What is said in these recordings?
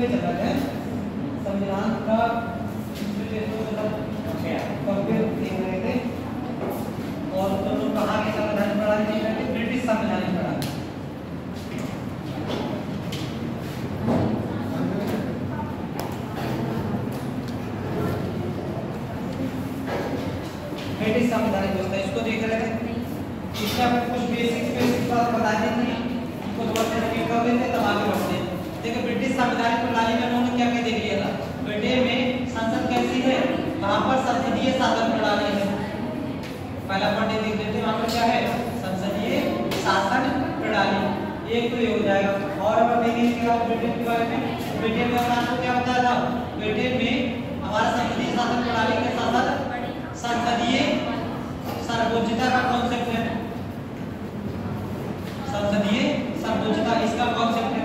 पे चला जाए संविधान का कंपेयर देख रहे थे और तो लोग कहाँ के संविधान प्रणाली देख रहे थे, ब्रिटिश संविधान प्रणाली। ब्रिटिश संविधान व्यवस्था इसको देख रहे थे। इसका कुछ बेसिक बात बता दी थी, इसको थोड़ा सा रिपीट कर देते तब आगे बढ़ते हैं। देखिए ब्रिटिश संविधान प्रणाली में उन्होंने क्या क्या देख लिया था। ब्रिटेन में संसद कैसी है, वहां पर संसदीय शासन प्रणाली है। पहला पॉइंट देख लेते हैं, वहां पर क्या है, संसदीय शासन प्रणाली। एक तो ये हो जाएगा। और अगर देखें इसके बाद ब्रिटेन के बारे में, ब्रिटेन में आपको क्या बताया था, ब्रिटेन में हमारा संसदीय शासन प्रणाली के साथ साथ संसदीय सर्वोच्चता का कॉन्सेप्ट है। संसदीय सर्वोच्चता इसका कॉन्सेप्ट है।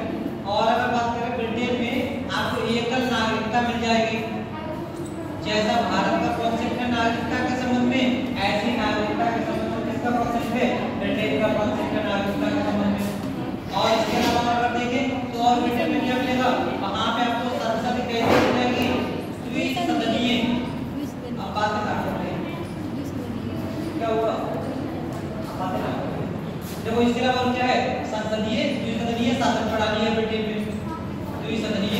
और अगर बात करें ब्रिटेन में आपको एकल नागरिकता मिल जाएगी। जैसा भारत का कॉन्सेप्ट है नागरिकता के संबंध में, ऐसी नागरिकता के संबंध में किसका कॉन्सेप्ट है, ब्रिटेन का कॉन्सेप्ट है नागरिकता के संबंध में। और इसके अलावा अगर देखें तो और ब्रिटेन में क्या मिलेगा, वहां पे आपको संसद कैसे मिलेगी, द्विसदनीय। अब बात क्या हुआ, देखो इसके अलावा क्या है, संसदीय द्विसदनीय शासन प्रणाली है ब्रिटेन में, द्विसदनीय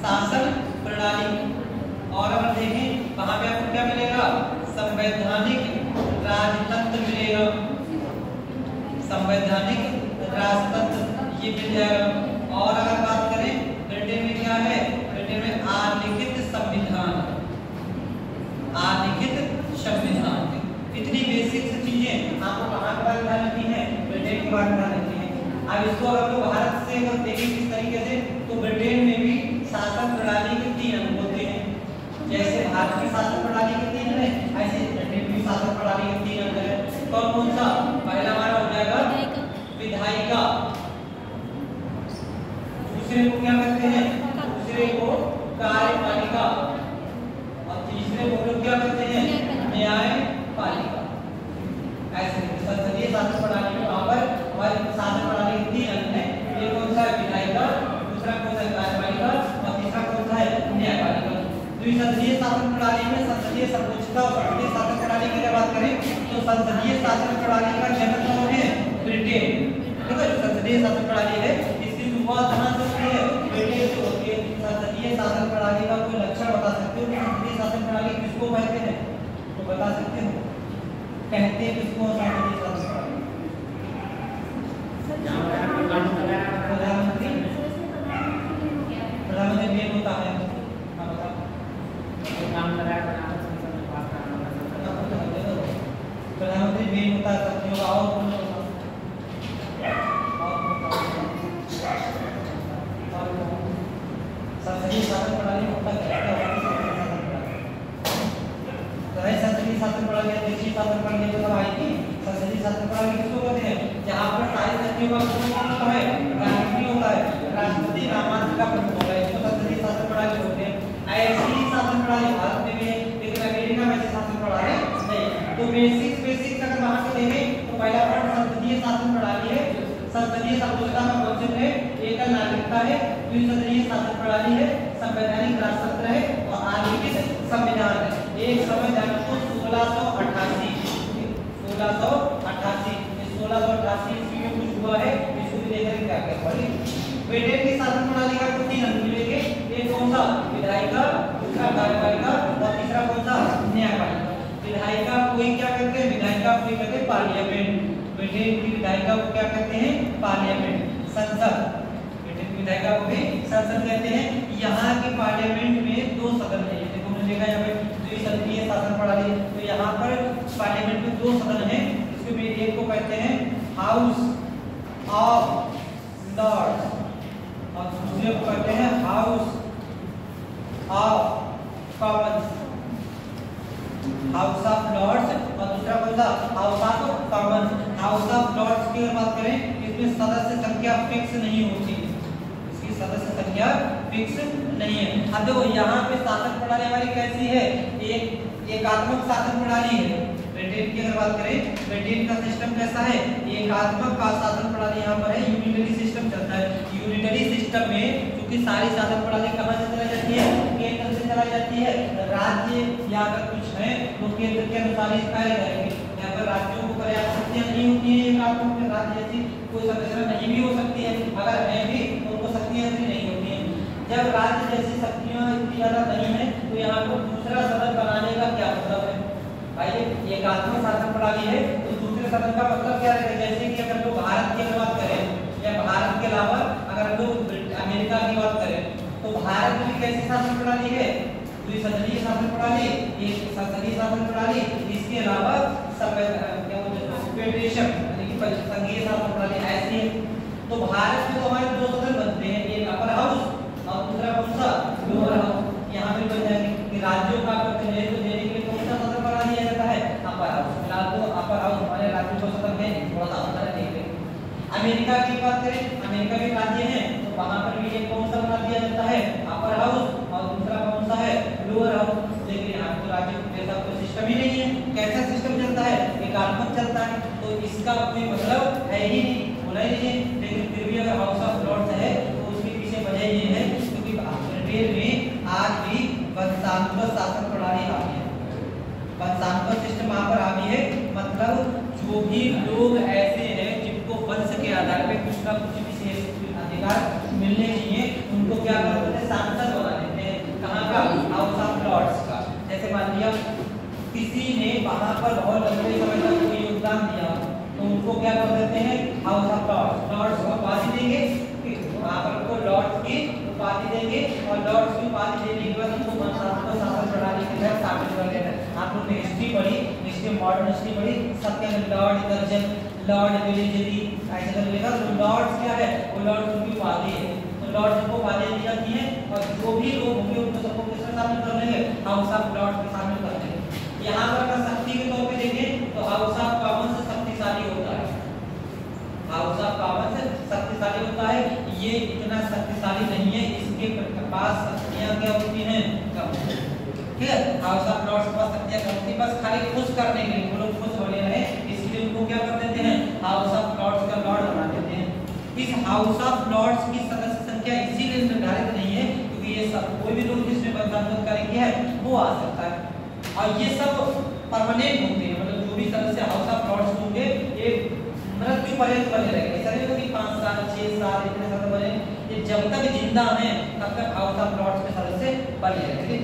शासन प्रणाली। और अगर देखें वहां पे आपको क्या मिलेगा, संवैधानिक राजतंत्र मिलेगा, संवैधानिक राजतंत्र ये मिल जाएगा। और अगर बात करें ब्रिटेन में क्या है, ब्रिटेन में आलिखित संविधान, आलिखित संविधान। इतनी बेसिक चीजें आपको कहां के बारे में ध्यान रखनी है, ब्रिटेन के बारे में ध्यान रखनी है। अब इसको अगर लोग भारत से अगर देखें किस तरीके से, तो ब्रिटेन में भी शासन प्रणाली के 3 अंग होते हैं। जैसे भारत की शासन प्रणाली के 3 है, ऐसे ब्रिटेन की शासन प्रणाली के 3 अंग है। कौन कौन सा, पहला हमारा हो जाएगा विधायिका, दूसरे को क्या कहते हैं, दूसरे को कार्यपालिका, और तीसरे को लोग क्या कहते हैं, न्यायपालिका। ऐसे संसदीय शासन प्रणाली में वहां पर हमारी शासन प्रणाली के 3 अंग हैं। एक कौन सा है, विधायिका, दूसरा कौन सा है, कार्यपालिका, और तीसरा कौन सा है, न्यायपालिका। द्विसदनीय शासन प्रणाली में संसदीय सर्वोच्चता और संसदीय शासन प्रणाली की बात करें तो संसदीय शासन प्रणाली का जनक कौन है, ब्रिटेन। ठीक है, संसदीय शासन प्रणाली है इसकी शुरुआत कहां से होती है, ब्रिटेन से होती है। संसदीय शासन प्रणाली का कोई लक्षण बता सकते हो, संसदीय शासन प्रणाली किसको कहते हैं, तो बता सकते हो, कहते हैं किसको संसदीय शासन प्रणाली, प्रधानमंत्री, प्रधानमंत्री मेन होता है। प्रधानमंत्री मेन होता है, और संसदीय शासन प्रणाली होता क्या है, संसदीय शासन प्रणाली, देशीय शासन प्रणाली मतलब आई थी। संसदीय शासन प्रणाली किसको कहते हैं, जहां पर सारी सत्ताओं का प्रमुख होता है, राष्ट्रपति होता है, राष्ट्रपति नामांकित का प्रमुख होता है, इसको संसदीय शासन प्रणाली बोलते हैं। ऐसी शासन प्रणाली भारत में भी है, लेकिन अमेरिका में ऐसी शासन प्रणाली नहीं। तो बेसिक अगर वहां से देखें तो पहला पॉइंट संसदीय शासन प्रणाली है, संसदीय सर्वोच्चता का कॉन्सेप्ट है, एकल नागरिकता है, द्विसदनीय शासन प्रणाली है, संवैधानिक राजतंत्र है, और आलिखित संविधान है। एक संविधान को 1688 ईस्वी में कुछ हुआ है, इसको भी देखकर क्या क्या पढ़ेंगे। ब्रिटेन की शासन प्रणाली का 3 अंग मिलेंगे, एक कौन सा, विधायिका, दूसरा कार्यपालिका, और तीसरा कौन सा, न्यायपालिका। विधायिका कोई क्या कहते हैं, विधायिका कोई कहते हैं पार्लियामेंट। ब्रिटेन की विधायिका को क्या कहते हैं, पार्लियामेंट, संसद। ब्रिटेन की विधायिका को भी संसद कहते हैं। यहाँ के पार्लियामेंट में 2 सदन है, देखो हमने देखा यहाँ पे द्विसदनीय शासन प्रणाली, तो यहाँ पर पार्लियामेंट में 2 सदन है। इसमें एक को कहते हैं हाउस ऑफ लॉर्ड्स और दूसरे को कहते हैं House of Commons, House of Lords और दूसरा कौन सा, House of Commons. House of Lords की अगर बात करें, इसमें सदस्य संख्या फिक्स नहीं होती, इसकी सदस्य संख्या फिक्स नहीं है। अब देखो यहाँ पे शासन प्रणाली हमारी कैसी है, एकात्मक शासन प्रणाली है। ब्रिटेन की अगर बात करें, ब्रिटेन का सिस्टम कैसा है, एकात्मक का शासन प्रणाली यहाँ पर है, यूनिटरी सिस्टम चलता है। यूनिटरी सिस्टम में क्योंकि सारी शासन प्रणाली कहाँ से चलाई जाती है, केंद्र से चलाई जाती है। राज्य या अगर कुछ है तो केंद्र के अनुसार ही कार्य करेंगे। यहाँ पर राज्यों को पर्याप्त शक्तियां नहीं होती है, राज्य जैसी कोई संरचना नहीं भी हो सकती है, अगर है भी तो उनको शक्तियां इतनी नहीं होती हैं। जब राज्य जैसी शक्तियां इतनी ज्यादा नहीं है तो यहाँ पर दूसरा सदन बनाने का क्या मतलब है भाई, एकात्मक शासन प्रणाली है तो दूसरे सदन का मतलब क्या है। जैसे कि अगर लोग भारत की बात करें या भारत के अलावा अगर लोग अमेरिका की बात करें तो भारत में कैसी शासन प्रणाली है, द्विसदनीय शासन प्रणाली, एक संसदीय शासन प्रणाली, इसके अलावा फेडरेशन यानी कि संघीय शासन प्रणाली ऐसी है। तो भारत में तो हमारे दो सदन बनते हैं, एक अपर हाउस और दूसरा कौन सा, लोअर हाउस। यहाँ पे बन जाएंगे कि राज्यों का प्रतिनिधित्व देने के लिए कौन सा सदन बना दिया जाता है, अपर हाउस। फिलहाल तो अपर हाउस हमारे राज्यों का सदन है, थोड़ा सा अंतर है, देख लेंगे। अमेरिका की बात करें, अमेरिका के राज्य हैं तो वहां पर भी एक कौन सा बना दिया जाता है, अपर हाउस, और दूसरा कौन सा है, लोअर हाउस। लेकिन यहाँ तो राज्य जैसा कोई सिस्टम ही नहीं है, कैसा सिस्टम चलता है, एकात्मक चलता है, तो इसका कोई मतलब है ही नहीं, होना ही नहीं है। लेकिन फिर भी अगर हाउस ऑफ लॉर्ड्स है तो उसके पीछे वजह ये है क्योंकि ब्रिटेन में आज भी वंशानुगत शासन प्रणाली हावी है, वंशानुगत सिस्टम वहां पर हावी है। मतलब जो भी लोग ऐसे हैं जिनको वंश के आधार पे कुछ ना कुछ विशेष अधिकार मिलने चाहिए, उनको क्या करते हैं, सांसद बना देते हैं। कहाँ का, हाउस ऑफ लॉर्ड्स का। जैसे मान लिया किसी ने वहां पर बहुत लंबे समय तक कोई योगदान दिया तो उनको क्या कर देते हैं, हाउस ऑफ लॉर्ड्स, लॉर्ड्स को उपाधि देंगे, वहां पर उनको लॉर्ड्स की उपाधि देंगे और लॉर्ड्स की उपाधि देने के बाद उनको वंशानुगत शासन प्रणाली के तहत शामिल कर लेना है। आप लोग ने हिस्ट्री पढ़ी, हिस्ट्री मॉडर्न हिस्ट्री पढ़ी, सबके लॉर्ड कर्जन, लॉर्ड विलियरी ऐसे कर लेगा। तो लॉर्ड्स क्या है, वो लॉर्ड्स उनकी उपाधि है, तो लॉर्ड्स को उपाधि दी जाती है और जो भी लोग होंगे उनको सबको किसमें शामिल कर लेंगे, हाउस ऑफ लॉर्ड्स में शामिल कर लेंगे। यहाँ पर अगर शक्ति के तौर पे देखें तो हाउस ऑफ कॉमन्स शक्तिशाली होता है, हाउस ऑफ कॉमन्स शक्तिशाली होता है। ये इतना शक्तिशाली नहीं है, इसके पास शक्तियां क्या होती हैं, कम। ठीक है, हाउस ऑफ लॉर्ड्स के पास शक्तियां कम होती है, बस खाली खुश करने के लिए, वो लोग खुश होने रहे इसलिए उनको क्या कर देते हैं, हाउस ऑफ लॉर्ड्स का लॉर्ड बना देते हैं। इस हाउस ऑफ लॉर्ड्स की सदस्य संख्या इसीलिए निर्धारित नहीं है क्योंकि ये सब कोई भी लोग जिसमें वंशानुगत कार्य किया है वो आ सकता है और ये सब परमानेंट होते हैं। मतलब जो भी सदस्य हाउस ऑफ लॉर्ड्स होंगे ये मृत्यु पर्यंत बने रहेंगे, ऐसा नहीं होगा कि 5 साल 6 साल इतने साल बने, ये जब तक जिंदा हैं तब तक हाउस ऑफ लॉर्ड्स के सदस्य बने रहेंगे।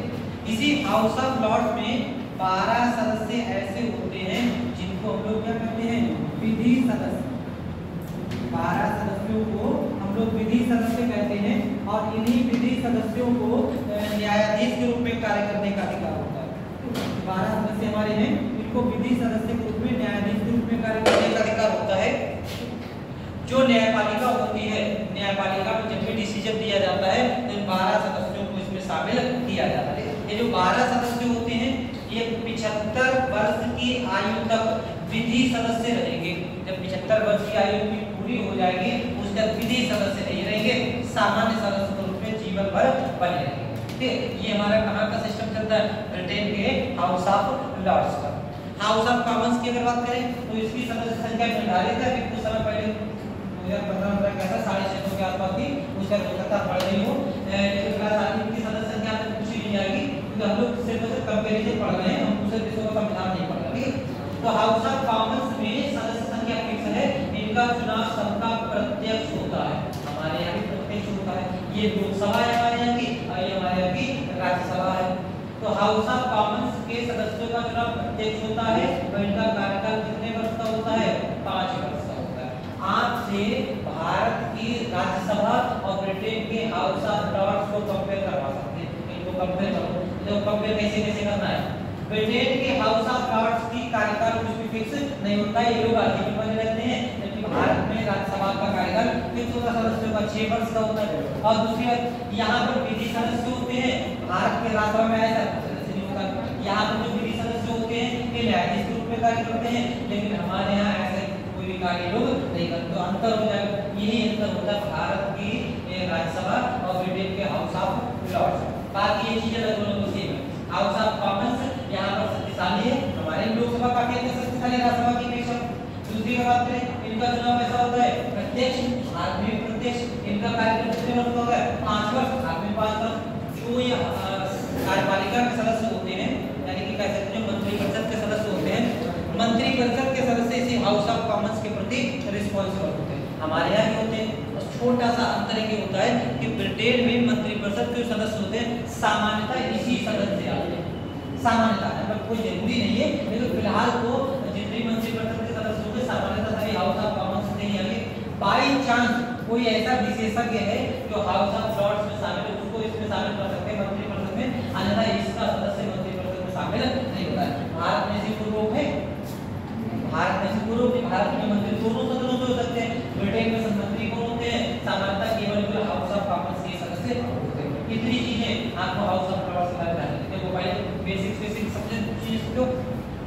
इसी हाउस ऑफ लॉर्ड्स में 12 सदस्य ऐसे होते हैं जिनको हम लोग क्या कहते हैं, विधि सदस्य। 12 सदस्यों को हम लोग विधि सदस्य कहते हैं और इन्हीं विधि सदस्यों को न्यायाधीश के रूप में कार्य करने का अधिकार होता है। 12 सदस्य हमारे हैं, इनको विधि सदस्य के रूप में, न्यायाधीश के रूप में कार्य करने का अधिकार होता है। जो न्यायपालिका होती है, न्यायपालिका में जब भी डिसीजन दिया जाता है तो इन 12 सदस्यों को इसमें शामिल किया जाता है। ये जो 12 सदस्य होते हैं ये 75 वर्ष की आयु तक विधि सदस्य रहेंगे। जब 75 वर्ष की आयु की पूरी हो जाएगी उसके बाद विधि सदस्य नहीं रहेंगे, सामान्य सदस्य के रूप में जीवन भर बने रहेंगे। ठीक है, ये हमारा कहाँ का सिस्टम चलता है, ब्रिटेन के हाउस ऑफ लॉर्ड्स का। हाउस ऑफ कॉमन्स की अगर बात करें तो इसकी सदस्य संख्या निर्धारित है, कुछ समय पहले 2015 कैसा 650 के आसपास थी, उसका कोलकाता बढ़ रही हो, लेकिन फिलहाल की सदस्य संख्या में कुछ नहीं आएगी क्योंकि हम लोग सिर्फ कंपैरिजन पढ़ रहे हैं, हम दूसरे देशों का संविधान नहीं पढ़ रहे। ठीक है, तो हाउस ऑफ कॉमन्स में सदस्य संख्या फिक्स है, इनका चुनाव सबका प्रत्यक्ष होता है, हमारे यहाँ भी प्रत्यक्ष होता है। ये लोकसभा है हमारे यहाँ की और ये हमारे यहाँ की राज्यसभा है। तो हाउस ऑफ कॉमन्स के सदस्यों का चुनाव प्रत्यक्ष होता है और इनका कार्यकाल कितने वर्ष का होता है, 5 वर्ष का होता है। आपसे भारत की राज्यसभा और ब्रिटेन के हाउस ऑफ लॉर्ड्स को कंपेयर करवा सकते हैं, इनको कंपेयर करो। तो कंपेयर कैसे कैसे करना है, ब्रिटेन के हाउस ऑफ लॉर्ड्स की कार्यकाल कुछ भी फिक्स नहीं होता है, ये लोग आजीवन बने रहते हैं, जबकि भारत में राज्यसभा का कार्यकाल फिक्स होता है, सदस्यों का 6 वर्ष का होता है। और दूसरी बात यहाँ पर विधि सदस्य होते हैं, भारत के राज्यसभा में ऐसा सदस्य नहीं होता, यहाँ पर जो विधि सदस्य होते हैं ये न्यायाधीश के रूप में कार्य करते हैं, लेकिन हमारे यहाँ ऐसे कोई भी कार्य लोग नहीं करते। तो अंतर हो जाएगा, यही अंतर होता है भारत की राज्यसभा और ब्रिटेन के हाउस ऑफ लॉर्ड्स। बाकी ये चीजें दोनों को सेम है। हाउस ऑफ कॉमन्स यहाँ पर शक्तिशाली है, हमारे लोकसभा काफी अधिक शक्तिशाली राज्यसभा की अपेक्षा। दूसरी बात करें इनका चुनाव ऐसा होता है प्रत्यक्ष, भारत में प्रत्यक्ष, इनका कार्यकाल कितने वर्ष का होगा, 5 वर्ष प्रति रिस्पॉन्सिबल होते हैं। हमारे यहाँ भी होते हैं। और छोटा सा अंतर ये होता है कि ब्रिटेन में मंत्रिपरिषद के सदस्य होते हैं सामान्यतः इसी सदन से आते हैं, सामान्यतः है, पर कोई जरूरी नहीं है। लेकिन फिलहाल तो जितने मंत्रिपरिषद के सदस्य होते हैं सामान्यतः सभी हाउस ऑफ कॉमन्स से ही आगे। बाई चांस कोई ऐसा विशेषज्ञ है जो हाउस ऑफ लॉर्ड्स में शामिल है, उसको इसमें शामिल कर सकते हैं मंत्रिपरिषद में, अन्यथा इसका सदस्य मंत्रिपरिषद में शामिल नहीं होता है। भारत में से पूर्व है, भारत में से पूर्व, भारत में मंत्री दोनों सदनों में हो सकते हैं। ब्रिटेन में मंत्री कौन होते हैं? सामान्यतः केवल हाउस ऑफ कॉमन्स के सदस्य होते हैं। इतनी चीजें आपको हाउस ऑफ लॉर्ड्स के बारे में देखो भाई, बेसिक समझे चीज को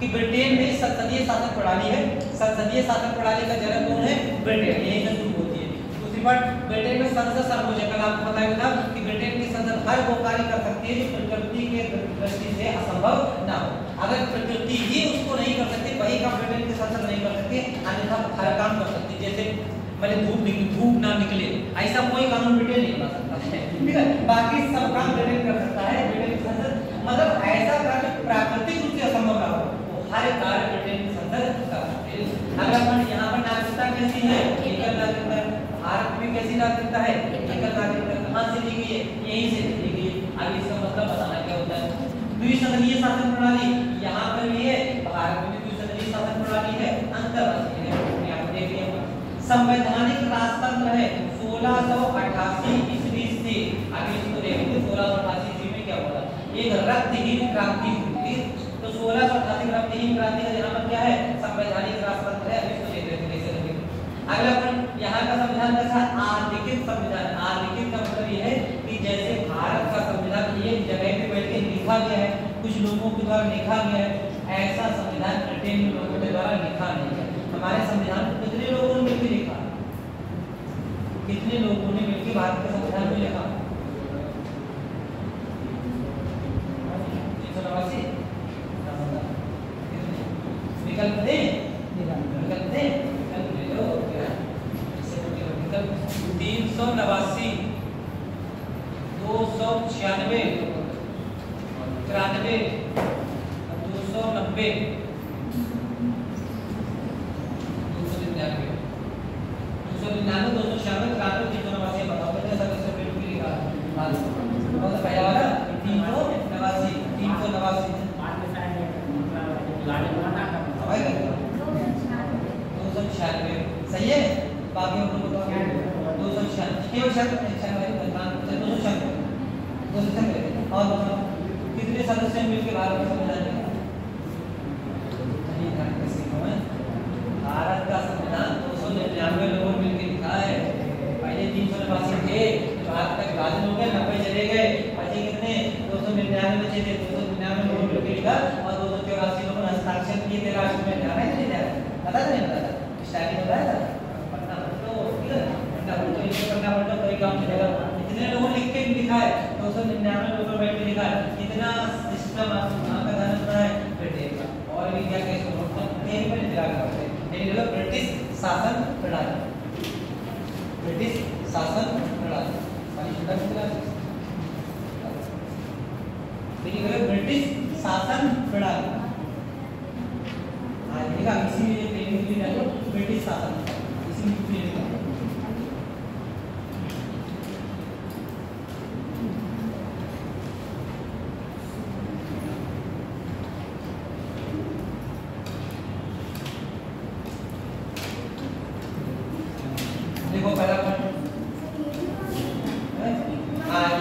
कि ब्रिटेन में संसदीय शासन प्रणाली है। संसदीय शासन प्रणाली का जनक कौन है? ब्रिटेन, यही से शुरू होती है। दूसरी बात, ब्रिटेन में संसद सर्वोच्च, कल आपको बताया था कि ब्रिटेन की संसद हर वो कार्य कर सकती है जो प्रकृति के दृष्टि से असंभव ना हो। अगर प्रकृति ही उसको नहीं कर सकती, वही काम ब्रिटेन की संसद नहीं कर सकती, अन्यथा हर काम कर सकती है। जैसे मैंने धूप ना निकले, ऐसा कोई कानून ब्रिटेन नहीं बना सकता है, ठीक है। बाकी सब काम ब्रिटेन कर सकता है। ब्रिटेन की संसद मतलब ऐसा कार्य प्राकृतिक रूप से असंभव ना हो, हर कार्य ब्रिटेन की संसद कर सकती है। अगर अपन यहाँ पर नागरिकता कैसी है? एकल नागरिकता। भारत में कैसी नागरिकता है? एकल नागरिकता। कहाँ से ली गई है? यहीं से ली गई है। अब इसका मतलब बताना क्या होता है? द्विसदनीय शासन प्रणाली यहाँ पर भी है, भारत में भी द्विसदनीय शासन प्रणाली है, अंतर्राष्ट्रीय है। यहाँ पर देखिए संवैधानिक राजतंत्र है 1688 ईस्वी से। आगे इसको देखेंगे 1688 ईस्वी में क्या हुआ। एक रक्तहीन क्रांति हुई थी, तो 1688 रक्तहीन क्रांति का यहाँ पर क्या है? संवैधानिक राजतंत्र है। अभी इसको देख लेते हैं कैसे लगेगा। अगला पॉइंट, यहाँ का संविधान कैसा? आलिखित संविधान। आलिखित का मतलब ये है कि जैसे भारत का संविधान एक जगह पे बैठ के लिखा गया है, कुछ लोगों के द्वारा लिखा गया है, ऐसा संविधान ब्रिटेन में लोगों के द्वारा लिखा नहीं है। हमारे संविधान को कितने लोगों ने मिलकर लिखा? कितने लोगों ने मिलकर भारत के संविधान को लिखा? 389। विकल्प दे, विकल्प दे, विकल्प ले लो। 389, 296, 93, 290, 299, 296, 93, 389 बताओ बेटा सदस्य पेड़ की लिखा है। कौन सा पहला वाला? 389, 389 296 सही है। बाकी हम लोग बताओ 296 केवल शब्द 296 और बताओ कितने सदस्य मिलकर भारत का संविधान लिखा? भारत का संविधान 299 लोगों ने मिलकर लिखा है। पहले 389 थे, भारत का विभाजन हो गया, 90 चले गए, बचे कितने? 299 बचे थे। 299 लोगों ने मिलकर लिखा और 284 लोगों ने हस्ताक्षर किए थे। राष्ट्र में ध्यान है नहीं ध्यान? पता नहीं पता था? स्टार्टिंग बताया था पटना तो ठीक है, पटना तो ये पटना पटना कोई काम चलेगा। इतने लोगों ने लिख के लिखा है, 299 लोगों ने बैठ के लिखा है। इतना सिस्टम आपका ध्यान रखना है ब्रिटेन का। और भी क्या केस होता है तेल पर इंतजार करते हैं। ये मतलब ब्रिटिश शासन प्रणाली, ब्रिटिश शासन प्रणाली वाली शुद्ध प्रणाली। देखिए ब्रिटिश शासन प्रणाली देखा इसी में ट्रेनिंग के लिए ब्रिटिश शासन इसी में ट्रेनिंग का देखो पहला पॉइंट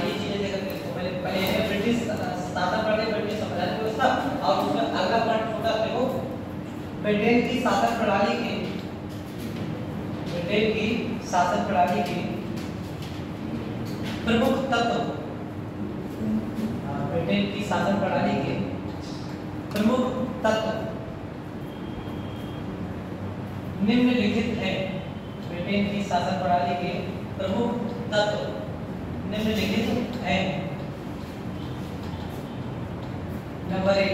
ये चीजें देखो पहले पहले ब्रिटिश शासन प्रणाली ब्रिटिश संविधान व्यवस्था और उसमें अगला पॉइंट छोटा देखो ब्रिटेन की शासन प्रणाली के ब्रिटेन की शासन प्रणाली के प्रमुख तत्व ब्रिटेन की शासन प्रणाली के प्रमुख तत्व निम्नलिखित हैं। ब्रिटेन की शासन प्रणाली के प्रमुख तत्व निम्नलिखित हैं। नंबर 1,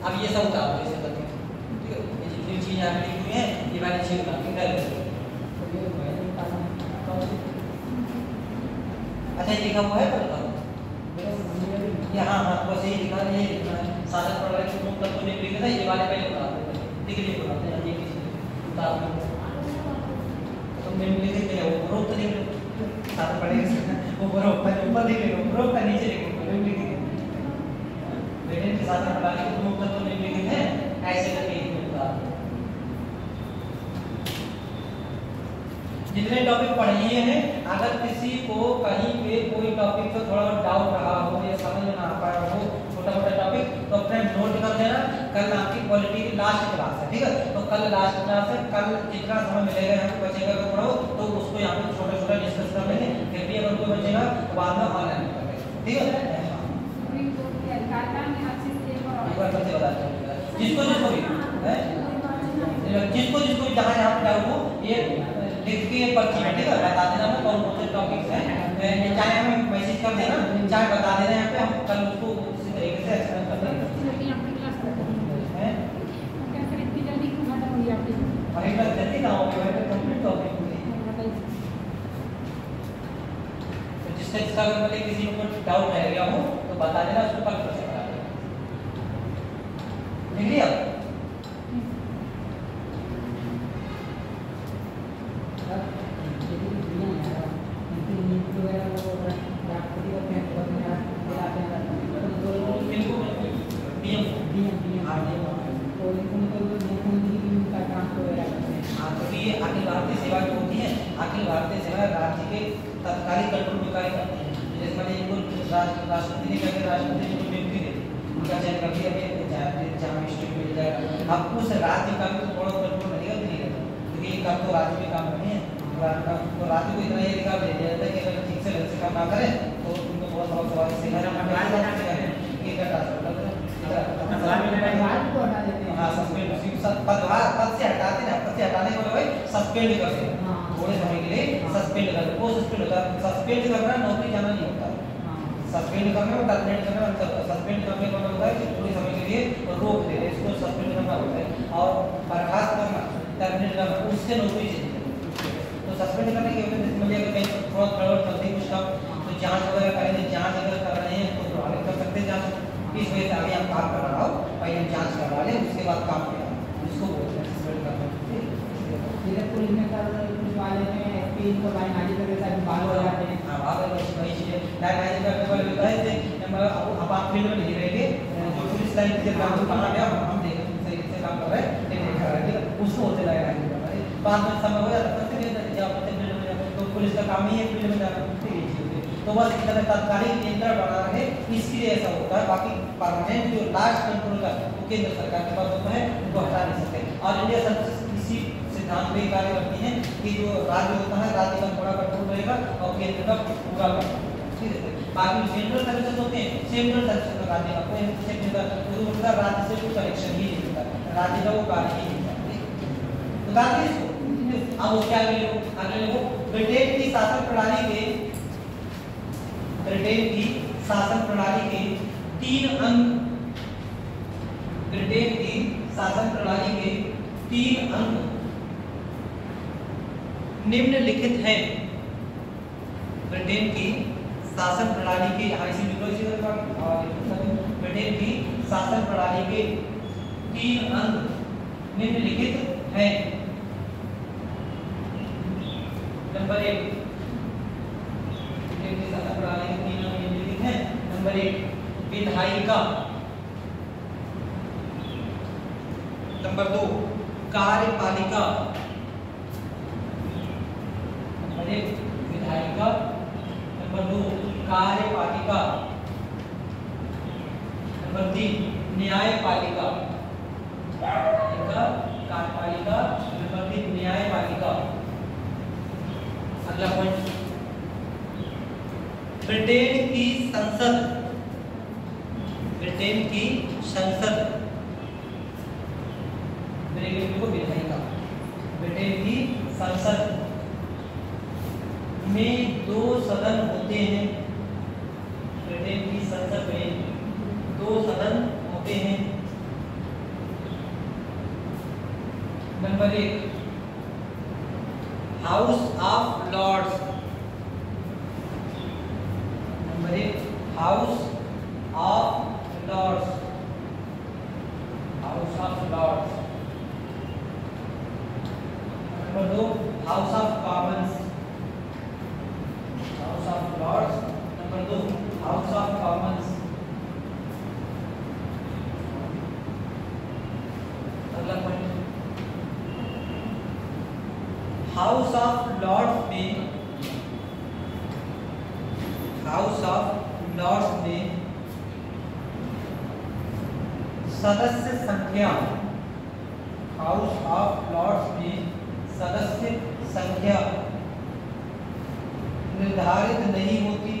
अब ये सब उतारो इसे बताइए, ठीक है? ये जितनी चीज यहाँ पे लिखी हुई है ये वाली चीज उतारो कर। अच्छा लिखा हुआ है पर बताओ यहाँ हाँ बस यही लिखा है, ये लिखा है शासन प्रणाली के प्रमुख तत्व निम्नलिखित है। ये वाले पहले उतारो, ठीक है? ये बताते हैं ये किसी उतारो निम्नलिखित में उपरोक्त लिख लो, साथ पढ़ेंगे उपरोक्त ऊपर लिख लो, उपरोक्त नीचे लिख लो, निम्नलिखित ब्रिटेन के शासन प्रणाली के प्रमुख तत्व निम्नलिखित हैं, ऐसे करके एक मिलता। जितने टॉपिक पढ़ लिए हैं, अगर किसी को कहीं पे कोई टॉपिक पे थोड़ा डाउट रहा हो या समझ में ना आ पाया हो छोटा मोटा टॉपिक, तो अपने नोट कर देना। कल आपकी क्वालिटी की लास्ट क्लास है, ठीक है, तो कल लास्ट क्लास है, कल जितना समय मिलेगा यहाँ पे बचेगा तो पढ़ो, तो उसको यहाँ पे छोटा छोटा डिस्कस कर लेंगे, फिर भी अगर कोई बचेगा तो बाद में ऑनलाइन कर लेंगे, ठीक है। एक बार बच्चे बताते हैं जिसको जिसको भी जहाँ जहाँ पे डाउट हो ये लिख के पर्ची में, ठीक है, बता देना हमें कौन कौन से टॉपिक्स हैं, चाहे हमें मैसेज कर देना, चाहे बता देना यहाँ पे, हम कल उसको उसी तरीके से एक्सप्लेन कर देंगे। और एक बार जल्दी ना हो गया तो कंप्लीट टॉपिक तो जिसका अगर मतलब किसी को डाउट रह गया हो तो बता देना, उसको कल से करा देना, ठीक है। अखिल भारतीय सेवा जो होती है, अखिल भारतीय सेवा राज्य के तत्कालिक कंट्रोल में कार्य करती है। जैसे मैंने इनको राष्ट्रपति ने करके राष्ट्रपति जी को नियुक्ति दे, उनका चयन कर दिया, जहाँ स्टेट मिल जाएगा। अब उस राज्य का भी तो थोड़ा कंट्रोल रहेगा कि नहीं रहेगा, क्योंकि एक काम तो राज्य में काम नहीं है, तो राज्य को इतना ये अधिकार दे दिया जाता है कि अगर ठीक से ढंग से काम ना करे तो उनको बहुत बहुत सवाल से पद से हटाते हैं, पद से हटाने को भाई सस्पेंड कर दें, थोड़े समय के लिए सस्पेंड कर दो, वो सस्पेंड होता है। सस्पेंड करना नौकरी जाना नहीं होता, सस्पेंड करने और टर्मिनेट करने में अंतर होता है। सस्पेंड करने का मतलब होता है कि थोड़े समय के लिए रोक दे, इसको सस्पेंड करना होता है, और बर्खास्त करना, टर्मिनेट करना, उससे नौकरी चली जाती है। तो सस्पेंड करने के वजह से मतलब अगर कहीं थोड़ा गड़बड़ चलती कुछ काम तो जांच वगैरह करेंगे, जांच अगर कर रहे हैं तो प्रभावित कर सकते हैं जांच, इस वजह से आगे आप काम कर रहा हो पहले जांच करवा लें, उसके बाद काम किया, इसको बोलते हैं सस्पेंड करना। जिले पुलिस में कर कुछ वाले में एसपी को लाइन आगे करके साथ बाल हो जाते हैं। हां बात है, वही चीज है। लाइन आगे करने वाले होता है कि अब आप फील्ड में नहीं रहेंगे, जो पुलिस लाइन के काम को कहां गया हम देखें सही से काम कर रहे हैं ये देखा है, ठीक है, उसको होते लाइन आगे करना है। बाद में समय हो जाता है फिर जब फील्ड में तो पुलिस का काम ही है फील्ड में जाना, ठीक है। तो बस इतना तात्कालिक नियंत्रण बना रहे, इसके लिए ऐसा होता है। बाकी परमानेंट जो लास्ट कंट्रोल का वो केंद्र सरकार के पास होता है, उनको हटा नहीं सकते। और इंडिया सर्विसेज इसी सिद्धांत पे कार्य करती है कि जो राज्य होता है राज्य का थोड़ा कंट्रोल रहेगा और केंद्र का पूरा कंट्रोल, ठीक है। बाकी सेंट्रल सर्विसेज होते हैं, सेंट्रल सर्विसेज का राज्य का कोई उनका राज्य से कोई कनेक्शन ही नहीं होता, राज्य का वो कार्य ही नहीं करता। तो बाकी इसको अब उसके आगे लोग ब्रिटेन की शासन प्रणाली के तीन अंग, ब्रिटेन की शासन प्रणाली के 3 अंग निम्नलिखित हैं। ब्रिटेन की शासन प्रणाली के ब्रिटेन की शासन प्रणाली के 3 अंग निम्नलिखित हैं। नंबर 1 ब्रिटेन की शासन प्रणाली के 3 अंग निम्नलिखित हैं। नंबर 1 विधायिका, नंबर 2 कार्यपालिका, नंबर 1 विधायिका, नंबर 2 कार्यपालिका, नंबर 3 न्यायपालिका, कार्यपालिका, नंबर 3 न्यायपालिका। अगला पॉइंट, ब्रिटेन की संसद, ब्रिटेन की संसद, विधायिका, ब्रिटेन की संसद में 2 सदन होते हैं। ब्रिटेन की संसद में 2 सदन होते हैं। Number 1 House of Lords, number 1 House of Lords, House of Lords. Number 2 House of Common, House of Lords में सदस्य संख्या, हाउस ऑफ लॉर्ड्स में सदस्य संख्या निर्धारित नहीं होती।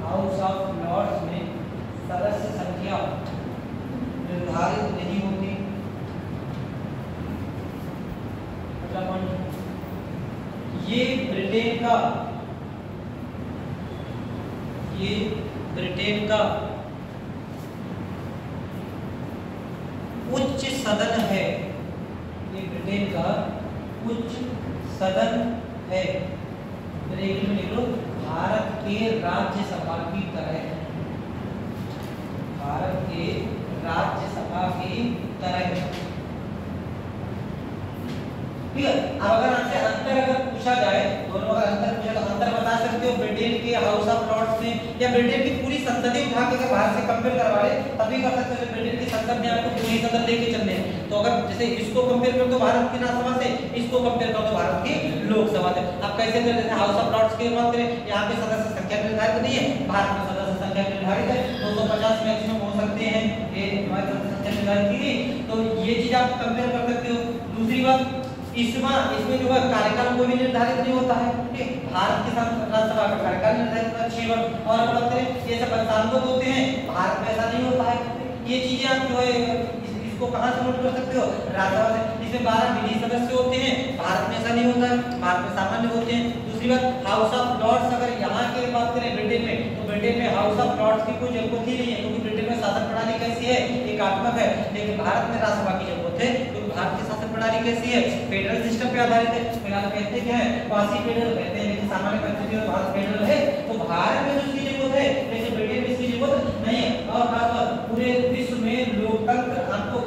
हाउस ऑफ लॉर्ड्स में सदस्य संख्या निर्धारित नहीं होती। ये ब्रिटेन का उच्च सदन है। ये ब्रिटेन का उच्च सदन है। लिख लो, भारत के राज्यसभा की तरह, भारत के राज्यसभा की तरह। ठीक है। अब अगर आपसे अंतर अगर पूछा जाए, दोनों अगर अंतर पूछा तो अंतर बता सकते हो ब्रिटेन के हाउस ऑफ लॉर्ड्स में या ब्रिटेन की पूरी संसद उठा के अगर भारत से कंपेयर करवा ले तभी कर सकते हो। ब्रिटेन की संसद में आपको पूरी संसद लेके चलने हैं, तो अगर जैसे इसको कंपेयर कर दो भारत की राज्यसभा से, इसको कंपेयर कर दो भारत की लोकसभा से। अब कैसे कर देते हैं? हाउस ऑफ लॉर्ड्स की बात करें, यहाँ पे सदस्य संख्या निर्धारित नहीं है, भारत में सदस्य संख्या निर्धारित है, 250 मैक्सिमम हो सकते हैं, ये हमारी सदस्य संख्या निर्धारित की गई। तो ये चीज आप कंपेयर कर सकते हो। दूसरी बात, इसमें जो है कार्यकाल कोई भी निर्धारित नहीं होता है। ठीक, भारत के राज्यसभा का कार्यकाल निर्धारित होता है 6 वर्ष। और अगर बात करें ये सब सांसद होते हैं, भारत में ऐसा नहीं होता है। ये चीजें आप जो है इसको कहां से नोट कर सकते हो? राज्यसभा से। इसमें 12 विधि सदस्य होते हैं, भारत में ऐसा नहीं होता है, भारत में सामान्य होते हैं। दूसरी बात, हाउस ऑफ लॉर्ड्स अगर यहाँ की बात करें ब्रिटेन में, तो ब्रिटेन में हाउस ऑफ लॉर्ड्स की कोई जरूरत ही नहीं है, क्योंकि ब्रिटेन में शासन प्रणाली कैसी है? एकात्मक है। लेकिन भारत में राज्यसभा की जरूरत है, क्योंकि भारत की शासन प्रणाली कैसी है? फेडरल सिस्टम पे आधारित है। फिलहाल कहते क्या है? क्वासी फेडरल कहते हैं, लेकिन सामान्य परिस्थिति में भारत फेडरल है। तो भारत में जो इसकी जरूरत है, लेकिन ब्रिटेन में इसकी जरूरत नहीं है। और खासकर पूरे विश्व में लोकतंत्र, आपको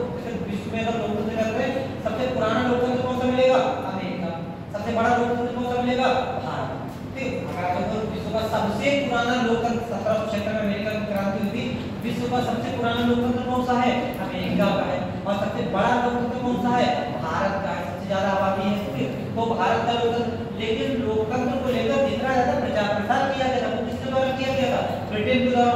विश्व में अगर लोकतंत्र करते हैं, सबसे पुराना लोकतंत्र कौन सा मिलेगा? अमेरिका। सबसे बड़ा लोकतंत्र कौन सा मिलेगा? भारत। ठीक, अगर आपको विश्व का सबसे पुराना लोकतंत्र 1776 में अमेरिका की क्रांति हुई थी। विश्व का सबसे पुराना लोकतंत्र कौन सा है? अमेरिका का है। और सबसे बड़ा लोकतंत्र कौन सा है? भारत का है। सबसे ज्यादा आबादी है, तो भारत का लोकतंत्र। लेकिन लोकतंत्र को लेकर जितना ज्यादा प्रचार प्रसार किया गया था, वो किसके द्वारा किया गया था? ब्रिटेन के द्वारा।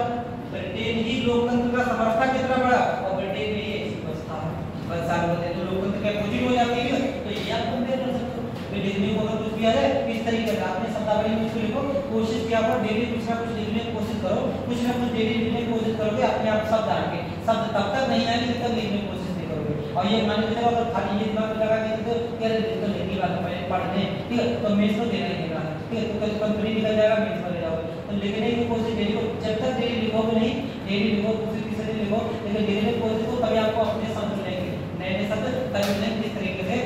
ब्रिटेन ही लोकतंत्र का समर्थक कितना बड़ा, और ब्रिटेन में ये व्यवस्था है। बस सारे होते हैं तो लोकतंत्र के अपोजिट हो जाती है। तो ये आप कंपेयर कर सकते हो। डेली को अगर कुछ किया जाए इस तरीके से आपने शब्दावली में इसको लिखो, कोशिश किया करो डेली कुछ ना कुछ लिखने की कोशिश करो, कुछ ना कुछ डेली लिखने की कोशिश करोगे, अपने आप शब्द आएंगे। शब्द तब तक नहीं आएंगे जब तक लिखने की कोशिश नहीं करोगे। और ये मान लीजिए अगर खाली ये दिमाग में लगा के तो क्या तो लिखनी बात पहले पढ़ने, ठीक है, तो मेज को देना ही देना है। ठीक है, तो कल कंपनी निकल जाएगा, मेज पर ले जाओगे। तो लिखने की कोशिश डेली को, जब तक डेली लिखोगे नहीं, डेली लिखो, दूसरी तीसरी लिखो, लेकिन डेली की कोशिश को तभी आपको अपने शब्द मिलेंगे, नए नए शब्द तभी मिलेंगे। किस तरीके से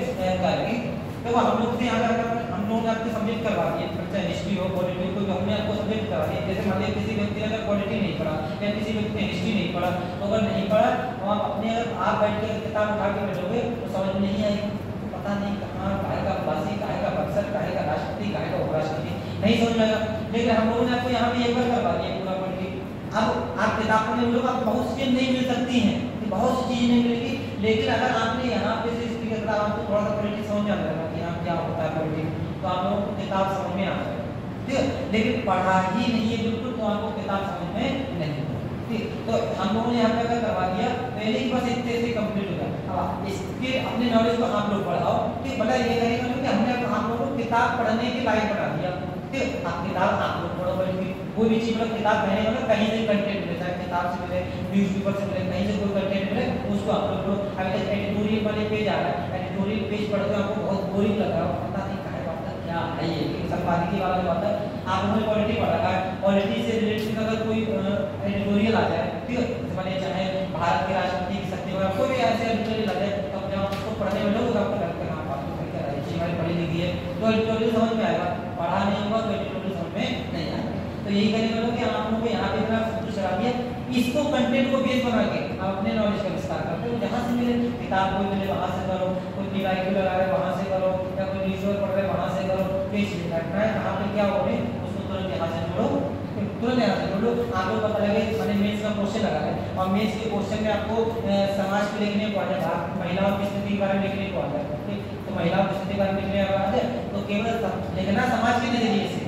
करेंगे? देखो हम लोग से यहाँ पे हम लोगों ने आपको सब्जेक्ट करवा दिए, चाहे हिस्ट्री हो पॉलिटी हो, तो हमने आपको सब्जेक्ट करवा दिया। जैसे मान लीजिए किसी व्यक्ति ने अगर पॉलिटी नहीं पढ़ा या किसी व्यक्ति ने हिस्ट्री नहीं पढ़ा, तो अगर नहीं पढ़ा तो आप अपने अगर आप बैठ के किताब उठा के बैठोगे तो समझ में नहीं आएगी। पता नहीं कहाँ काहे का बासी, काहे का बक्सर, काहे का राष्ट्रपति, काहे का उपराष्ट्रपति, नहीं समझ में आएगा। लेकिन हम लोगों ने आपको यहाँ पे एक बार करवा दिया पूरा पॉलिटी। अब आप किताब पढ़ने में आपको बहुत सी चीज़ नहीं मिल सकती हैं, बहुत सी चीज़ें नहीं मिलेगी। लेकिन अगर आपने यहाँ पे से हिस्ट्री का किताब आपको थोड़ा सा पॉलिटी समझ आ जाएगा कि यहाँ क्या होता है पॉलिटी, तो आप लोगों को किताब समझ में आ जाएगा। ठीक है, लेकिन पढ़ा ही नहीं है बिल्कुल, तो आपको किताब समझ में नहीं। ठीक, तो हम लोगों ने यहाँ पे अगर करवा दिया पहले ही बस इतने से कंप्लीट हो गया। अब इसके अपने नॉलेज को आप लोग बढ़ाओ। ठीक, बड़ा ये करेगा कि हमने आप लोगों को किताब पढ़ने के लायक बना दिया। ठीक, आप किताब आप लोग पढ़ो, बल्कि कोई भी चीज मतलब किताब पढ़ने मतलब कहीं से कंटेंट मिले, चाहे किताब से मिले, न्यूज़पेपर से मिले, कहीं से कोई कंटेंट मिले उसको आप लोग पढ़ो। अभी तक एडिटोरियल वाले पेज आ रहा है, एडिटोरियल पेज पढ़ते आपको बहुत बोरिंग लग रहा है, पता नहीं क्या है ये, संपादकीय वाला जो आता है। आप लोगों ने पॉलिटी पढ़ा है, पॉलिटी से रिलेटेड अगर कोई एडिटोरियल आ जाए, ठीक है, मानिए चाहे भारत के राष्ट्रपति की शक्ति वगैरह कोई भी ऐसे एडिटोरियल आ जाए, तो जब आप उसको पढ़ने में लोग आपको लगता है हाँ बात तो सही कह रहा है, ये हमारी पढ़ी लिखी है, तो एडिटोरियल समझ में आएगा। पढ़ा नहीं होगा तो एडिटोरियल समझ में नहीं आएगा। तो यही कहने वालों कि आप लोगों को यहाँ पे इतना सब कुछ चला दिया, इसको कंटेंट को बेस बना के आप अपने नॉलेज का विस्तार करते हो। जहाँ से मिले किताब कोई मिले वहाँ से करो, कोई पीआईक्यू लगा रहे वहाँ से करो, या कोई न्यूज़पेपर पढ़ रहे वहाँ से करो। पेज रखना है कहाँ पे क्या हो रहे उसको तुरंत यहाँ से जोड़ो, तुरंत यहाँ से जोड़ लो। आपको पता लगे मैंने मेंस का क्वेश्चन लगा है और मेंस के क्वेश्चन में आपको समाज को लिखने को आ जाए, महिलाओं की स्थिति के बारे में लिखने को आ जाए। ठीक, तो महिलाओं की स्थिति के बारे में लिखने को आ जाए तो केवल लिखना समाज के नजरिए से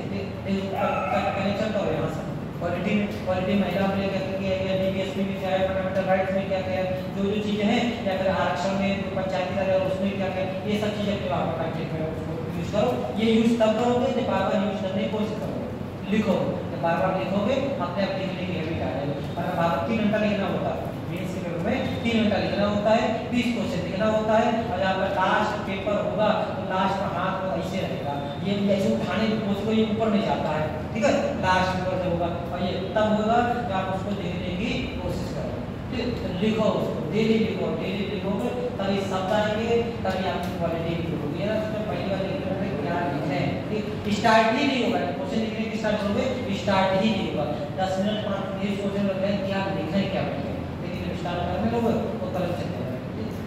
कनेक्शन तो है यहाँ से क्वालिटी महिला में कहते हैं डीबीएसपी में क्या है, फंडामेंटल राइट्स में क्या क्या है, जो चीजें हैं, या फिर आरक्षण में पंचायती राज है उसमें क्या क्या है, ये सब चीजें अपने आप टाइप चेक करो, उसको यूज करो। ये यूज तब करोगे जब बार-बार यूज करने की कोशिश करोगे, लिखो, जब बार-बार लिखोगे अपने आप लिखने की हैबिट आ जाएगी। और बार-बार 3 घंटा लिखना होता है, मेंस के पेपर में 3 घंटा लिखना होता है, 20 क्वेश्चन लिखना होता है, और जब आपका लास्ट पेपर होगा तो लास्ट में हाथ को ऐसे रहेगा, ये ऐसे उठाने की कोशिश करो, ये ऊपर नहीं जाता है, ठीक है, लास्ट पेपर जब होगा, और ये तब होगा जब आप उसको लिखने की कोशिश करो, ठीक है। लिखो उसको, डेली लिखोगे तभी शब्द आएंगे, तभी आपकी क्वालिटी इंप्रूव होगी। ना तो पहली बार लिखने में क्या लिखना है, ठीक, स्टार्ट ही नहीं होगा, क्वेश्चन लिखने की स्टार्ट करोगे स्टार्ट ही नहीं होगा, 10 मिनट 5 मिनट सोचने लगते हैं क्या लिखना है क्या लिखना है, लेकिन जब स्टार्ट करने लोगे तो गलत चलते हैं।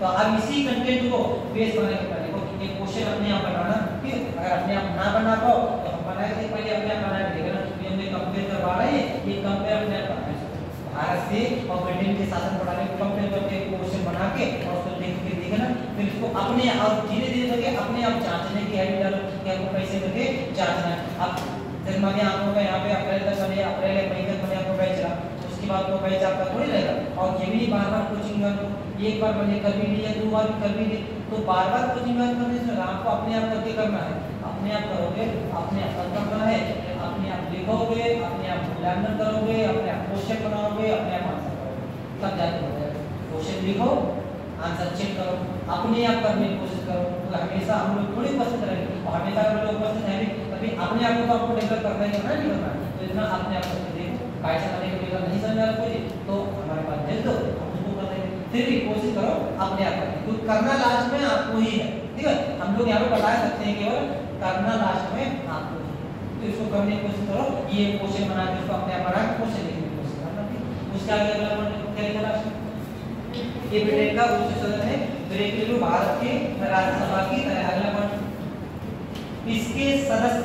तो अब इसी कंटेंट को बेस बनाने के पहले एक क्वेश्चन अपने आप बनाना, ठीक है। अगर अपने आप ना बना पाओ तो हम बनाएंगे, पहले अपने आप बना के देखना, ये हमने कंपेयर करवा रहे हैं, ये कंपेयर अपने आप करना है, भारत से और ब्रिटेन के शासन प्रणाली को कंपेयर करके क्वेश्चन बना के और उसको देख के देखना, फिर इसको अपने आप धीरे-धीरे करके अपने आप जांचने की हैबिट डालो कि आपको कैसे करके जांचना है। अब जैसे मान लिया आपको यहाँ पे अप्रैल तक चले, अप्रैल मई तक मैंने आपको बैच रहा, उसके बाद तो बैच आपका थोड़ी रहेगा, और ये भी बार-बार कोचिंग करो, एक बार मैंने कर भी लिया, 2 बार कर भी ली, तो बार-बार कोचिंग करने से आपको अपने आप करके करना है, अपने आप करोगे, अपने आप करना है, अपने आप लिखोगे, अपने आप मूल्यांकन करोगे, अपने आप क्वेश्चन बनाओगे, अपने आप आंसर करोगे, तब जाके हो जाएगा। क्वेश्चन लिखो, आंसर चेक करो, अपने आप करने की कोशिश करो, तो हमेशा हम लोग थोड़ी उपस्थित रहेंगे, और हमेशा हम लोग उपस्थित हैं तभी अपने आप को आपको डेवलप करना है, करना नहीं करना है, तो इतना अपने आप करके देखो, कायदा करने के लिए नहीं समझ आ रहा कोई तो हमारे पास भेज दो, हम उसको कर देंगे, फिर भी कोशिश करो अपने आप करने, तो करना लास्ट में आपको ही है, ठीक है। हम लोग यहाँ पे बता सकते हैं केवल करना लास्ट में आपको ही, तो इसको करने की कोशिश करो, ये क्वेश्चन बना के इसको अपने आप बना के क्वेश्चन लिखने की कोशिश करना, ठीक। उसके आगे अगला पॉइंट क्या लिखा लास्ट में, ये ब्रिटेन का उच्च सदन है, ब्रिटेन भारत के राज्यसभा की अगला पॉइंट, इसके सदस्य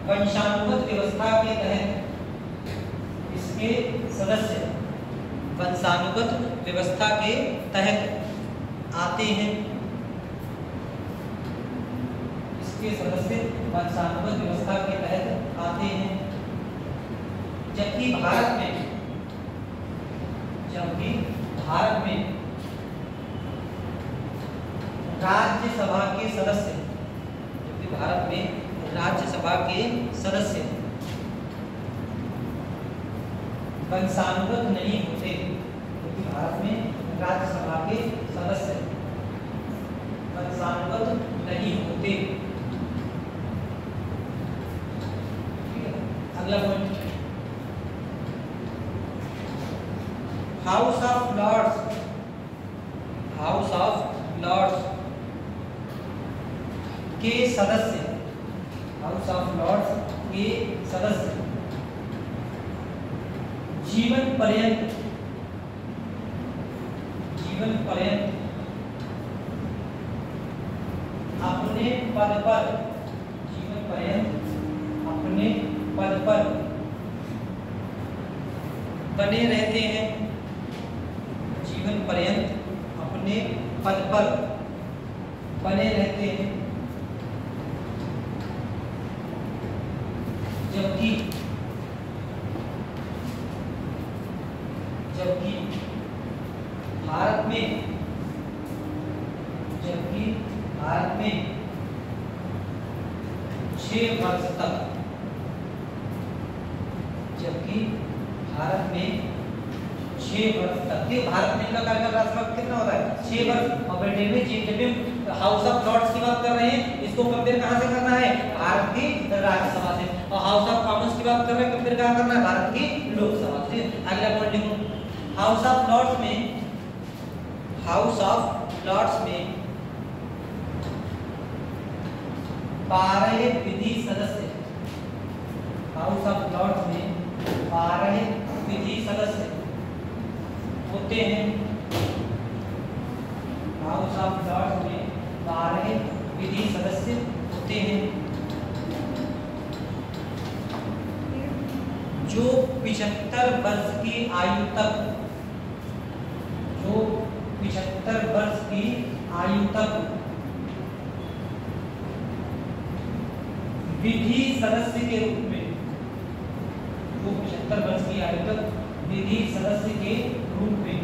वंशानुगत व्यवस्था के तहत, इसके सदस्य वंशानुगत व्यवस्था के तहत आते हैं, इसके सदस्य वंशानुगत व्यवस्था के तहत आते हैं, जबकि भारत में राज्यसभा के सदस्य, जबकि भारत में राज्यसभा के सदस्य वंशानुगत नहीं होते, क्योंकि भारत में राज्यसभा के सदस्य वंशानुगत नहीं होते। अगला पॉइंट, हाउस ऑफ लॉर्ड्स के सदस्य, हाउस ऑफ लॉर्ड्स के सदस्य जीवन पर्यंत अपने पद पर, जीवन पर्यंत अपने पद पर बने रहते हैं, जीवन पर्यंत अपने पद पर बने रहते हैं, जबकि भारत में 6 वर्ष तक, जबकि भारत में 6 वर्ष तक, भारत में इनका कार्यकाल राष्ट्रपति कितना होता है 6 वर्ष, और ब्रिटेन में जब भी हाउस ऑफ लॉर्ड्स की बात कर रहे हैं, इसको कंपेयर कहां से करना है, भारत की राज्यसभा से, और हाउस ऑफ कॉमन्स की बात कर रहे हैं, कंपेयर कहां करना है, भारत की लोकसभा से। अगला पॉइंट लिखो, हाउस ऑफ लॉर्ड्स में 12 विधि सदस्य, हाउस ऑफ लॉर्ड्स में 12 विधि सदस्य होते हैं, हाउस ऑफ लॉर्ड्स में 12 विधि सदस्य होते हैं, जो 75 वर्ष की आयु तक विधि सदस्य के रूप में, जो 75 वर्ष की आयु तक विधि सदस्य के रूप में,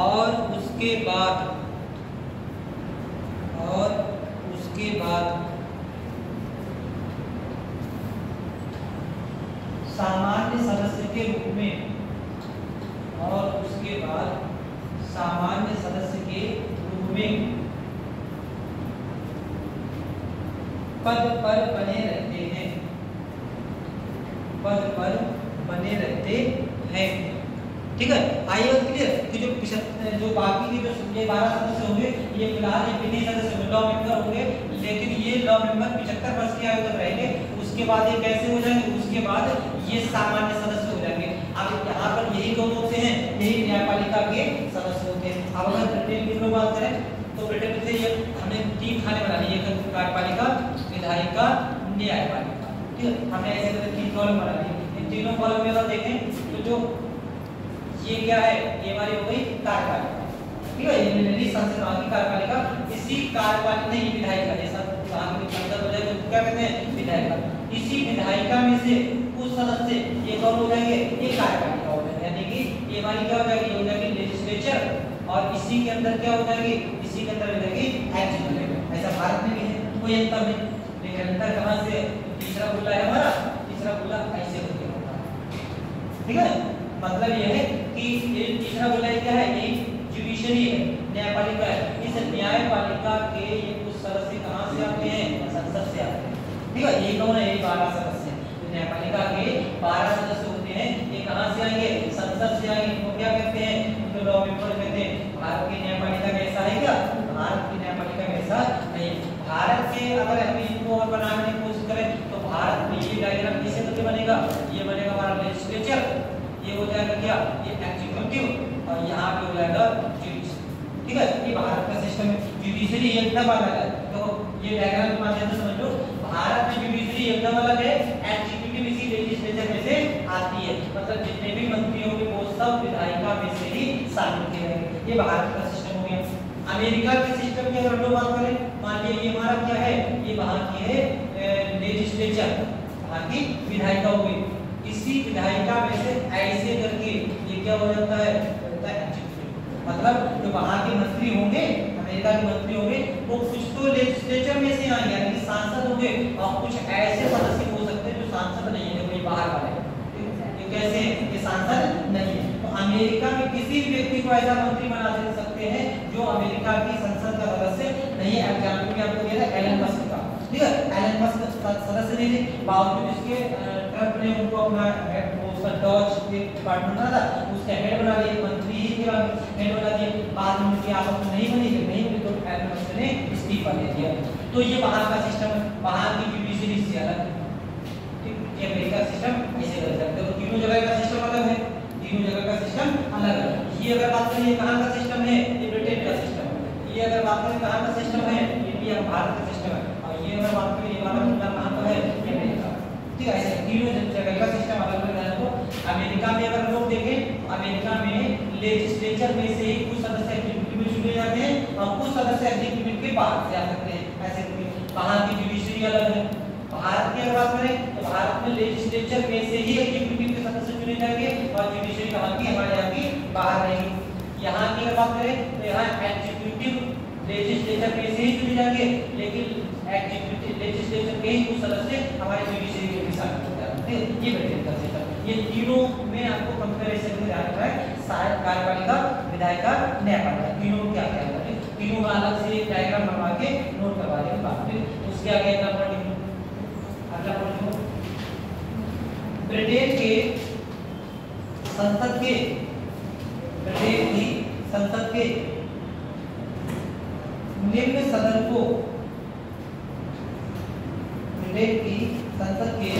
और उसके बाद सामान्य सदस्य के रूप में, और उसके बाद सामान्य सदस्य के रूप में पद पर बने रहते हैं, पद पर बने रहते हैं। ठीक है, आइए बात क्लियर कि जो बाकी के जो 12 सदस्य होंगे ये फिलहाल ये विधि सदस्य लॉ मेंबर होंगे, लेकिन ये लॉ मेंबर 75 वर्ष की आयु तक रहेंगे। उसके बाद ये कैसे हो जाएंगे, उसके बाद ये सामान्य सदस्य हो जाएंगे। अब यहाँ पर यही कौन होते हैं, यही न्यायपालिका के सदस्य होते हैं। अब अगर ब्रिटेन की बात करें तो ब्रिटेन में ये हमने 3 खाने बना लिए, कार्यपालिका, विधायिका, न्यायपालिका। ठीक है, हमने ऐसे करके 3 कॉलम बना लिए। इन तीनों कॉलम में अगर देखें तो जो ये क्या है, ये हमारी हो गई कार्यपालिका। ठीक है, ये संसद की कार्यपालिका, इसी कार्यपालिका नहीं विधायिका, जैसा कहा कि संसद हो जाएगा तो क्या कहते हैं विधायिका। इसी विधायिका में से कुछ सदस्य ये कौन हो जाएंगे, ये कार्यपालिका हो जाएंगे, यानी कि ये हमारी क्या हो जाएगी, ये हो जाएगी लेजिस्लेचर, और इसी के अंदर क्या हो जाएगी, इसी के अंदर हो जाएगी एग्जीक्यूटिव। ऐसा भारत में भी है, कोई अंतर नहीं। लेकिन अंतर कहां से, तीसरा बुल्ला है हमारा, तीसरा बुल्ला ऐसे होके होता है। ठीक है, मतलब यह है कि ये तीसरा बुल्ला क्या है, ये जुडिशरी है, न्यायपालिका है। इस न्यायपालिका के ये कुछ सदस्य कहां से आते हैं, संसद से आते हैं। ठीक है, ये कौन है, ये 12 सदस्य हैं। तो न्यायपालिका के 12 सदस्य होते हैं, ये कहां से आएंगे, संसद से आएंगे। इनको क्या कहते हैं, इनको लॉ मेंबर कहते हैं। भारत की न्यायपालिका में ऐसा है क्या, भारत की न्यायपालिका में ऐसा नहीं। भारत के अगर हम इनको और बनाने की कोशिश करें तो भारत में ये डायग्राम कैसे करके बनेगा, ये बनेगा हमारा लेजिस्लेचर, ये हो जाएगा क्या, ये एग्जीक्यूटिव, और यहाँ पे हो जाएगा जुडिशरी। ठीक है, ये भारत का सिस्टम है। जुडिशरी एकदम अलग है, तो ये डायग्राम के माध्यम से समझ लो, भारत में जुडिशरी एकदम अलग है, एग्जीक्यूटिव इसी लेजिस्लेचर में से आती है। मतलब जितने भी मंत्री होंगे वो सब विधायिका में से ही शामिल किए जाएंगे। ये भारत का सिस्टम हो गया। अमेरिका के सिस्टम की अगर हम लोग बात करें, मान लीजिए ये हमारा क्या है, ये वहाँ की है लेजिस्लेचर, वहाँ की विधायिका हो गई। इसी विधायिका में से ऐसे करके ये क्या हो जाता है, मतलब जो वहाँ के मंत्री होंगे, अमेरिका के मंत्री होंगे, वो कुछ तो लेजिस्लेचर में से आएंगे, यानी सांसद होंगे, और कुछ ऐसे सदस्य हो सकते हैं जो सांसद नहीं है, कोई बाहर वाले। ये कैसे हैं, ये सांसद नहीं है। तो अमेरिका में किसी भी व्यक्ति को ऐसा मंत्री बना दे सकते हैं जो अमेरिका की संसद का सदस्य नहीं है। एग्जाम्पल में आपको दिया था एलन मस्क का। ठीक है, एलन मस्क सदस्य नहीं थे, बावजूद इसके ट्रम्प ने उनको अपना डॉच के डिपार्टमेंट था, उसका हेड बना दिया, मंत्री ही के हेड बना दिया। बाद में उनकी आपस में नहीं बनी, नहीं बनी तो एलन मस्क ने इस्तीफा दे दिया। तो ये वहाँ का सिस्टम है, वहाँ की जुडिशरी से अलग है। ठीक, ये अमेरिका सिस्टम ऐसे कर सकते हो। तीनों जगह का सिस्टम अलग है, तीनों जगह का सिस्टम अलग है। ये अगर बात करें कहाँ का सिस्टम है, ये ब्रिटेन का सिस्टम है। ये अगर बात करें कहाँ का सिस्टम है, ये भी भारत का सिस्टम है। और ये अगर बात करें ये वाला मुद्दा कहाँ का है, ये अमेरिका। ठीक है, ऐसे तीनों जगह का सिस्टम अलग अलग है। तो अमेरिका में अगर लोग देखें, अमेरिका में लेजिस्लेचर में से ही कुछ सदस्य एग्जीक्यूटिव में चुने जाते हैं और कुछ सदस्य एग्जीक्यूटिव के बाहर से आ सकते हैं। ऐसे वहाँ की जुडिशरी अलग है। भारत की अगर बात करें तो भारत में लेजिस्लेचर में से ही एग्जीक्यूटिव के सदस्य चुने जाएंगे और जुडिशरी कहाँ की, हमारे यहाँ की बाहर रहेगी। यहाँ की अगर बात करें तो यहाँ एग्जीक्यूटिव लेजिस्लेचर में से ही चुने जाएंगे, लेकिन एग्जीक्यूटिव लेजिस्लेचर के ही कुछ सदस्य हमारे जुडिशरी के भी शामिल हो जाते हैं। ये ब्रिटेन का सिस्टम। ये तीनों में आपको कंपैरिजन में ध्यान रखना है, कार्यपालिका, विधायिका, न्यायपालिका, तीनों में क्या क्या है, तीनों का अलग से डायग्राम बनवा के नोट करवा देंगे बात। उसके आगे अगला पॉइंट, ब्रिटेन के संसद के, ब्रिटेन की संसद के निम्न सदन को, ब्रिटेन की संसद के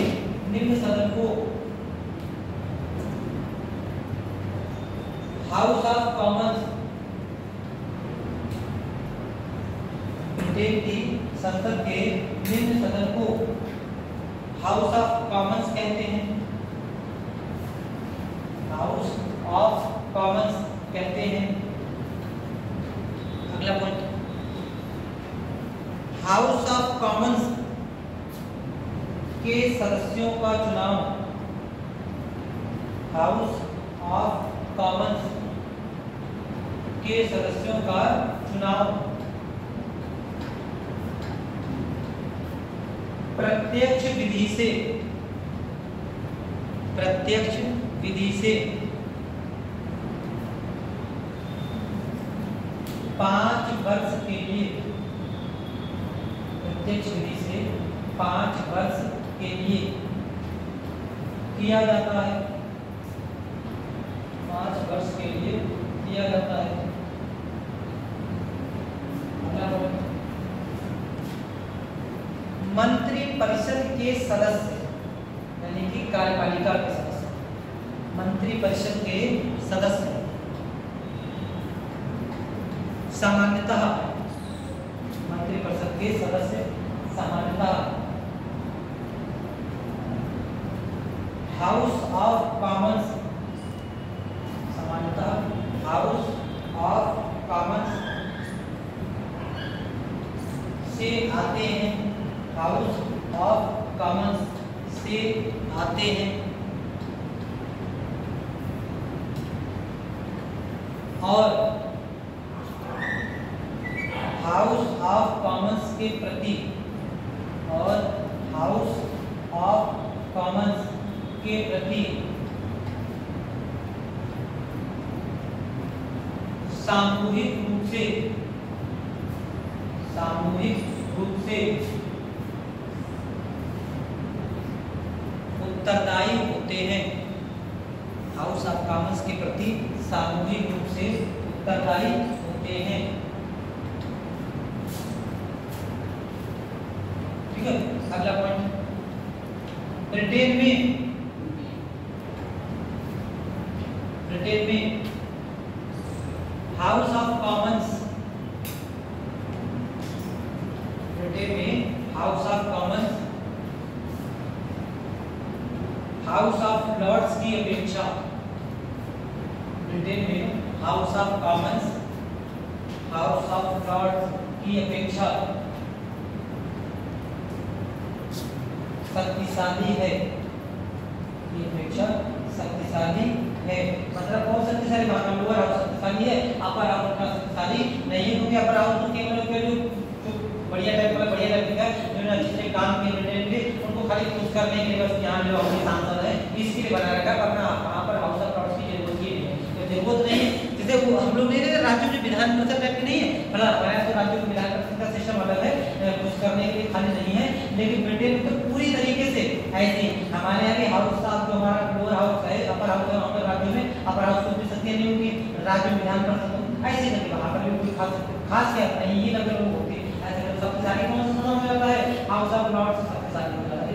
निम्न सदन को हाउस ऑफ कॉमन्स, ब्रिटेन की संसद के निम्न सदन को हाउस ऑफ कॉमन्स कहते हैं, हाउस ऑफ कॉमन्स कहते हैं। अगला पॉइंट, हाउस ऑफ कॉमन्स के सदस्यों का चुनाव, हाउस ऑफ कॉमन्स के सदस्यों का चुनाव प्रत्यक्ष विधि से 5 वर्ष के लिए, प्रत्यक्ष विधि से 5 वर्ष के लिए किया जाता है, 5 वर्ष के लिए किया जाता है। मंत्री परिषद के सदस्य यानी कि कार्यपालिका के सदस्य, मंत्री परिषद के सदस्य सामान्यतः, मंत्री परिषद के सदस्य सामान्यतः हाउस ऑफ कॉमन्स, सामान्यतः हाउस ऑफ कॉमन्स से आते हैं, हाउस ऑफ कॉमन्स से आते हैं और हाउस ऑफ कॉमन्स के प्रति, और हाउस ऑफ कॉमन्स के प्रति सामूहिक रूप से उत्तरदायी होते हैं, हाउस ऑफ कॉमन्स के प्रति सामूहिक रूप से उत्तरदायी होते हैं। ठीक है, अगला पॉइंट, ब्रिटेन में हाउस ऑफ कॉमन्स, ब्रिटेन में House of Commons House of Lords की अपेक्षा, ब्रिटेन में House of Commons House of Lords की अपेक्षा शक्तिशाली है, की अपेक्षा शक्तिशाली है। मतलब बहुत शक्तिशाली, मतलब लोअर हाउस शक्तिशाली है, अपर हाउस उतना शक्तिशाली नहीं है, क्योंकि अपर हाउस तो केवल जो बढ़िया टाइप का जो अच्छे से काम किए ब्रिटेन के, उनको खाली खुश करने के लिए बस यहाँ जो अपने सांसद है इसके लिए बना रखा, वरना वहाँ पर हाउस ऑफ लॉर्ड्स की जरूरत ही नहीं है, जरूरत नहीं है। जैसे वो हम लोग नहीं रहते राज्यों में विधान परिषद टाइप की नहीं है, भला हमारे तो राज्यों में विधान परिषद का सिस्टम अलग है, कुछ करने के लिए खाली नहीं है, लेकिन ब्रिटेन में तो पूरी तरीके से ऐसे हमारे यहाँ के हाउस ऑफ जो हमारा लोअर हाउस है, अपर हाउस है, वहाँ राज्यों में अपर हाउस को भी शक्तियाँ नहीं होगी, राज्य में विधान परिषद ऐसे नहीं, वहाँ पर भी कोई खास क्या नहीं, ये लगे लोग होते ऐसे शक्तिशाली कौन सा हो जाता है, हाउस ऑफ लॉर्ड्स शक्तिशाली हो जाता है।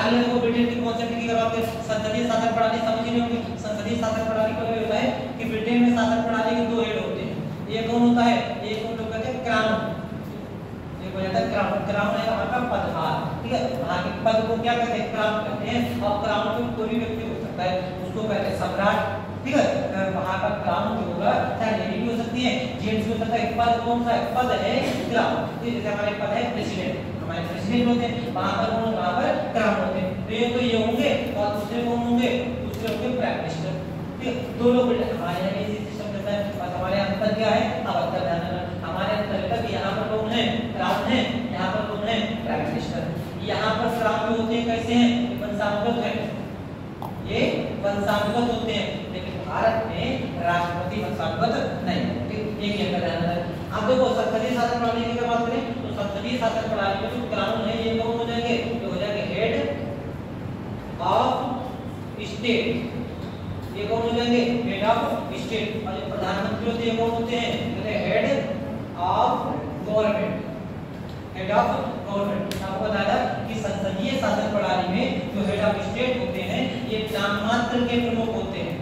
अगले को ब्रिटेन की कॉन्सेप्ट की करवाते हैं, संसदीय शासन प्रणाली समझ नहीं होगी। संसदीय शासन प्रणाली का ये होता है कि ब्रिटेन में शासन प्रणाली के 2 हेड होते हैं, एक कौन होता है, एक हम लोग कहते हैं क्राउन, एक हो जाता है क्राउन, क्राउन है वहाँ का पदभार, ठीक है, वहाँ के पद को क्या कहते हैं, क्राउन कहते हैं, और क्राउन में कोई भी व्यक्ति हो सकता है, उसको कहते हैं सम्राट, ठीक है, वहाँ का क्राउन जो होगा चाहे लेडी भी हो सकती है, जेंट्स भी हो सकता है। पद कौन सा है, पद है क्राउन, जैसे हमारे पद है प्रेसिडेंट, हमारे प्रेसिडेंट होते हैं, वहाँ पर कौन, वहाँ पर क्राउन होते हैं, तो ये होंगे और दूसरे कौन होंगे, दूसरे होंगे प्राइम मिनिस्टर, ठीक है, दोनों हमारे यहाँ इसी सिस्टम रहता है। और हमारे अंतर क्या है, अब अंतर ध्यान देना, हमारे अंतर तक यहाँ पर कौन है, क्राउन है, यहाँ पर कौन है, प्राइम मिनिस्टर। यहाँ पर क्राउन भी होते हैं, कैसे हैं, वंशानुगत है, ये वंशानुगत होते हैं, लेकिन भारत में राष्ट्रपति वंशानुगत नहीं होते, एक ये ध्यान रखना। अब देखो संसदीय शासन प्रणाली की बात करें तो संसदीय शासन प्रणाली में जो क्राउन है ये कौन हो जाएंगे, ये हो जाएंगे हेड ऑफ स्टेट, ये कौन हो जाएंगे, हेड ऑफ स्टेट, और जो प्रधानमंत्री होते हैं कौन होते हैं, कहते हैं head of government, head of government. आपको बताया कि संसदीय शासन प्रणाली में जो हेड ऑफ स्टेट होते हैं ये नाममात्र के प्रमुख होते हैं,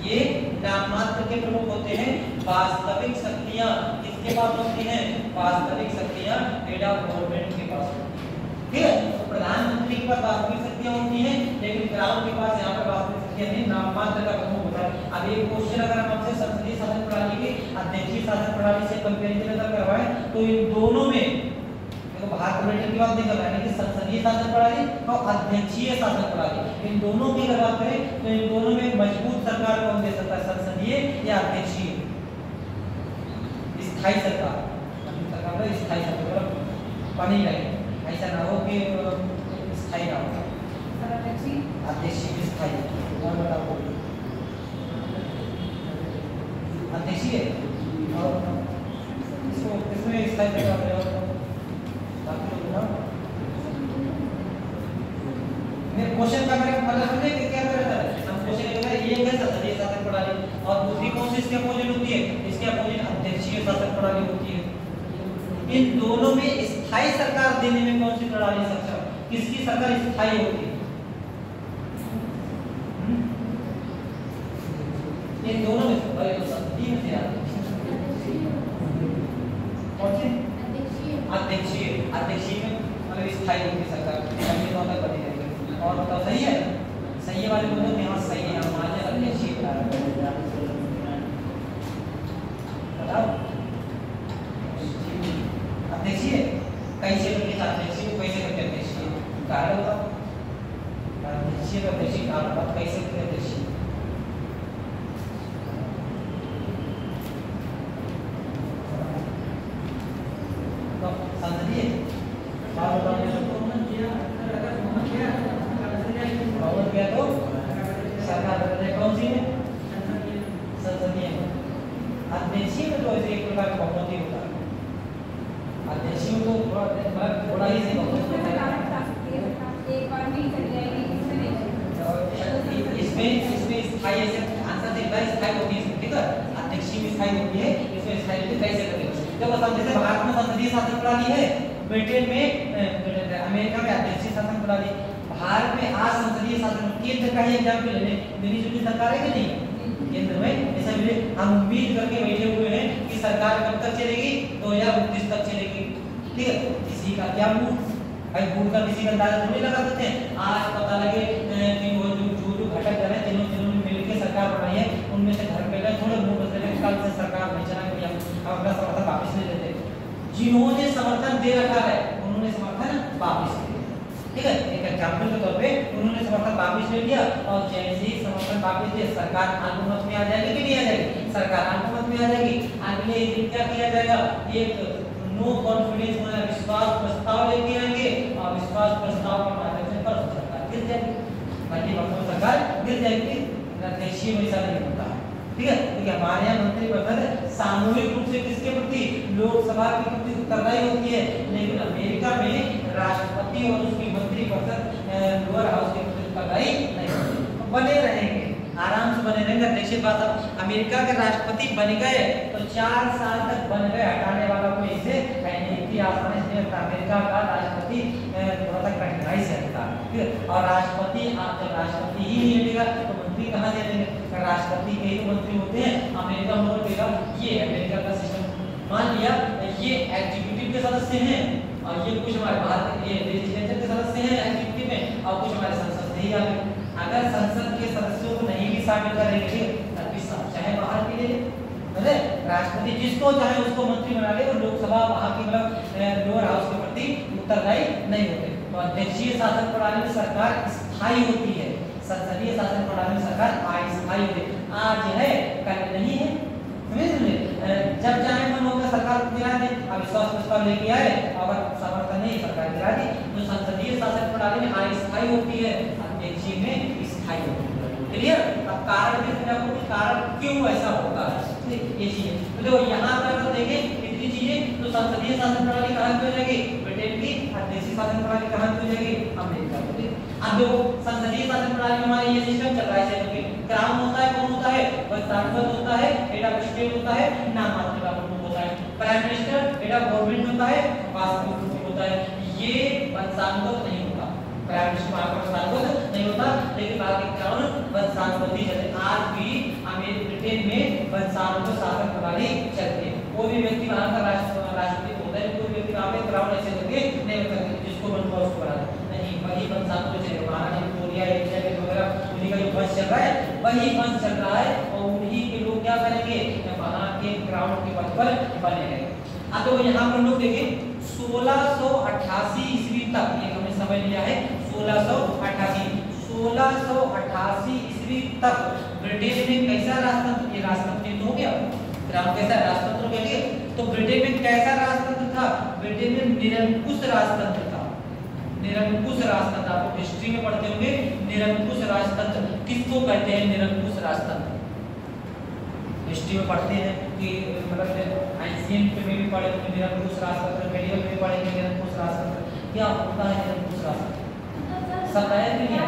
ये नाममात्र के प्रमुख होते हैं, वास्तविक शक्तियां किसके पास होती हैं, वास्तविक शक्तियां हेड ऑफ गवर्नमेंट के पास होती हैं, ठीक है। तो प्रधानमंत्री के पास वास्तविक शक्तियां होती हैं, लेकिन क्राउन के पास यहाँ पर वास्तविक शक्तियां नहीं, नाममात्र का प्रमुख होता है। अब एक क्वेश्चन अगर हम आपसे संसदीय शासन प्रणाली की अध्यक्षीय शासन प्रणाली से कंपैरिजन अगर करवाएं तो इन दोनों में कार्पोरेटर की बात नहीं कर रहा है, यानी कि संसदीय शासन प्रणाली और अध्यक्षीय शासन प्रणाली, इन दोनों की अगर बात करें तो इन दोनों में मजबूत सरकार कौन दे सकता है, संसदीय या अध्यक्षीय? स्थायी सरकार, सरकार में स्थायी सरकार बनी रहे, ऐसा ना हो कि स्थायी ना हो, अध्यक्षीय स्थायी। और बताओ अध्यक्षीय और इसको इसमें स्थायी सरकार क्वेश्चन का मतलब समझे कि क्या कर रहा है हम क्वेश्चन का ये है संसदीय शासन प्रणाली और दूसरी कौन सी इसके अपोजिट होती है, इसके अपोजिट अध्यक्षीय शासन प्रणाली होती है। इन दोनों में स्थायी सरकार देने में कौन सी प्रणाली सक्षम, किसकी सरकार स्थायी होती है? इन दोनों में बड़े तो संसदीय में से कौन सी? अध्यक्षीय, अध्यक्षीय में मतलब स्थायी होती सरकार, ये दोनों तक बनी रहेगी। और बताओ सही है, सही वाले बोलो कि हाँ सही है, हम आज अध्यक्षीय बताओ अध्यक्षीय कैसे करके अध्यक्षीय को कैसे करके अध्यक्षीय कारण बताओ, अध्यक्षीय अध्यक्षीय कारण बताओ कैसे करके अध्यक्षीय तो संसदीय बात बताओ गया तो सरकार बदले कौन सी है, संसदीय में। अध्यक्षीय में तो ऐसे एक प्रकार का बहुमत ही होता है, अध्यक्षीय में तो थोड़ा ही से बहुमत होता है, इसमें स्थायी ऐसे आंसर से बड़ा स्थायी होती है, ठीक है, अध्यक्षीय में स्थायी होती है, इसमें स्थायी कैसे करेंगे जब बताओ जैसे भारत में संसदीय शासन प्रणाली है, ब्रिटेन में अमेरिका में अध्यक्षीय शासन प्रणाली, भारत में आज संसदीय शासन केंद्र का ही एग्जाम्पल ले मेरी जुली सरकार है कि नहीं, केंद्र में ऐसा मिले हम उम्मीद करके बैठे हुए हैं कि सरकार कब तक चलेगी, 2029 तक चलेगी, ठीक है। किसी का क्या मूड भाई, मूड का किसी का अंदाजा थोड़ी लगा सकते हैं। आज पता लगे कि वो जो घटक दल है जिन्होंने मिलकर सरकार बनाई है उनमें से घर पहले थोड़े मूड बदले कल से सरकार नहीं चला, हम अपना समर्थन वापस नहीं लेते, जिन्होंने समर्थन दे रखा है उन्होंने समर्थन वापस ले लिया, ठीक है। एक एग्जाम्पल के तौर पे उन्होंने समर्थन वापस ले लिया और जैसे ही समर्थन वापस ले सरकार अनुमत में आ जाएगी कि नहीं आ जाएगी, सरकार अनुमत में आ जाएगी। अगले दिन क्या किया जाएगा, एक नो कॉन्फिडेंस मतलब विश्वास प्रस्ताव लेके आएंगे और विश्वास प्रस्ताव के माध्यम पर सरकार गिर जाएगी, बाकी वक्त सरकार गिर जाएगी। अध्यक्षीय में ऐसा नहीं होता है, ठीक है। क्योंकि हमारे यहाँ मंत्रिपरिषद सामूहिक रूप से किसके प्रति, लोकसभा के प्रति उत्तरदायी होती है, लेकिन अमेरिका में राष्ट्रपति और उसकी मंत्रिपरिषद लोअर हाउस के प्रति उत्तरदायी नहीं होती, बने रहेंगे, आराम से बने रहेंगे। अध्यक्षीय बात, अमेरिका के राष्ट्रपति बन गए तो 4 साल तक बन गए, हटाने वाला कोई इसे नहीं आसानी से नहीं होता। अमेरिका का राष्ट्रपति थोड़ा सा कठिनाई से हटता है, और राष्ट्रपति जब राष्ट्रपति ही नहीं हटेगा तो मंत्री कहाँ से लेंगे, राष्ट्रपति के ही तो मंत्री होते हैं। अमेरिका में देगा ये अमेरिका का सिस्टम, मान लिया ये एग्जीक्यूटिव के सदस्य हैं और ये कुछ हमारे भारत के लेजिस्लेचर के सदस्य हैं एग्जीक्यूटिव में और कुछ हमारे संसद से ही आ गए। अगर संसद के सदस्यों को नहीं भी शामिल करेंगे तब भी चाहे बाहर के लिए बोले राष्ट्रपति जिसको चाहे उसको मंत्री बना ले और लोकसभा वहां की मतलब लोअर हाउस के प्रति उत्तरदायी नहीं होते। तो अध्यक्षीय शासन प्रणाली में सरकार स्थायी होती है, संसदीय शासन प्रणाली में सरकार अस्थायी होती है। आज है कल नहीं है, जब चाहे मन होगा सरकार गिरा दे, अविश्वास प्रस्ताव लेके आए अगर समर्थन नहीं सरकार गिरा दी। तो संसदीय शासन प्रणाली में अस्थायी होती है, अध्यक्षीय में स्थायी होती है। क्लियर? अब कारण भी समझा आपको कि कारण क्यों ऐसा होता है, ये चीजें तो देखो यहाँ पर अगर देखें इतनी चीजें तो संसदीय शासन प्रणाली कहाँ पे हो जाएगी, ब्रिटेन की, अध्यक्षीय शासन प्रणाली कहाँ पे हो जाएगी, अमेरिका की। अब देखो संसदीय शासन प्रणाली में हमारा ये सिस्टम चल रहा है, क्राउन होता है, कौन होता है, सांसद होता है, हेड ऑफ स्टेट होता है, नाम मात्र का प्रमुख होता है, prime minister head of government होता है, राष्ट्रपति होता है। ये वंशानुगत नहीं होता, प्राइम मिनिस्टर वंशानुगत नहीं होता, लेकिन बाकी क्राउन वंशानुगति चलते। आज भी ब्रिटेन में वंशानुगत शासन प्रणाली चलती है। कोई भी व्यक्ति वहां का राष्ट्रपति होता है, कोई व्यक्ति वहां पे क्राउन ऐसे करके नहीं होता, जिसको मन हुआ उसको बना नहीं, वही वंशानुगत चलेगा। महाराजा विक्टोरिया एलिजाबेथ वगैरह उन्हीं का जो वंश चल रहा है वही वंश चल रहा है और उन्हीं के लोग क्या करेंगे, वहां के क्राउन के पद पर बने रहेंगे। अब तो यहाँ पर लोग देखें 1618 1688 ईस्वी तक, ये हमने समझ लिया है 1688 ईस्वी तक ब्रिटेन में कैसा राजतंत्र, ये राजतंत्र हो गया, ग्राम कैसा राजतंत्र हो गया, ठीक है। तो ब्रिटेन में कैसा राजतंत्र था, ब्रिटेन में निरंकुश राजतंत्र था, निरंकुश राजतंत्र। आप हिस्ट्री में पढ़ते होंगे निरंकुश राजतंत्र किसको कहते हैं, निरंकुश राजतंत्र हिस्ट्री में पढ़ते हैं कि मतलब एंशिएंट में भी पढ़े होंगे निरंकुश राजतंत्र, मेडिवल में पढ़ेंगे निरंकुश राजतंत्र। क्या होता है निरंकुश राजतंत्र, समझाया भी नहीं है।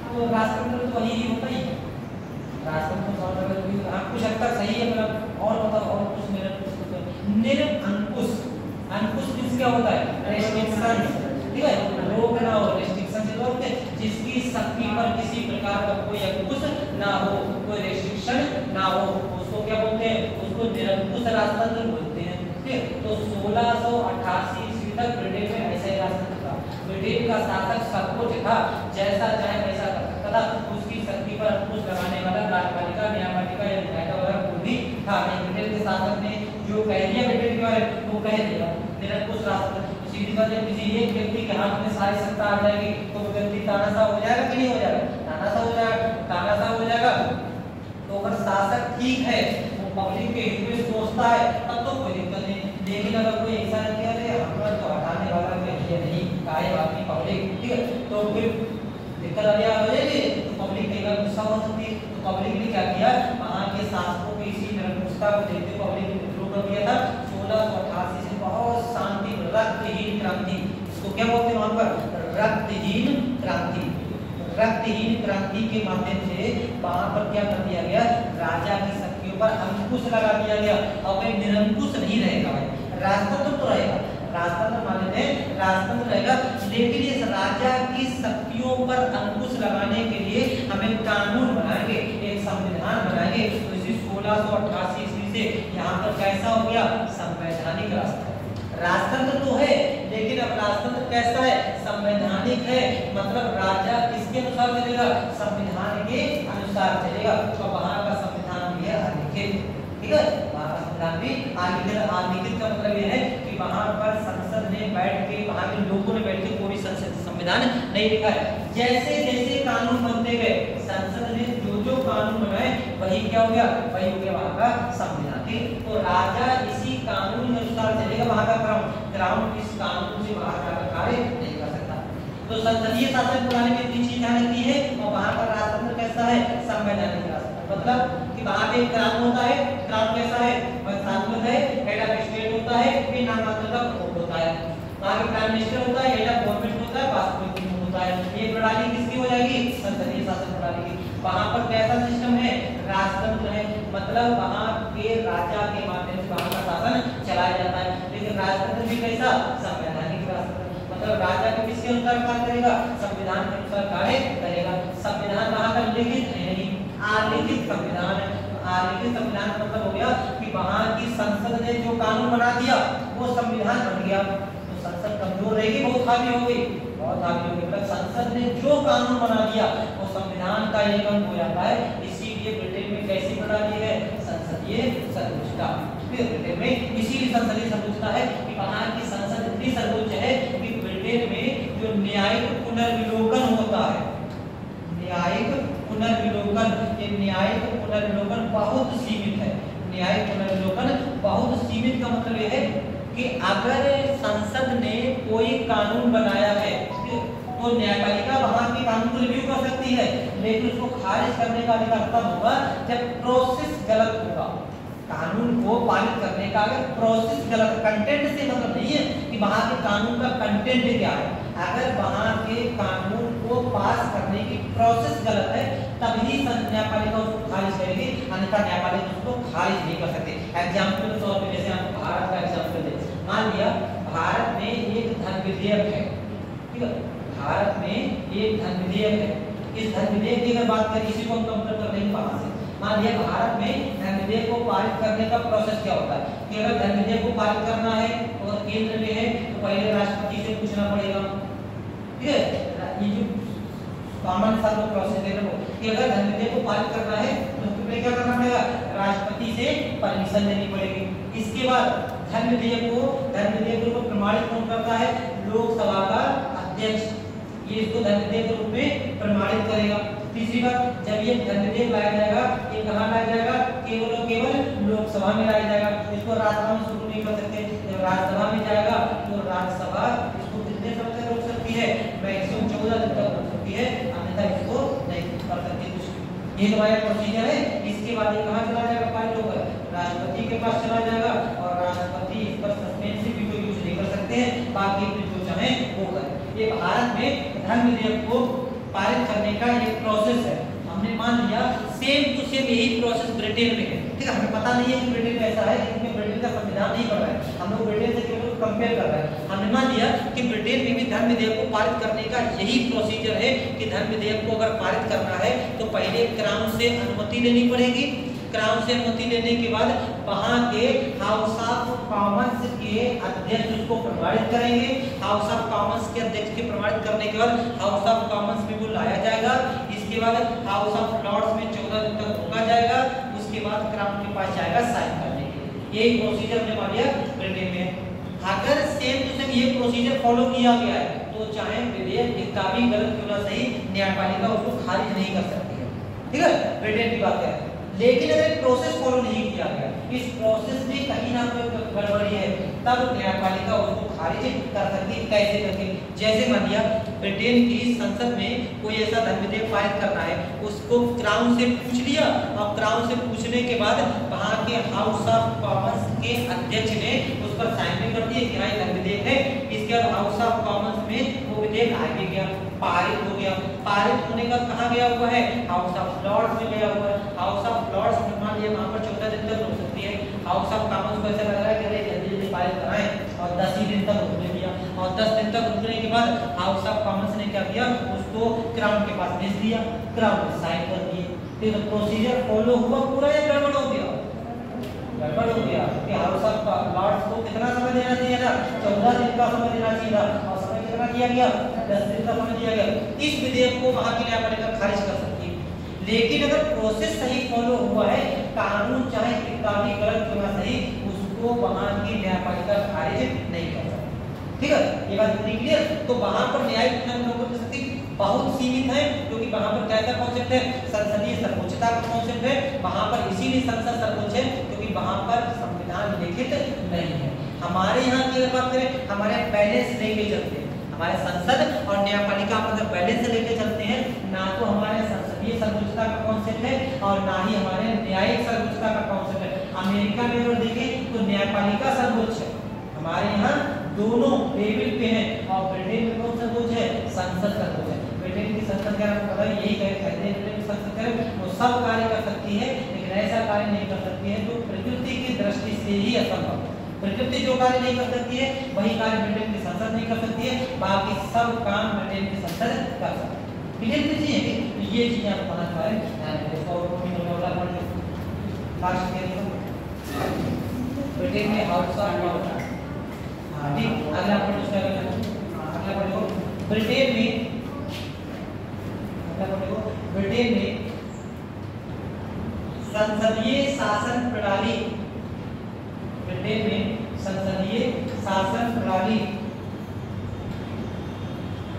तो राजतंत्र तो वही होता ही है, राजतंत्र तो कुछ हद तक सही है, मतलब और मतलब और कुछ निरंकुश, निरंकुश अंकुश मींस क्या होता है, रेस्ट्रिक्शन, ठीक है, रोक ना हो, रेस्ट्रिक्शन से रोकते हैं जिसकी शक्ति पर किसी प्रकार का कोई अंकुश ना हो, कोई रेस्ट्रिक्शन ना हो, उसको क्या बोलते हैं, उसको निरंकुश राजतंत्र बोलते हैं, ठीक है। तो 1688 ईस्वी तक ब्रिटेन में ऐसा ही राजतंत्र था। ब्रिटेन का शासक सर्वोच्च था, जैसा चाहे वैसा कर सकता था, उसकी शक्ति पर अंकुश लगाने वाला कार्यपालिका, न्यायपालिका या विधायिका वगैरह कोई भी था नहीं। ब्रिटेन के शासक ने जो कह दिया ब्रिटेन के बारे में वो कह दिया, निरंकुश राजतंत्र। सीधी बात है, किसी एक व्यक्ति के हाथ में सारी सत्ता आ जाएगी तो वो व्यक्ति तानाशाह हो जाएगा कि नहीं हो जाएगा, तानाशाह हो जाएगा, तानाशाह हो जाएगा। तो अगर शासक ठीक है, वो पब्लिक के हित में सोचता है, तब तो कोई दिक्कत नहीं। लेकिन अगर कोई ऐसा किया है हमरा तो हटाने वाला कोई है नहीं, काहे बाकी पब्लिक, ठीक है, तो फिर दिक्कत आ जाएगी, तो पब्लिक के अगर गुस्सा हो सकती है। तो पब्लिक ने क्या किया, वहां के शासकों की इसी निरंकुशता को देखते हुए पब्लिक ने विद्रोह कर दिया था 1688 से। बहुत शांति, रक्तहीन क्रांति, इसको क्या बोलते हैं वहां पर, रक्तहीन क्रांति। रक्तहीन क्रांति के माध्यम से वहां पर क्या कर दिया गया, राजा की शक्तियों पर अंकुश लगा दिया गया। अब निरंकुश नहीं रहेगा भाई, राजतंत्र तो रहेगा, राजतंत्र माने थे राजतंत्र रहेगा, लेकिन इस राजा की शक्तियों पर अंकुश लगाने के लिए हमें कानून बनाएंगे, एक संविधान बनाएंगे। तो इसी 1688 ईस्वी से यहाँ पर कैसा हो गया, संवैधानिक राजतंत्र। राजतंत्र तो है लेकिन अब राजतंत्र कैसा है, संवैधानिक है, मतलब राजा किसके अनुसार चलेगा, संविधान के अनुसार चलेगा। तो वहां का संविधान भी है अलिखित, ठीक है, वहां का संविधान भी अलिखित। अलिखित का मतलब यह है कि वहां पर संसद ने बैठ के, वहां के लोगों ने बैठ के कोई संविधान नहीं लिखा है। जैसे जैसे कानून बनते गए, संसद ने जो जो कानून बनाए वही क्या हो गया, वही हो गया वहां का संविधान। तो राजा इसी कानून के अनुसार चलेगा, वहां का क्राउन इस कानून से बाहर जाकर कार्य नहीं कर सकता। तो संसदीय शासन प्रणाली में तीन चीजें लगती है, और वहां पर राजतंत्र कैसा है, संवैधानिक राजतंत्र। मतलब कि वहां पे क्राउन होता है, क्राउन कैसा है, संसद है, हेड ऑफ स्टेट होता है, फिर नामांकन का भोग होता है, वहां पे प्राइम मिनिस्टर होता है, हेड ऑफ गवर्नमेंट होता है, पासपोर्ट होता है। ये प्रणाली किसकी हो जाएगी, संसदीय शासन प्रणाली की। वहां पर कैसा सिस्टम है, राजतंत्र है, मतलब वहां के राजा के माध्यम से वहां का शासन चलाया जाता है। लेकिन राजतंत्र भी कैसा, संवैधानिक राजतंत्र, मतलब राजा को किसके अनुसार कार्य करेगा, संविधान के अनुसार कार्य करेगा। संविधान वहां का लिखित है नहीं, अलिखित संविधान है। अलिखित संविधान का मतलब हो गया कि वहां की संसद ने जो कानून बना दिया वो संविधान बन गया। तो संसद कमजोर रहेगी, बहुत हावी हो गई, बहुत हावी हो गई, मतलब संसद ने जो कानून बना दिया वो संविधान का एक अंग हो जाता है। इसीलिए ब्रिटेन में कैसी प्रणाली है, संसदीय सर्वोच्चता। ब्रिटेन में इसीलिए संसदीय सर्वोच्चता है कि वहां की संसद इतनी सर्वोच्च है कि ब्रिटेन में जो न्यायिक पुनर्विलोकन होता है, न्यायिक पुनर्विलोकन, ये न्यायिक पुनर्विलोकन बहुत सीमित है। न्यायिक पुनर्विलोकन बहुत सीमित का मतलब यह है कि अगर संसद ने कोई कानून बनाया है तो न्यायपालिका वहां के कानून को रिव्यू कर सकती है, लेकिन उसको खारिज करने का अधिकार तब होगा जब प्रोसेस गलत होगा। कानून को पालित करने का अगर प्रोसेस गलत, कंटेंट से मतलब नहीं है कि वहां के कानून का कंटेंट क्या है, अगर वहां के कानून को पास करने की प्रोसेस गलत है तभी न्यायपालिका उसको खारिज करेगी, अन्यथा न्यायपालिका उसको खारिज नहीं कर सकती। एग्जाम्पल के तौर पे जैसे हम भारत का एग्जाम्पल दें, मान लिया भारत में एक धन विधेयक है, ठीक है, भारत में एक धन विधेयक है। इस धन विधेयक की अगर बात करें, इसी को हम कंपेयर कर लेंगे वहां से। मान लिया भारत में धन विधेयक को पारित करने का प्रोसेस क्या होता है कि अगर धन विधेयक को पारित करना है और केंद्र में है तो पहले राष्ट्रपति से पूछना पड़ेगा, ठीक है, ये जो कॉमन सा प्रोसेस है वो कि अगर धन विधेयक को पारित करना है तो क्या करना पड़ेगा, राष्ट्रपति से परमिशन लेनी पड़ेगी। इसके बाद धर्म विधेयक को प्रमाणित कौन करता है? लोकसभा का अध्यक्ष, ये इसको धर्म विधेयक के रूप में प्रमाणित करेगा। तीसरी बात, जब ये धर्म विधेयक लाया जाएगा, ये कहाँ लाया जाएगा? केवल और केवल लोकसभा में लाया जाएगा। इसको राज्यसभा में शुरू नहीं कर सकते। जब राज्यसभा में जाएगा तो राज्यसभा इसको कितने समय तक रोक सकती है? मैक्सिमम 14 दिन तक रोक सकती है, अन्यथा इसको नहीं कर सकती कुछ। ये हमारा प्रोसीजर है। इसके बाद ये कहाँ चला जाएगा? पारित होकर राष्ट्रपति के पास चला जाएगा और राष्ट्रपति इस पर सस्पेंसिव वीटो यूज नहीं कर सकते हैं, बाकी जो चाहे वो करें। ये भारत में धर्म विधेयक को पारित करने का एक प्रोसेस है। हमने मान लिया सेम टू सेम यही प्रोसेस ब्रिटेन में है, ठीक है। हमें पता नहीं है कि ब्रिटेन में ऐसा है, इसमें ब्रिटेन का संविधान नहीं पढ़ रहा है, हम लोग ब्रिटेन से केवल कंपेयर कर रहे हैं। हमने मान लिया कि ब्रिटेन में भी धर्म विधेयक को पारित करने का यही प्रोसीजर है कि धर्म विधेयक को अगर पारित करना है तो पहले क्राउन से अनुमति लेनी पड़ेगी। क्राउन से अनुमति लेने के बाद वहां के हाउस ऑफ कॉमन्स के अध्यक्ष उसको प्रमाणित करेंगे। हाउस ऑफ कॉमन्स के अध्यक्ष के प्रमाणित करने के बाद हाउस ऑफ कॉमन्स में वो लाया जाएगा। इसके बाद हाउस ऑफ लॉर्ड्स में 14 दिन तक रोका जाएगा। उसके बाद क्राउन के पास जाएगा साइन करने के लिए। यही प्रोसीजर हमने मान लिया ब्रिटेन में। अगर सेम टू सेम ये प्रोसीजर फॉलो किया गया है तो चाहे विधेयक कितना भी गलत क्यों ना सही, न्यायपालिका उसको खारिज नहीं कर सकती है, ठीक है। ब्रिटेन की बात है। लेकिन अगर प्रोसेस फॉलो नहीं किया गया, इस प्रोसेस में कहीं ना कोई गड़बड़ी है, तब न्यायपालिका उसको खारिज कर सकती है। कैसे करके? जैसे मान लिया ब्रिटेन की संसद में कोई ऐसा धर्म विधेयक पारित करना है, उसको क्राउन से पूछ लिया और क्राउन से पूछने के बाद वहां के हाउस ऑफ कॉमन्स के अध्यक्ष ने उस पर साइन भी कर दिए कि हाँ ये धर्म विधेयक है। इसके बाद हाउस ऑफ कॉमन्स में वो विधेयक आगे गया, पारित हो गया। पारित होने का कहाँ गया हुआ है? हाउस ऑफ लॉर्ड्स में गया हुआ है। हाउस ऑफ लॉर्ड्स में मान लिया वहां पर 14 दिन तक रोक सकती है। हाउस ऑफ कॉमन्स को ऐसा लग रहा है कि अरे जल्दी जल्दी पारित कराएं और 10 ही दिन तक रुकने दिया। और 10 दिन तक रुकने के बाद हाउस ऑफ कॉमन्स ने क्या किया? उसको क्राउन के पास भेज दिया, क्राउन ने साइन कर दिए। तो प्रोसीजर फॉलो हुआ पूरा या गड़बड़ हो गया? गड़बड़ हो गया। कि हाउस ऑफ लॉर्ड्स को कितना समय देना चाहिए था? 14 दिन का समय देना चाहिए था और समय कितना किया गया? 10 दिन का समय दिया गया। इस विधेयक को वहां की न्यायपालिका खारिज कर सकती है। लेकिन अगर प्रोसेस सही फॉलो हुआ है, कानून चाहे कितना भी गलत क्यों ना सही, उसको वहां की न्यायपालिका खारिज नहीं कर सकती, ठीक है। ये बात पूरी क्लियर। तो वहां पर न्यायिक शक्ति बहुत सीमित है, क्योंकि वहां पर क्या कॉन्सेप्ट है? संसदीय सर्वोच्चता का कॉन्सेप्ट है। वहां पर इसीलिए संसद सर्वोच्च है क्योंकि वहां पर संविधान लिखित नहीं है। हमारे यहाँ की अगर बात करें, हमारे बैलेंस लेके चलते हैं, हमारे संसद और न्यायपालिका अगर बैलेंस लेके चलते हैं, ना तो हमारे संसदीय सर्वोच्चता का कॉन्सेप्ट है और ना ही हमारे न्यायिक सर्वोच्चता का कॉन्सेप्ट है। अमेरिका में अगर देखें तो न्यायपालिका सर्वोच्च है, हमारे यहाँ दोनों लेवल पे हैं। और ब्रिटेन में कौन सर्वोच्च है? संसद सर्वोच्च है। ब्रिटेन की संसद क्या पता है? यही कहते हैं ब्रिटेन की संसद है वो सब कार्य कर सकती है, लेकिन ऐसा कार्य नहीं कर सकती है जो प्रकृति की दृष्टि से ही असंभव है। प्रकृति जो कार्य नहीं कर सकती है वही कार्य ब्रिटेन की संसद नहीं कर सकती है, बाकी सब काम ब्रिटेन की संसद कर सकती है। ब्रिटेन में चीजें हैं, ये चीजें आप पता है और लास्ट के ब्रिटेन में हाउस ऑफ ठीक। अगला पॉइंट उसका अगला पॉइंट ब्रिटेन में, ब्रिटेन में संसदीय शासन प्रणाली, ब्रिटेन में संसदीय शासन प्रणाली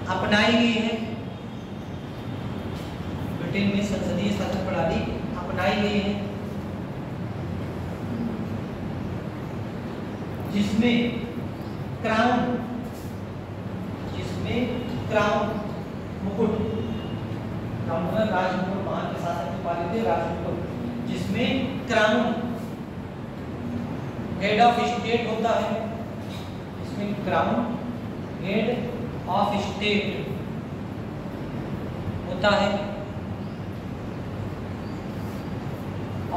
अपनाई गई है। ब्रिटेन में संसदीय शासन प्रणाली अपनाई गई है, जिसमें क्राउन मुकुट, राजमुकुट, महान के शासन के पालित राजमुकुट, जिसमें क्राउन हेड ऑफ स्टेट होता है, इसमें क्राउन हेड ऑफ स्टेट होता है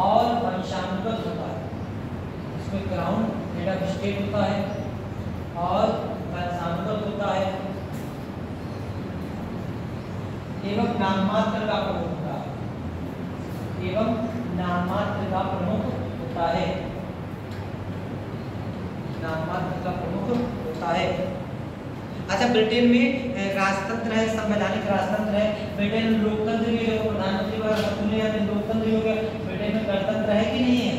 और वंशानुगत होता है। इसमें क्राउन हेड ऑफ स्टेट होता है और वंशानुगत होता है एवं नाममात्र का प्रमुख होता है, एवं नाममात्र का प्रमुख होता है, नाममात्र का प्रमुख होता है। अच्छा, ब्रिटेन में राजतंत्र है, संवैधानिक राजतंत्र है। ब्रिटेन में लोकतंत्र भी है, प्रधानमंत्री लोकतंत्र हो गया। ब्रिटेन में गणतंत्र है कि नहीं है?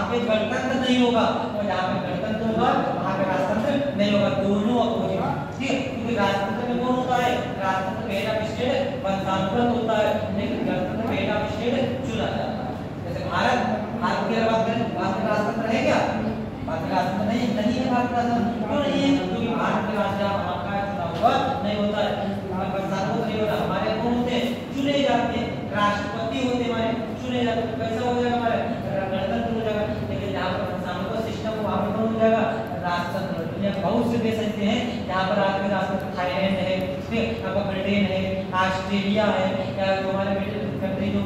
पे गणतंत्र नहीं होगा, और जहाँ पे गणतंत्र होगा वहाँ पे राजतंत्र नहीं होगा, दोनों अपोजिट। ठीक है, क्योंकि राजतंत्र में कौन होता है, राजतंत्र में हेड ऑफ स्टेट वंशानुगत होता है, लेकिन गणतंत्र में हेड ऑफ स्टेट चुना जाता है। जैसे भारत की बात करें, भारत में राजतंत्र है क्या? भारत में राजतंत्र नहीं है। भारत में राजतंत्र क्यों नहीं है? क्योंकि भारत के राजा वहाँ का चुनाव हुआ नहीं होता है, वंशानुगत नहीं होता। हमारे कौन होते हैं, चुने जाते हैं, राष्ट्रपति होते हमारे, चुने जाते हैं। कैसा हो जाएगा हमारा गणतंत्र हो जाएगा। लेकिन जहाँ पर वंशानुगत सिस्टम वहाँ पे कौन हो जाएगा, राजतंत्र। दुनिया बहुत से देश ऐसे हैं जहाँ पर आदमी राजतंत्र, थाईलैंड है, आपका ब्रिटेन है, ऑस्ट्रेलिया है, या जो हमारे कंट्री जो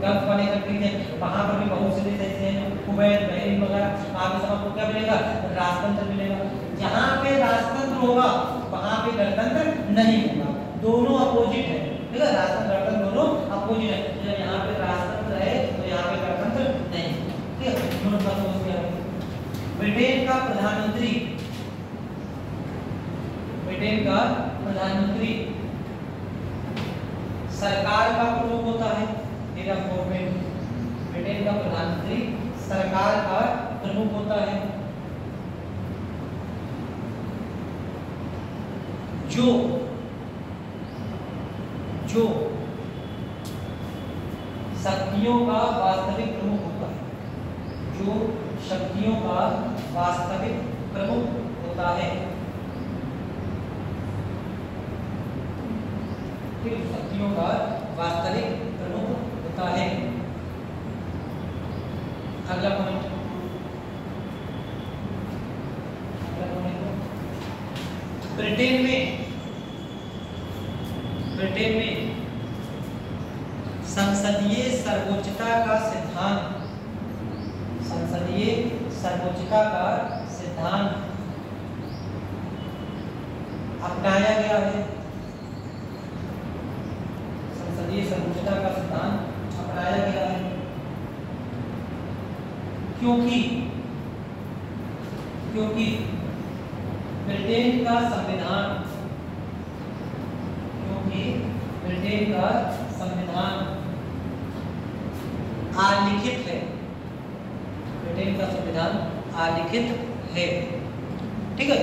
गल्फ वाले कंट्रीज हैं वहाँ पर भी बहुत से देश ऐसे हैं, कुवैत, बहरीन वगैरह, वहाँ पे सब आपको क्या मिलेगा, राजतंत्र मिलेगा। जहाँ पे राजतंत्र होगा वहाँ पे गणतंत्र नहीं होगा, दोनों अपोजिट है। ठीक है, राजतंत्र गणतंत्र दोनों अपोजिट है। जब यहाँ पे राजतंत्र है तो यहाँ पे गणतंत्र नहीं। ठीक है, दोनों बात समझ गया। ब्रिटेन का प्रधानमंत्री, ब्रिटेन का प्रधानमंत्री सरकार का प्रमुख होता है। ब्रिटेन का प्रधानमंत्री सरकार का प्रमुख होता है। जो शक्तियों का वास्तविक प्रमुख होता है, जो शक्तियों का वास्तविक प्रमुख होता है। शक्तियों का वास्तविक प्रमुख होता है। अगला पॉइंट, ब्रिटेन में संसदीय सर्वोच्चता का सिद्धांत, संसदीय सर्वोच्चता का सिद्धांत अपनाया गया है। संसदीय सर्वोच्चता का सिद्धांत अपनाया गया है क्योंकि ब्रिटेन का संविधान, आलिखित है। ब्रिटेन का संविधान आलिखित है। ठीक है,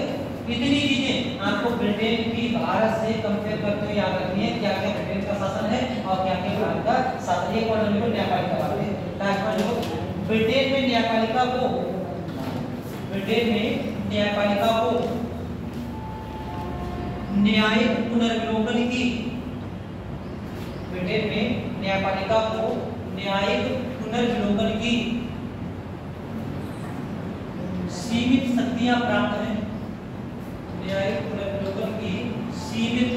इतनी चीजें आपको ब्रिटेन की भारत से कंपेयर करते हुए याद रखनी है, क्या क्या ब्रिटेन का शासन है और क्या क्या भारत का शासन। एक और न्यायपालिका बात है, ब्रिटेन में न्यायपालिका को न्यायिक पुनर्विलोकन की, ब्रिटेन में न्यायपालिका को न्यायिक पुनर्विलोकन की सीमित शक्तियां प्राप्त हैं। न्यायिक पुनर्विलोकन की सीमित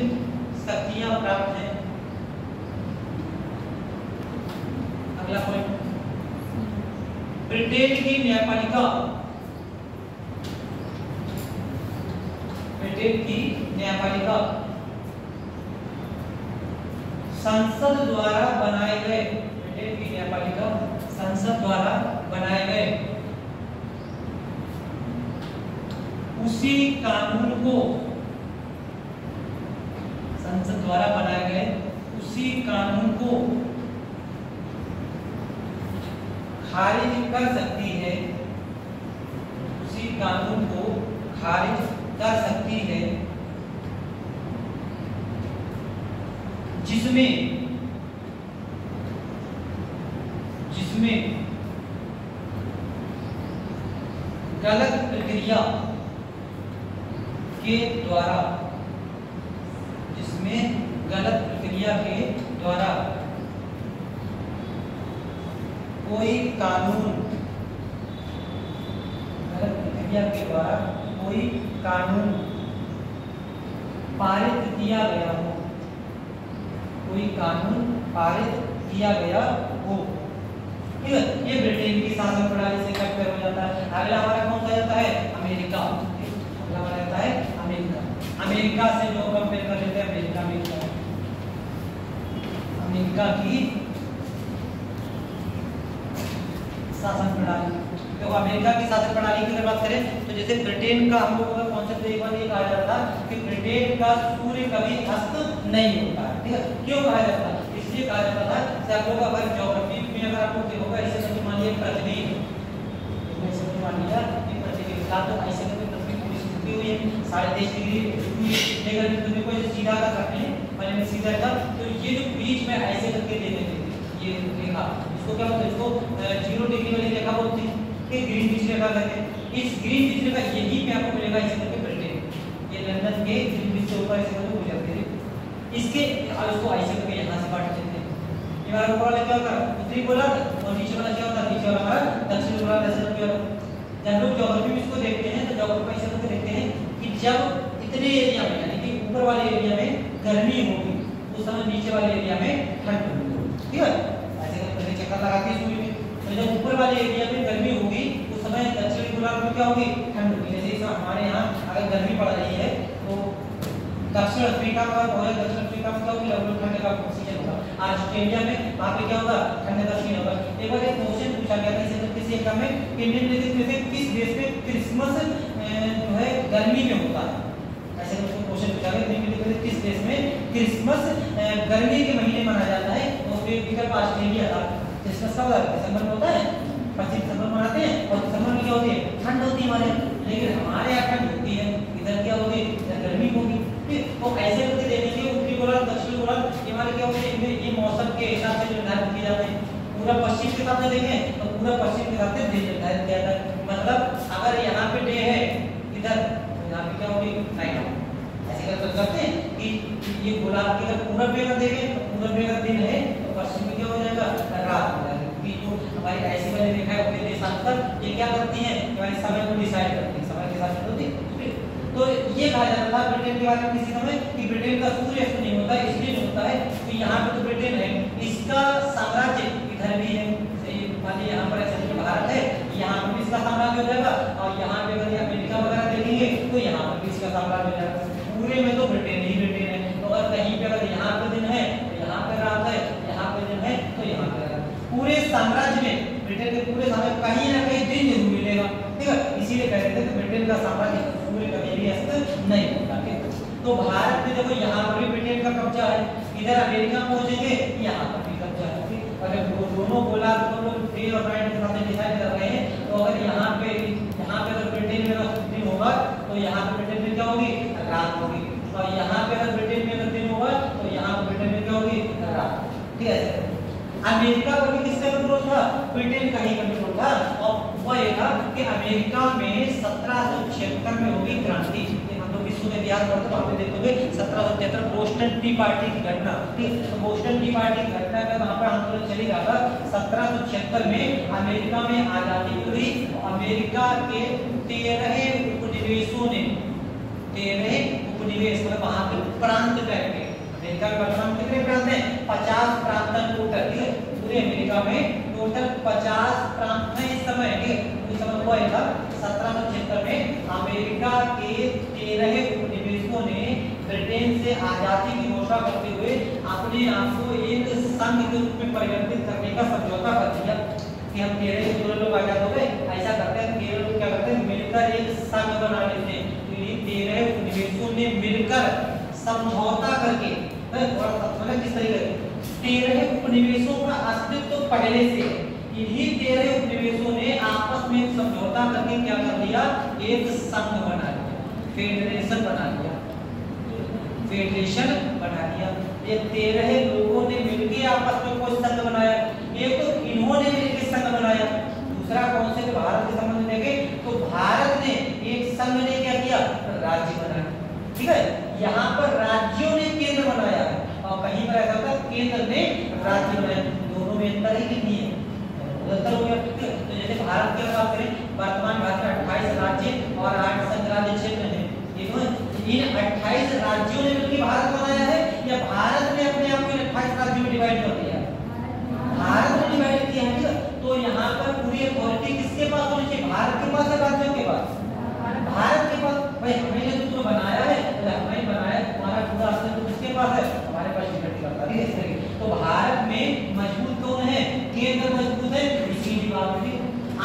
शक्तियां प्राप्त हैं। अगला पॉइंट, ब्रिटेन की न्यायपालिका, संसद द्वारा बनाए गए, ब्रिटेन की न्यायपालिका संसद द्वारा बनाए गए उसी कानून को, संसद द्वारा बनाए गए उसी कानून को खारिज कर सकती है, उसी कानून को खारिज कर सकती है जिसमें गलत प्रक्रिया के द्वारा, कोई कानून पारित किया गया हो, ठीक है। ये ब्रिटेन की शासन प्रणाली से कंपेयर हो जाता है। अगला हमारा कौन सा जाता है, अमेरिका। अगला हमारा जाता है अमेरिका से जो कंपेयर कर लेते हैं, अमेरिका की शासन प्रणाली। तो अमेरिका की शासन प्रणाली की अगर बात करें तो जैसे ब्रिटेन का हम लोगों का कॉन्सेप्ट एक बार ये कहा जाता था कि ब्रिटेन का सूर्य कभी अस्त नहीं होता है, ठीक है। क्यों कहा जाता है, इसलिए कहा जाता था कि आप लोग अगर ज्योग्राफी में अगर आपको देखोगे, ऐसे मान लीजिए पृथ्वी फिलहाल तो ऐसे करके तस्वीर थोड़ी सी झुकी हुई है 23.5 डिग्री इतने करके तस्वीर को ऐसे सीधा कर सकते हैं पहले मैं सीधा कर तो ये जो बीच में ऐसे करके दे देते थे ये रेखा इसको क्या बोलते हैं इसको 0 डिग्री वाली रेखा बोलते हैं कि ग्रीन बीच रेखा कहते हैं। इस ग्रीन बीच रेखा यही पे आपको मिलेगा ऐसे करके ब्रिटेन ये लंदन के ग्रीन बीच से ऊपर ऐसे करके हो जाते हैं इसके अब इसको ऐसे करके यहाँ से काट देते हैं ये हमारा ऊपर वाला क्या होगा उत्तरी गोलार्ध और नीचे वाला क्या होता है नीचे वाला हमारा दक्षिणी गोलार्ध ऐसे करके होगा। जब लोग ज्योग्राफी में इसको देखते हैं तो ज्योग्राफी में ऐसे करके देखते हैं कि जब इतने एरिया में यानी कि ऊपर वाले एरिया में गर्मी होगी उस समय नीचे वाले एरिया में ठंड होगी ठीक है ऐसे करके चक्कर लगाते हैं सूर्य में तो जब ऊपर वाले एरिया में गर्मी होगी उस समय दक्षिणी गोलार्ध में क्या होगी ठंड होगी जैसे इस हमारे यहाँ अगर गर्मी पड़ रही है तो दक्षिण अफ्रीका का दक्षिण अफ्रीका में क्या होगी लगभग ठंड का सीजन होगा ऑस्ट्रेलिया में वहाँ पे क्या होगा ठंड का सीजन होगा। एक बार एक क्वेश्चन पूछा गया था इसे किसी एग्जाम में कि निम्नलिखित में से किस देश में क्रिसमस जो है गर्मी में होता है ऐसे क्वेश्चन पूछा गया निम्नलिखित में किस देश में क्रिसमस गर्मी के महीने मनाया जाता है तो उसके विकल्प ऑस्ट्रेलिया था। क्रिसमस कब दिसंबर में होता है 25 दिसंबर मनाते हैं और दिसंबर में क्या होती है ठंड होती है हमारे लेकिन हमारे यहाँ ठंड होती है इधर क्या होगी इधर गर्मी होगी ठीक तो ऐसे करके देखेंगे उत्तरी गोलार्ध दक्षिणी गोलार्ध ये हमारे क्या होते हैं ये मौसम के हिसाब से निर्धारित किए जाते हैं। पूरा पश्चिम के हिसाब से देखें तो पूरा पश्चिम के हिसाब से दिन निर्धारित किया जाता है मतलब अगर यहाँ पे डे है इधर तो यहाँ पे क्या होगी नाइट ऐसे करते हैं कि ये गोलार्ध के अगर पूरब में अगर देखें तो पूरब में अगर दिन है तो पश्चिम में क्या हो जाएगा रात हो जाएगी क्योंकि जो हमारी ऐसी वाली रेखा है अपने देशांतर ये क्या करती है हमारे समय को डिसाइड करती है समय के साथ होती है तो ये कहा जाता था ब्रिटेन के बारे में किसी समय कि ब्रिटेन का सूर्यास्त नहीं होता इसलिए नहीं होता है कि यहाँ पे तो ब्रिटेन है इसका साम्राज्य इधर भी है मान लीजिए यहाँ पर ऐसे भारत है यहाँ पर भी इसका साम्राज्य हो जाएगा और यहाँ पे अगर अमेरिका वगैरह देखेंगे तो यहाँ पर भी इसका साम्राज्य हो जाएगा पूरे में तो ब्रिटेन ही ब्रिटेन है तो अगर कहीं पे अगर यहाँ पे दिन है तो यहाँ पे रात है यहाँ पे दिन है तो यहाँ पे रात पूरे साम्राज्य में ब्रिटेन के पूरे साम्राज्य कहीं ना कहीं दिन जरूर मिलेगा ठीक है इसीलिए कहते थे कि ब्रिटेन का साम्राज्य पूरे कभी भी अस्त नहीं होता ठीक तो भारत में देखो यहाँ पर भी ब्रिटेन का कब्जा है इधर अमेरिका पहुंचेंगे यहाँ पर भी कब्जा है ठीक अगर दोनों गोलार्ध को लोग डे और नाइट के साथ डिसाइड कर रहे हैं तो अगर यहाँ पे अगर ब्रिटेन में दिन होगा तो यहाँ पे ब्रिटेन में क्या होगी रात होगी और यहाँ पे अगर ब्रिटेन में अगर दिन होगा तो यहाँ पे ब्रिटेन में क्या होगी रात ठीक है। अमेरिका पर भी किसका कंट्रोल था ब्रिटेन का ही कंट्रोल था और वह ये था कि अमेरिका में 1776 में होगी क्रांति हम लोग विश्व में इतिहास पढ़ते वहां पे देखोगे 1776 बोस्टन टी पार्टी की घटना ठीक तो बोस्टन टी पार्टी की घटना का वहां पर आंदोलन चली रहा था 1776 में अमेरिका में आजादी हुई अमेरिका के 13 उपनिवेशों ने 13 उपनिवेश मतलब वहां के प्रांत करके अमेरिका में वर्तमान कितने प्रांत हैं 50 प्रांत टोटल ठीक है पूरे अमेरिका में टोटल 50 प्रांत हैं इस समय ठीक उस समय हुआ था 1776 में अमेरिका के 13 उपनिवेशों ने ब्रिटेन से आजादी की घोषणा करते हुए अपने आप को एक संघ के रूप में परिवर्तित करने का समझौता कर दिया कि हम 13 के लोग आजाद हो गए ऐसा करते हैं 13 लोग क्या करते हैं मिलकर एक संघ बना लेते हैं तो ये 13 उपनिवेशों ने मिलकर समझौता करके मतलब किस तरीके 13 उपनिवेशों का अस्तित्व पहले से है इन्हीं 13 उपनिवेशों ने आपस में समझौता करके क्या कर दिया एक संघ बना लिया फेडरेशन बना लिया ये 13 लोगों ने मिलकर आपस में कोई संघ बनाया एक तो इन्होंने मिलकर संघ बनाया दूसरा कौन से भारत के संबंध में देखें तो भारत ने एक संघ ने क्या किया राज्य बनाया ठीक है यहाँ पर राज्यों ने केंद्र बनाया है और कहीं पर ऐसा होता है केंद्र ने राज्य बनाया दोनों में अंतर ही नहीं है अंतर हो गया तो जैसे भारत की बात करें वर्तमान भारत में 28 राज्य और 8 संघ राज्य क्षेत्र हैं इन 28 राज्यों ने मिलकर भारत बनाया है या भारत ने अपने आप को 28 राज्यों में डिवाइड कर दिया भारत ने डिवाइड किया है तो यहाँ पर पूरी अथॉरिटी किसके पास होनी चाहिए भारत के पास या राज्यों के पास भारत के पास भाई हमने जो तुमने बनाया है हमने बनाया तुम्हारा पूरा अस्तित्व किसके पास है हमारे पास डिपेंड करता है इस तरीके तो भारत में मजबूत कौन है केंद्र मजबूत है इसीलिए बात थी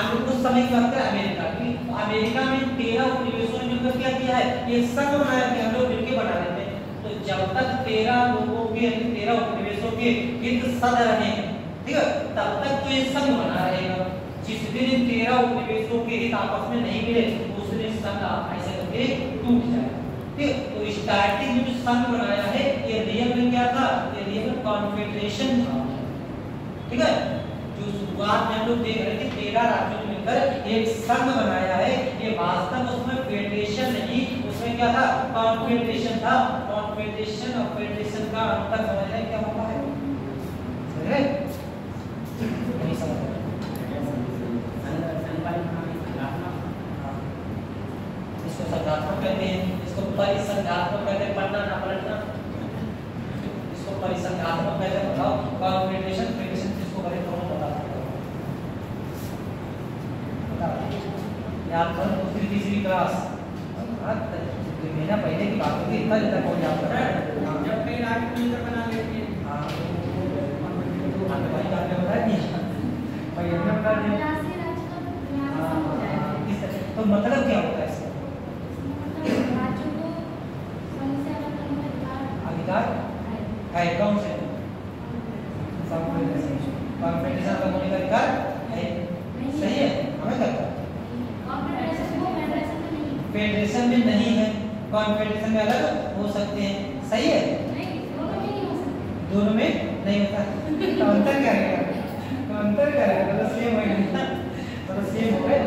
आगे कुछ समय की बात करें अमेरिका की तो अमेरिका में 13 उपनिवेशों ने मिलकर क्या किया है एक संघ बनाया कि हम लोग मिलकर बना लेते हैं तो जब तक 13 लोगों के 13 उपनिवेशों के हित सद रहेंगे ठीक है तब तक तो ये संघ बना रहेगा जिस दिन इन 13 उपनिवेशों के हित आपस में नहीं मिले उस दूसरे संघ ऐसे करके टूट जाएगा। ठीक, तो स्टार्टिंग में जो संघ बनाया है ये रियल में क्या था, ये रियल में कॉन्फेडरेशन था। ठीक है, जो शुरुआत में हम लोग देख रहे थे 13 राज्यों ने मिलकर एक संघ बनाया है, ये वास्तव में उसमें फेडरेशन नहीं, उसमें क्या था, कॉन्फेडरेशन था। कॉन्फेडरेशन और फेडरेशन का अंतर समझ रहे क्या होता है, समझ रहे नहीं समझ रहे? इसको संघात्मक कहते हैं, इसको परिसंघात्मक कहते हैं, पढ़ना ना पलटना, इसको परिसंघात्मक कहते हैं। बताओ कॉन्फेडरेशन फेडरेशन किसको करे तो बता सकते हो, याद करो दूसरी तीसरी क्लास महीना पहले की बात होगी, इतना ज्यादा कौन याद कर रहा है, जब कई राज्य मिलकर बना लेते हैं। हाँ भाई आपने बताया नहीं भाई, हमने बता दिया। तो मतलब क्या होता है इसका अधिकार है, कौन से कॉन्फेडरेशन का होने का अधिकार है, सही है, हमें करता है। फेडरेशन में नहीं है, कॉन्फेडरेशन में अलग हो सकते हैं, सही है, दोनों में नहीं होता। तो अंतर क्या रहेगा, तो अंतर क्या रहेगा, तो सेम होगा, तो सेम हो गए।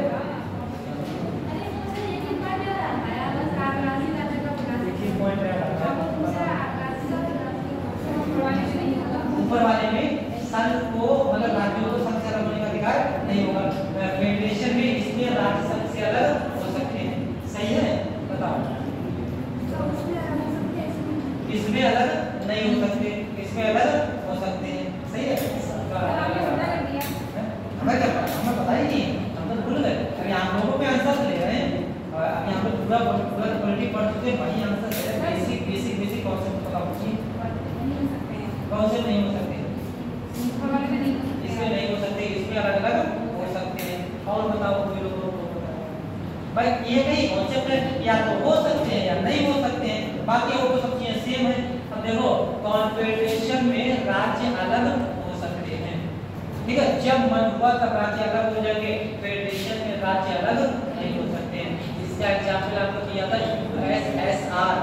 ऊपर वाले में संघ को मतलब राज्यों को संघ से अलग होने का अधिकार नहीं होगा, फेडरेशन में इसमें राज्य संघ से अलग हो सकते हैं, सही है, बताओ। इसमें अलग नहीं हो सकते, इसमें अलग हो सकते हैं, सही है। हमें क्या पता, हमें पता ही नहीं, हम तो भूल गए। अभी आप लोगों पे आंसर ले रहे हैं, अभी हम लोग पूरा पॉलिटी पढ़ चुके हैं, वही आंसर दे रहे हैं, बेसिक कॉन्सेप्ट पता होगी, कॉन्सेप्ट नहीं हो सकते, इसमें नहीं हो सकते, इसमें अलग अलग हो सकते हैं। और बताओ कोई लोग भाई, ये नहीं कॉन्सेप्ट है, या तो हो सकते हैं या नहीं हो सकते हैं, बाकी और तो सब चीजें सेम है। अब देखो कॉन्फेडरेशन में राज्य अलग हो सकते हैं, ठीक है, जब मन हुआ तब राज्य अलग हो जाएंगे, फेडरेशन में राज्य अलग नहीं हो सकते हैं। इसका एग्जांपल आपको दिया था यूएसएसआर,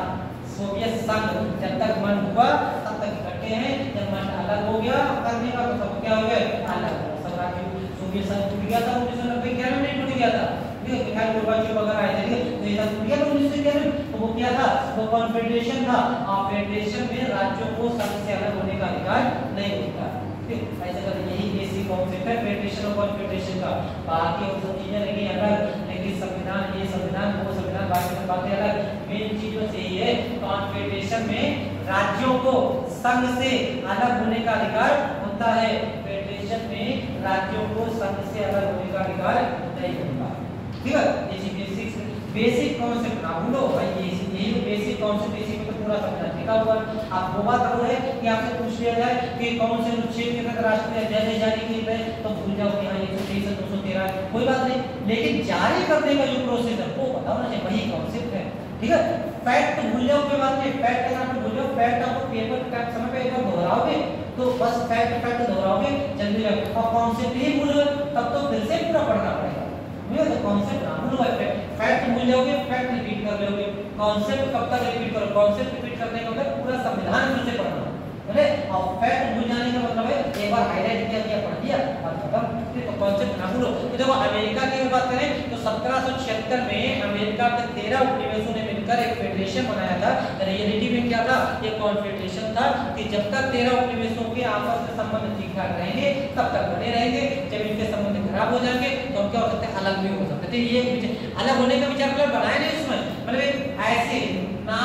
सोवियत संघ, जब तक मन हुआ तब तक इकट्ठे हैं, जब मन अलग हो गया करने का तो सब क्या हो गए, अलग। सब राज्य सोवियत संघ टूट गया था 1991 में, नहीं टूट गया था, मिखाइल गोर्बाचोव वगैरह आए थे, तो ये सब टूट गया था 1991 में। तो वो क्या था, वो कॉन्फेडरेशन था, और फेडरेशन में राज्यों को संघ से अलग होने का अधिकार नहीं होता। ठीक, ऐसा कर यही बेसिक कॉन्सेप्ट है फेडरेशन और कॉन्फेडरेशन का। बाकी और सब चीजें लगी अलग, लेकिन संविधान ये संविधान वो संविधान, बाकी सब बातें अलग। मेन चीज बस यही है, कॉन्फेडरेशन में राज्यों को संघ से अलग होने का अधिकार होता है, फेडरेशन में राज्यों को संघ से अलग होने का अधिकार नहीं होता। ठीक है, ये बेसिक कॉन्सेप्ट ना भूलो भाई, यही बेसिक कॉन्सेप्ट इसी में तो पूरा समझना लिखा हुआ। आप वो बात करो है कि आपसे पूछ लिया जाए कि कौन से अनुच्छेद के तहत राष्ट्रीय अध्यादेश जारी किए गए, तो भूल जाओ कि हाँ 123 213, कोई बात नहीं, लेकिन जारी करने का जो प्रोसेस है वो बताओ ना, वही कॉन्सेप्ट है। ठीक है, फैक्ट तो भूल जाओ, कोई बात नहीं, फैक्ट अगर आप भूल जाओ, फैक्ट आपको पेपर का समय पे एक बार दोहराओगे तो बस फैक्ट दोहराओगे जल्दी जाओगे, और कॉन्सेप्ट ही भूल गए तब तो फिर से पूरा पढ़ना पड़ेगा। तो कॉन्सेप्ट ना भूलो, फैक्ट भूल जाओगे, फैक्ट रिपीट कर लोगे, कॉन्सेप्ट कब तक रिपीट करो, कॉन्सेप्ट रिपीट करने का मतलब पूरा संविधान फिर से पढ़ना है, और फैक्ट भूल जाने का मतलब है एक बार हाईलाइट किया पढ़ दिया और खत्म। तो कॉन्सेप्ट ना भूलो। तो देखो अमेरिका की बात करें तो 1776 में अमेरिका के 13 उपनिवेशों ने मिलकर एक फेडरेशन बनाया था। रियलिटी में क्या था, ये कॉन्फेडरेशन था कि जब तक 13 उपनिवेशों के आपस में संबंध ठीक ठाक रहेंगे तब तक बने रहेंगे, जब इनके संबंध खराब हो जाएंगे तो क्या हो सकते हैं, अलग भी हो सकते थे। ये अलग होने का विचार मतलब बनाया नहीं उसमें, मतलब ऐसे ना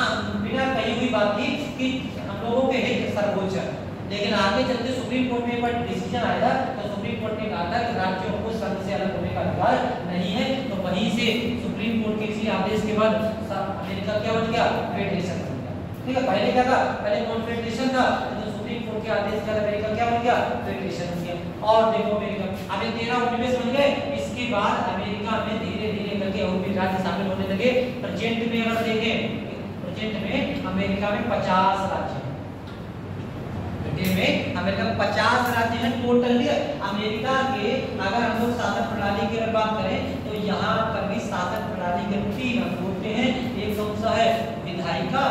बिना कही हुई बात थी कि हम लोगों के हित सर्वोच्च, लेकिन आगे चलते सुप्रीम कोर्ट में एक डिसीजन आया था, तो सुप्रीम कोर्ट ने कहा था कि राज्यों को संघ से अलग होने का अधिकार नहीं है। तो वहीं से सुप्रीम कोर्ट के इसी आदेश के बाद अमेरिका क्या बन गया, फेडरेशन बन गया। ठीक है, पहले क्या था, पहले कॉन्फेडरेशन था, तो सुप्रीम कोर्ट के आदेश के बाद अमेरिका क्या बन गया, फेडरेशन बन गया। और देखो अमेरिका अभी 13 उपनिवेश बन गए, इसके बाद अमेरिका में धीरे धीरे करके और भी राज्य शामिल होने लगे। प्रेजेंट में अगर देखें, प्रेजेंट में अमेरिका में 50 राज्य में, अमेरिका में 50 राज्य हैं टोटल। अमेरिका के अगर हम लोग शासन प्रणाली की अगर बात करें तो यहाँ पर भी शासन प्रणाली के विधायिका,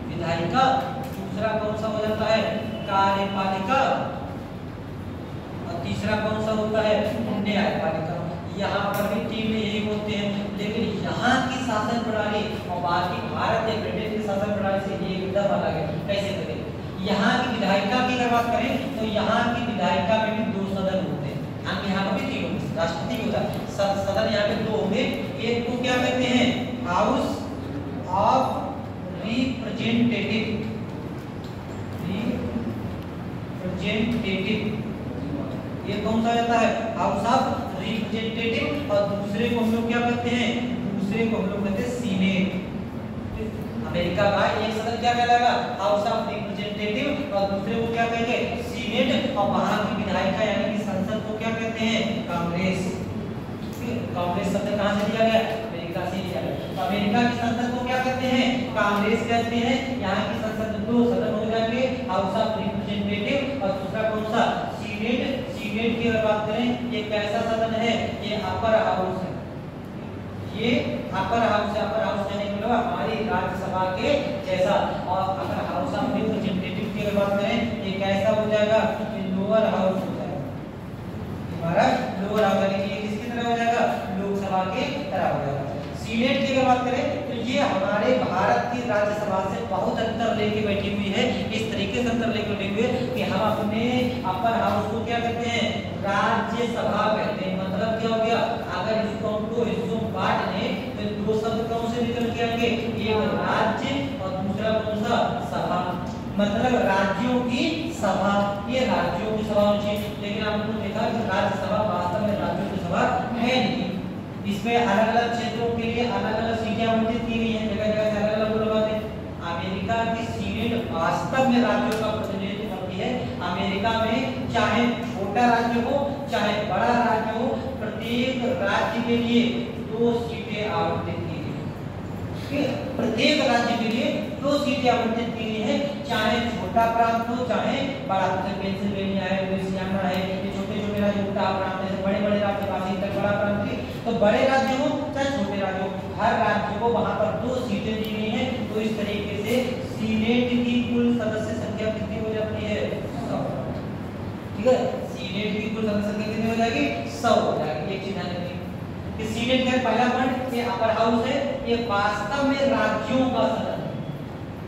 विधायिका, दूसरा कौन सा हो जाता है कार्यपालिका, और तीसरा कौन सा होता है न्यायपालिका। यहाँ पर भी तीन यही होते हैं, लेकिन यहाँ की शासन प्रणाली और बाकी भारत या ब्रिटेन की शासन प्रणाली से ये एकदम अलग है। कैसे करें? यहाँ की विधायिका की अगर बात करें तो यहाँ की विधायिका में भी 2 सदन होते हैं, यहाँ पर भी 3 होते हैं, राष्ट्रपति होता है, सदन यहाँ पे 2 होंगे। एक को क्या कहते हैं हाउस ऑफ रिप्रेजेंटेटिव, रिप्रेजेंटेटिव, ये कौन सा रहता है हाउस ऑफ रिप्रेजेंटेटिव, और दूसरे को हम लोग क्या कहते हैं, दूसरे को हम लोग कहते हैं सीनेट। अमेरिका का एक सदन क्या कहलाएगा हाउस ऑफ रिप्रेजेंटेटिव, और दूसरे को क्या कहेंगे सीनेट, और वहां की विधायिका यानी कि संसद को क्या कहते हैं कांग्रेस। कांग्रेस शब्द कहां से लिया गया? अमेरिका से लिया गया। तो अमेरिका की संसद को क्या कहते हैं कांग्रेस कहते हैं। यहाँ की संसद 2 सदन हो जाएंगे, हाउस ऑफ रिप्रेजेंटेटिव और दूसरा कौन सा सीनेट। सीनेट की अगर बात करें ये कैसा सदन है, ये अपर हाउस है, ये अपर हाउस है। अपर हाउस यानी कि हमारी राज्यसभा के जैसा, और अगर हाउस ऑफ रिप्रेजेंटेटिव की अगर बात करें ये कैसा हो जाएगा, ये लोअर हाउस हो जाएगा, हमारा लोअर हाउस यानी कि ये किसकी तरह हो जाएगा लोकसभा के तरह हो जाएगा। सीनेट की अगर बात करें तो ये हमारे भारत की राज्यसभा से बहुत अंतर लेके बैठी हुई है। इस तरीके से अंतर लेके बैठी हुई है कि हम अपने अपर हाउस को क्या कहते हैं राज्यसभा कहते हैं। मतलब क्या हो गया, अगर इसको हम 2 हिस्सों में बांट लें तो 2 शब्द कौन से निकल के आएंगे, एक राज्य और दूसरा कौन सा सभा। मतलब राज्यों की सभा, ये राज्यों की सभा होनी चाहिए, लेकिन आपने देखा कि राज्यसभा वास्तव में राज्यों की सभा है नहीं। इसमें अलग अलग क्षेत्रों के लिए अलग अलग सीटें आवंटित की गई हैं, जगह जगह से अलग अलग लोग आते हैं। अमेरिका की सीनेट वास्तव में राज्यों का प्रतिनिधित्व करती है। अमेरिका में चाहे छोटा राज्य हो चाहे बड़ा राज्य हो, प्रत्येक राज्य के लिए 2 सीटें आवंटित की गई हैं। प्रत्येक राज्य के लिए 2 सीटें आवंटित की गई हैं, चाहे छोटा प्रांत हो चाहे बड़ा। पेंसिल्वेनिया है, लुइसियाना है, ये छोटे छोटे राज्य छोटा प्रांत है, बड़े बड़े राज्य वाशिंगटन बड़ा प्रांत है। तो बड़े राज्य हो चाहे छोटे राज्य हो, हर राज्य को वहां पर 2 सीटें दी गई हैं। तो इस तरीके से सीनेट की कुल सदस्य संख्या कितनी हो जाती है 100। ठीक है, सीनेट की कुल सदस्य संख्या कितनी हो जाएगी 100 हो जाएगी। एक चीज ध्यान रखिए कि सीनेट का पहला पॉइंट ये अपर हाउस है, ये वास्तव में राज्यों का सदन है।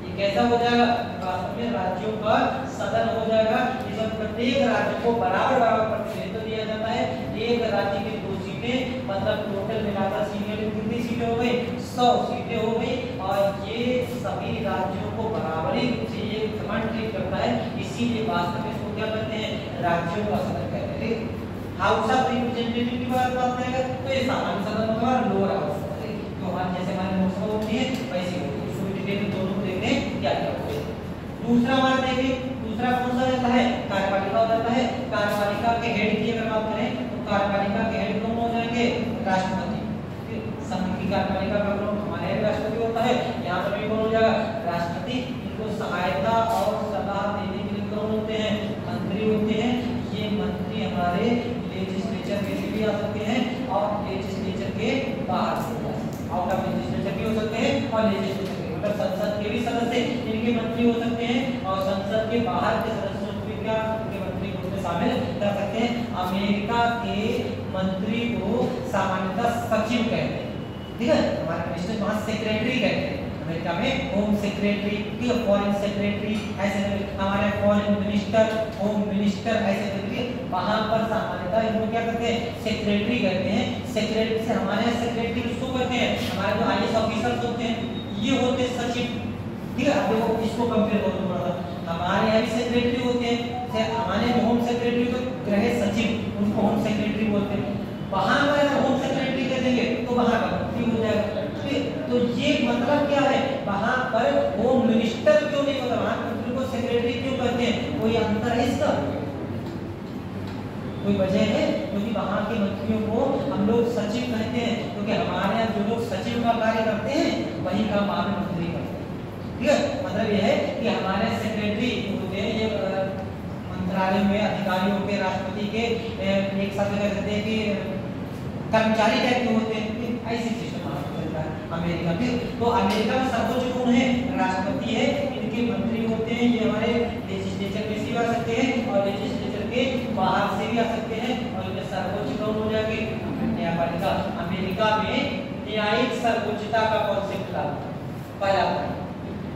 ये कैसा हो जाएगा, वास्तव में राज्यों का सदन हो जाएगा। इसमें प्रत्येक राज्य को बराबर बराबर प्रतिनिधित्व दिया जाता है। एक राज्य के 2 सीटें, मतलब टोटल मिलाकर सीनेट में कितनी सीटें हो गई 100 सीटें हो गई। और ये सभी राज्यों को बराबरी से ये कमांड ट्रीट करता है, इसीलिए वास्तव में इसको क्या कहते हैं राज्यों का सदन कहते हैं। हाउस ऑफ रिप्रेजेंटेटिव की बात करेंगे तो ये सामान्य सदन होगा, लोअर हाउस तो हमारे जैसे हमारी लोकसभा होती है वैसी होती है। इसको डिटेल में दोनों देखते हैं क्या क्या होता है। दूसरा हमारा देखिए, दूसरा कौन सा रहता है कार्यपालिका हो जाता है। कार्यपालिका के हेड की अगर बात करें तो कार्यपालिका के हेड कौन हो जाएंगे राष्ट्रपति। संघ की कार्यपालिका का प्रमुख हमारे राष्ट्रपति होता है, यहाँ पर भी कौन हो जाएगा राष्ट्रपति। इनको सहायता और सलाह देने के लिए कौन होते हैं मंत्री होते हैं। ये मंत्री हमारे लेजिस्लेचर में भी आ सकते हैं और लेजिस्लेचर के बाहर से आउट ऑफ लेजिस्लेचर भी हो सकते हैं और लेजिस्लेचर के मतलब संसद के भी सदस्य इनके मंत्री हो सकते हैं और संसद के बाहर के सदस्यों को भी क्या उनके मंत्री को उसमें शामिल कर सकते हैं। अमेरिका के मंत्री को सामान्यतः सचिव कहते हैं, ठीक है। हमारे मिनिस्टर वहाँ सेक्रेटरी कहते हैं। अमेरिका में होम सेक्रेटरी, फॉरेन सेक्रेटरी ऐसे, हमारे फॉरेन मिनिस्टर, होम मिनिस्टर ऐसे करके वहां पर सामान्यतः इनको क्या कहते हैं सेक्रेटरी कहते हैं। सेक्रेटरी से हमारे यहाँ सेक्रेटरी किसको कहते हैं, हमारे जो आईएएस ऑफिसर्स होते हैं ये होते हैं सचिव, ठीक है। अब देखो इसको कंपेयर करो थोड़ा सा, हमारे यहाँ भी सेक्रेटरी होते हैं, हमारे जो होम सेक्रेटरी तो गृह सचिव उनको होम सेक्रेटरी बोलते हैं। वहां पर होम सेक्रेटरी कह देंगे तो वहां का मंत्री हो जाएगा। तो ये मतलब क्या है, वहां पर होम मिनिस्टर क्यों नहीं होता, वहां मंत्री को सेक्रेटरी क्यों कहते हैं, कोई अंतर है इसका, कोई वजह है? क्योंकि वहां के मंत्रियों को हम लोग सचिव कहते हैं, क्योंकि हमारे यहाँ जो लोग सचिव का कार्य करते हैं वही काम वहां में मंत्री करते हैं, ठीक है। मतलब ये है कि हमारे सेक्रेटरी होते हैं ये मंत्रालय में अधिकारियों के राष्ट्रपति के एक साथ कह सकते हैं कि कर्मचारी टाइप के होते हैं, ऐसी सिस्टम चलता है। अमेरिका में। तो अमेरिका में सर्वोच्च कौन है? राष्ट्रपति है, इनके मंत्री होते हैं, ये हमारे लेजिस्लेचर में से भी आ सकते हैं और लेजिस्लेचर के बाहर से भी आ सकते हैं, और इनमें सर्वोच्च कौन हो जाएंगे? न्यायपालिका। अमेरिका में न्यायिक सर्वोच्चता का कॉन्सेप्ट लागू। पहला पॉइंट,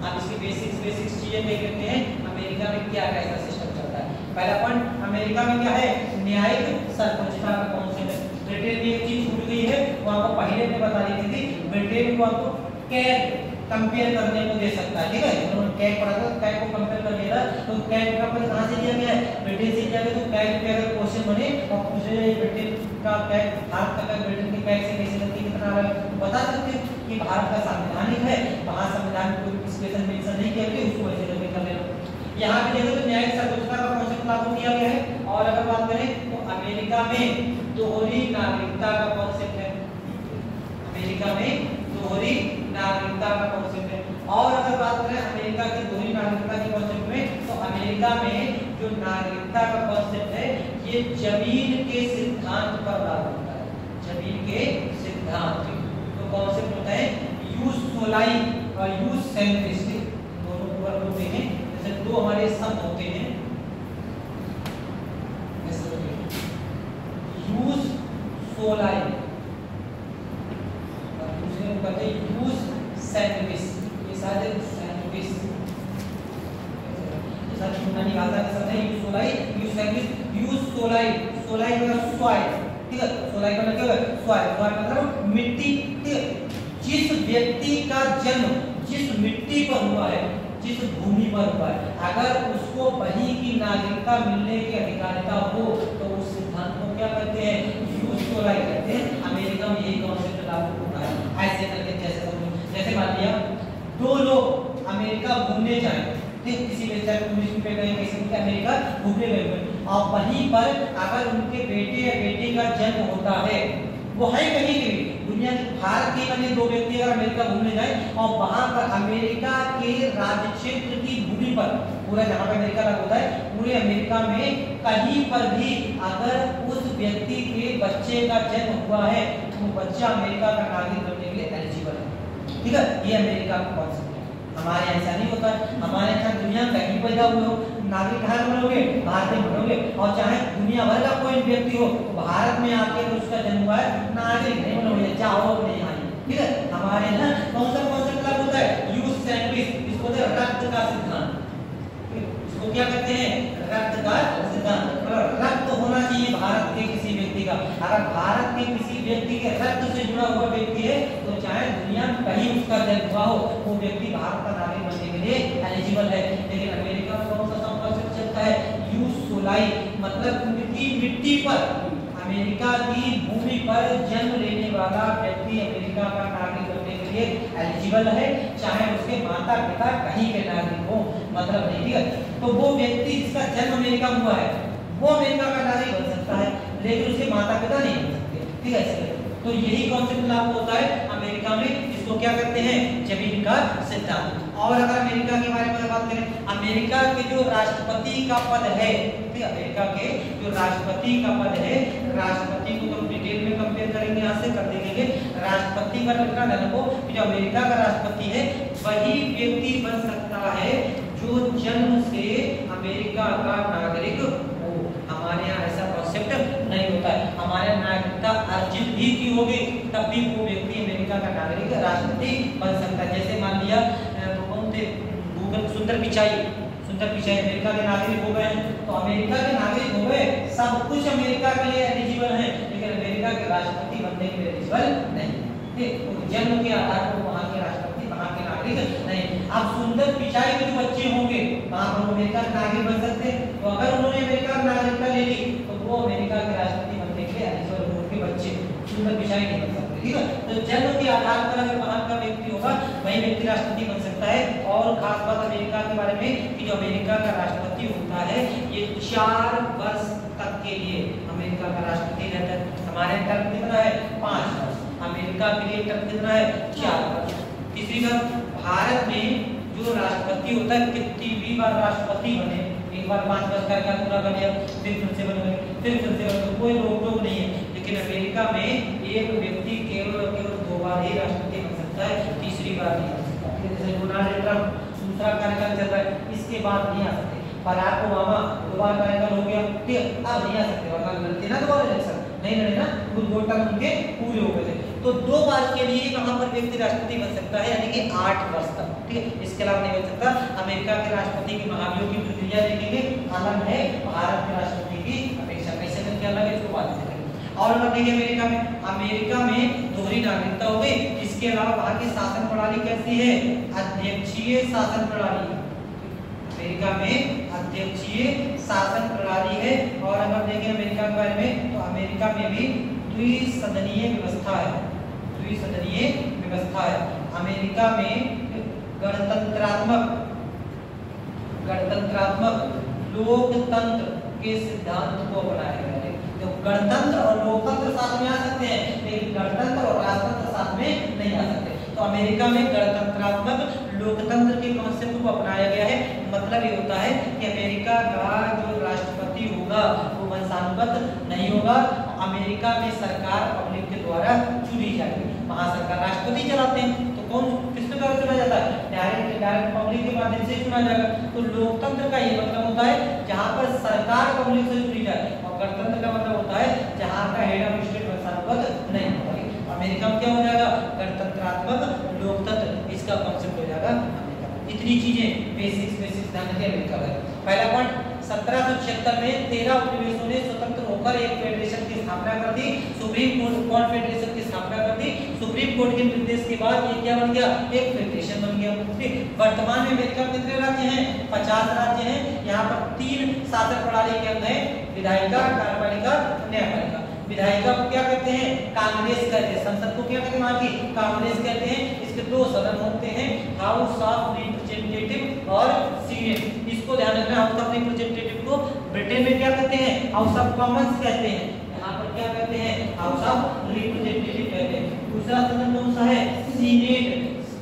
आप इसकी बेसिक्स चीजें देख लेते हैं, अमेरिका में क्या कैसा सिस्टम चलता है। पहला पॉइंट, अमेरिका में क्या है? न्यायिक सर्वोच्चता का कॉन्सेप्ट। ब्रिटेन में एक चीज छूट गई है, वो आपको पहले में बता दी थी, ब्रिटेन को आपको कैग कंपेयर करने को दे सकता है, ठीक है? उन्होंने कैग पढ़ा था, कैग को कंपेयर कर दिया था, तो कैग का पता कहां से दिया गया है? ब्रिटेन से दिया गया। तो कैग पे अगर क्वेश्चन बने और पूछे ब्रिटेन का कैग, भारत का कैग ब्रिटेन के कैग से कैसे लगती है, कितना आ रहा है, बता सकते हैं कि भारत का संवैधानिक है, वहां संविधान में कोई स्पेशल मेंशन नहीं किया गया, उसको वैसे करके कर लेना। यहाँ पे देखो तो न्यायिक सर्वोच्चता का कॉन्सेप्ट लागू किया गया है। और अगर बात करें तो अमेरिका में दोहरी नागरिकता का कॉन्सेप्ट है। अमेरिका में दोहरी नागरिकता का कॉन्सेप्ट है। और अगर बात करें अमेरिका की दोहरी नागरिकता के कॉन्सेप्ट में, तो अमेरिका में जो नागरिकता का कॉन्सेप्ट है ये जमीन के सिद्धांत पर लागू होता है। जमीन के सिद्धांत तो कॉन्सेप्ट होता है यूज सोलाई और यूज सेंट्रिस्टी, दोनों वर्ड होते हैं। जैसे दो हमारे शब्द होते हैं, यूज सोलाई और दूसरे को कहते हैं यूज सेंट्रिस। ये सारे सेंट्रिस जैसा यूनानी भाषा का शब्द है यूज सोलाई, यूज सेंट्रिस। यूज सोलाई, सोलाई मतलब सॉइल, ठीक है? सोलाई का मतलब क्या है? सॉइल। सॉइल मतलब मिट्टी, ठीक है? जिस व्यक्ति का जन्म जिस मिट्टी पर हुआ है, जिस भूमि पर हुआ है, अगर उसको वहीं की नागरिकता मिलने की अधिकारिता हो तो उस सिद्धांत को क्या कहते हैं? यूज सोलाई कहते हैं। अमेरिका में यही कॉन्सेप्ट लागू होता है। ऐसे करके जैसे मान लिया दो लोग अमेरिका घूमने जाएं, ठीक? किसी टूरिस्ट पे गए, किसी के अमेरिका घूमने गए, और वहीं पर अगर उनके बेटे या बेटी का जन्म होता है, वो है कहीं भी दुनिया के भारत के अन्य दो व्यक्ति अगर अमेरिका घूमने जाए और वहां पर अमेरिका के राज्य क्षेत्र की भूमि पर, पूरा जहां पे अमेरिका लागू होता है, पूरे अमेरिका में कहीं पर भी अगर उस व्यक्ति के बच्चे का जन्म हुआ है तो वो बच्चा अमेरिका का नागरिक बनने के लिए एलिजिबल है, ठीक है? ये अमेरिका का कॉन्सेप्ट है। हमारे यहाँ ऐसा नहीं होता है। हमारे यहाँ दुनिया में कहीं पैदा हुए हो, नागरिक कहाँ बनोगे? भारत में बनोगे। और चाहे दुनिया भर का कोई व्यक्ति हो, तो भारत में आके उसका जन्म हुआ है, नागरिक नहीं बनोगे, चाहो नहीं आए, ठीक है? हमारे यहाँ कौन सा कॉन्सेप्ट लागू होता है? यूज सेंट्रिस, इसको कहते हैं रक्त का सिद्धांत। इसको क्या कहते हैं? रक्त का सिद्धांत। रक्त होना चाहिए भारत के किसी व्यक्ति का। अगर भारत के किसी व्यक्ति के रक्त से जुड़ा हुआ व्यक्ति है तो चाहे दुनिया में कहीं उसका जन्म हुआ हो, वो व्यक्ति भारत का नागरिक बनने के लिए एलिजिबल है। लेकिन अमेरिका में कौन सा कॉन्सेप्ट चलता है? यूज सोलाई, मतलब उनकी मिट्टी पर, अमेरिका की भूमि पर जन्म लेने वाला व्यक्ति अमेरिका का नागरिक बनने के लिए एलिजिबल है, चाहे उसके माता पिता कहीं के नागरिक हो, मतलब नहीं, ठीक है? तो वो व्यक्ति जिसका जन्म अमेरिका में हुआ है वो अमेरिका का नागरिक बन सकता है, लेकिन उसके माता पिता नहीं बन सकते, ठीक है? तो यही कॉन्सेप्ट लागू होता है अमेरिका में। इसको क्या कहते हैं? जमीन का सिद्धांत। और अगर अमेरिका के बारे में बात करें, अमेरिका के जो राष्ट्रपति का पद है, ठीक है? अमेरिका के जो राष्ट्रपति का पद है, राष्ट्रपति को तो डिटेल में कंपेयर करेंगे, यहाँ से कर देंगे। राष्ट्रपति का लड़का को जो अमेरिका का राष्ट्रपति है वही व्यक्ति बन सकता है जो जन्म से अमेरिका का नागरिक हो। हमारे यहाँ ऐसा कॉन्सेप्ट नहीं होता है। हमारे नागरिकता अर्जित भी की होगी तब भी वो व्यक्ति अमेरिका का नागरिक राष्ट्रपति बन सकता है। जैसे मान लिया कौन थे, गूगल सुंदर पिचाई अमेरिका के नागरिक हो गए, तो अमेरिका के नागरिक हो गए, सब कुछ अमेरिका के लिए एलिजिबल है, लेकिन अमेरिका के राष्ट्रपति बनने के लिए एलिजिबल नहीं, ठीक? जन्म के आधार पर वहाँ के राष्ट्रपति, वहाँ के नागरिक नहीं। अब सुंदर पिचाई के जो बच्चे होंगे वहाँ पर अमेरिका के नागरिक बन सकते हैं, तो अगर उन्होंने अमेरिका की नागरिकता ले ली तो वो अमेरिका के राष्ट्रपति बनने के लिए एलिजिबल हो, उनके बच्चे सुंदर पिचाई नहीं बन सकते, ठीक है? तो जन्म के आधार पर अगर वहाँ का व्यक्ति होगा वही व्यक्ति राष्ट्रपति बन सकता है। और खास बात अमेरिका के बारे में कि जो अमेरिका का राष्ट्रपति होता है ये 4 वर्ष तक के लिए अमेरिका का राष्ट्रपति रहता है। हमारे टर्म कितना है? 5 वर्ष। अमेरिका के लिए टर्म कितना है? 4 वर्ष। तीसरी बात, भारत में जो राष्ट्रपति होता है कितनी भी बार राष्ट्रपति बने, एक बार 5 वर्ष का क्या पूरा कर लिया, फिर से बन गए, फिर से कोई रोक टोक नहीं है। लेकिन अमेरिका में एक व्यक्ति केवल 2 बार ही राष्ट्रपति बन सकता सकता है, तीसरी बार नहीं आ सकता। ठीक है, जैसे डोनाल्ड ट्रंप दूसरा कार्यकाल चल रहा है, इसके बाद नहीं आ सकते। बराक ओबामा दोबारा कार्यकाल हो गया, ठीक है, अब नहीं आ सकते, वरना लड़ते ना दोबारा इलेक्शन, नहीं लड़े ना, कुछ 2 टर्म उनके पूरे हो गए थे। तो 2 बार के लिए वहां पर व्यक्ति राष्ट्रपति बन सकता है, यानी कि 8 वर्ष तक। ठीक है, इसके अलावा नहीं बन सकता। अमेरिका के राष्ट्रपति के महाभियोग की प्रक्रिया देखेंगे, अलग है भारत के राष्ट्रपति की अपेक्षा, कैसे करके अलग है, इसको बाद में देखेंगे। और अगर देखिए अमेरिका में दोहरी नागरिकता हो गई। इसके अलावा वहां की शासन प्रणाली कैसी है, अध्यक्षीय शासन प्रणाली। अमेरिका में अध्यक्षीय शासन प्रणाली है। और अगर देखें अमेरिका के बारे में, तो अमेरिका में भी द्विसदनीय व्यवस्था है, द्विसदनीय व्यवस्था है। अमेरिका में गणतंत्रात्मक लोकतंत्र के सिद्धांत को अपनाया गया है। तो गणतंत्र और लोकतंत्र साथ में आ सकते हैं, लेकिन गणतंत्र और राजतंत्र साथ में नहीं आ सकते। तो अमेरिका में गणतंत्रात्मक लोकतंत्र के कॉन्सेप्ट को अपनाया गया है। मतलब ये होता है कि अमेरिका का जो राष्ट्रपति होगा वो वंशानुगत नहीं होगा। अमेरिका में सरकार पब्लिक के द्वारा चुनी जाएगी। वहाँ सरकार राष्ट्रपति चलाते हैं, तो कौन किस प्रकार चुना जाता है, डायरेक्ट पब्लिक के माध्यम से चुना जाएगा। तो लोकतंत्र का ये मतलब होता है जहाँ पर सरकार पब्लिक से चुनी जाए, और गणतंत्र का मतलब होता है जहाँ का हेड ऑफ स्टेट वंशानुगत नहीं होगा। अमेरिका में क्या हो जाएगा, गणतंत्रात्मक लोकतंत्र, इसका कॉन्सेप्ट हो जाएगा अमेरिका। इतनी चीजें बेसिक्स ध्यान रखिए अमेरिका का। पहला पॉइंट, 1776 में 13 उपनिवेशों ने स्वतंत्र होकर एक फेडरेशन की स्थापना कर दी, सुप्रीम कोर्ट कॉन्फेडरेशन की स्थापना कर दी। सुप्रीम कोर्ट के निर्देश के बाद ये क्या बन गया, एक फेडरेशन बन गया। ठीक, वर्तमान में अमेरिका में कितने राज्य हैं, 50 राज्य हैं। यहाँ पर 3 शासन प्रणाली के अंग हैं, विधायिका, कार्यपालिका, न्यायपालिका। विधायिका को क्या कहते हैं, कांग्रेस कहते हैं। संसद को क्या कहते हैं, वहाँ की कांग्रेस कहते हैं। इसके 2 सदन होते हैं, हाउस ऑफ रिप्रेजेंटेटिव और सीनेट। इसको ध्यान रखना, हाउस ऑफ रिप्रेजेंटेटिव को ब्रिटेन में क्या कहते हैं, हाउस ऑफ कॉमन्स कहते हैं। यहाँ पर क्या कहते हैं, हाउस ऑफ रिप्रेजेंटेटिव कहते हैं। दूसरा सदन कौन सा है, सीनेट।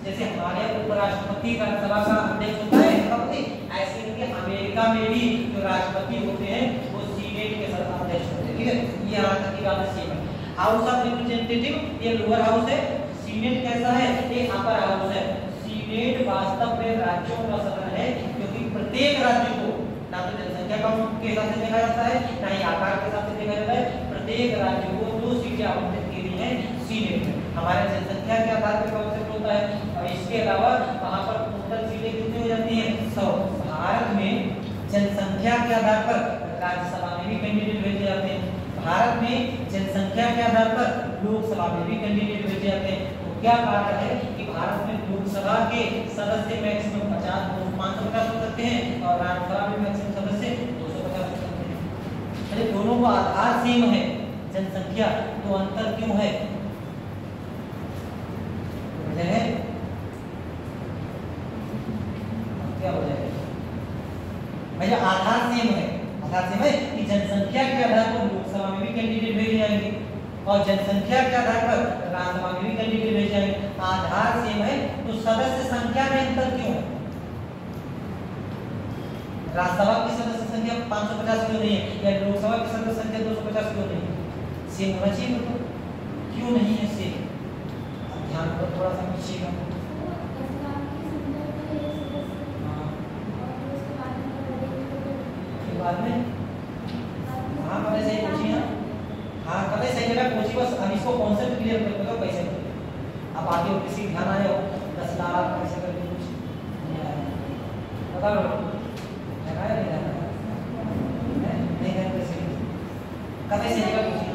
जैसे हमारे उपराष्ट्रपति राज्यसभा का अध्यक्ष होता है राष्ट्रपति, ऐसे करके अमेरिका में भी जो राष्ट्रपति होते हैं वो सीनेट के अध्यक्ष होते हैं। ठीक है, ये यहाँ तक की बात सेम है। हाउस ऑफ रिप्रेजेंटेटिव ये लोअर हाउस है, सीनेट कैसा है, ये अपर हाउस है। सीनेट वास्तव में राज्यों का सदन है, क्योंकि प्रत्येक राज्य को ना तो जनसंख्या के हिसाब से देखा जाता है, ना ही आकार के हिसाब से देखा जाता है। प्रत्येक राज्य को 2 सीटें आवंटित की गई हैं सीनेट में। हमारे जनसंख्या के आधार पर कॉन्सेप्ट होता है। और इसके अलावा वहाँ पर टोटल सीटें कितनी हो जाती हैं, 100। भारत में जनसंख्या के आधार पर राज्यसभा में भी कैंडिडेट भेजे जाते हैं। भारत में जनसंख्या के आधार पर लोकसभा में भी कैंडिडेट भेजे जाते हैं। तो क्या कारण है कि भारत में लोकसभा के सदस्य मैक्सिमम 550 हो सकते हैं, और राज्यसभा में मैक्सिमम सदस्य 250 हो सकते हैं। अरे दोनों का आधार सेम है, जनसंख्या, तो अंतर क्यों है, वजह है क्या वजह है भैया, आधार सेम है। आधार सेम है कि जनसंख्या के आधार पर लोकसभा में भी कैंडिडेट भेजे जाएंगे, और जनसंख्या के आधार पर राज्यसभा में भी कैंडिडेट भेजे जाएंगे। आधार सेम है, तो सदस्य संख्या में अंतर क्यों है? राज्यसभा की सदस्य संख्या 550 क्यों नहीं है, या लोकसभा की सदस्य संख्या 250 क्यों नहीं है? सेम होना चाहिए, तो क्यों नहीं है सेम? ध्यान पर थोड़ा सा पूछिएगा। बाद में हाँ पहले सही पूछिए, हाँ पहले सही जगह पूछिए, बस अब इसको कॉन्सेप्ट क्लियर कर दो कैसे करें। अब आगे किसी ध्यान आया हो 10 लाख कैसे करके कुछ बता लो, लगाया नहीं लगाया नहीं है कैसे कभी सही जगह पूछिए।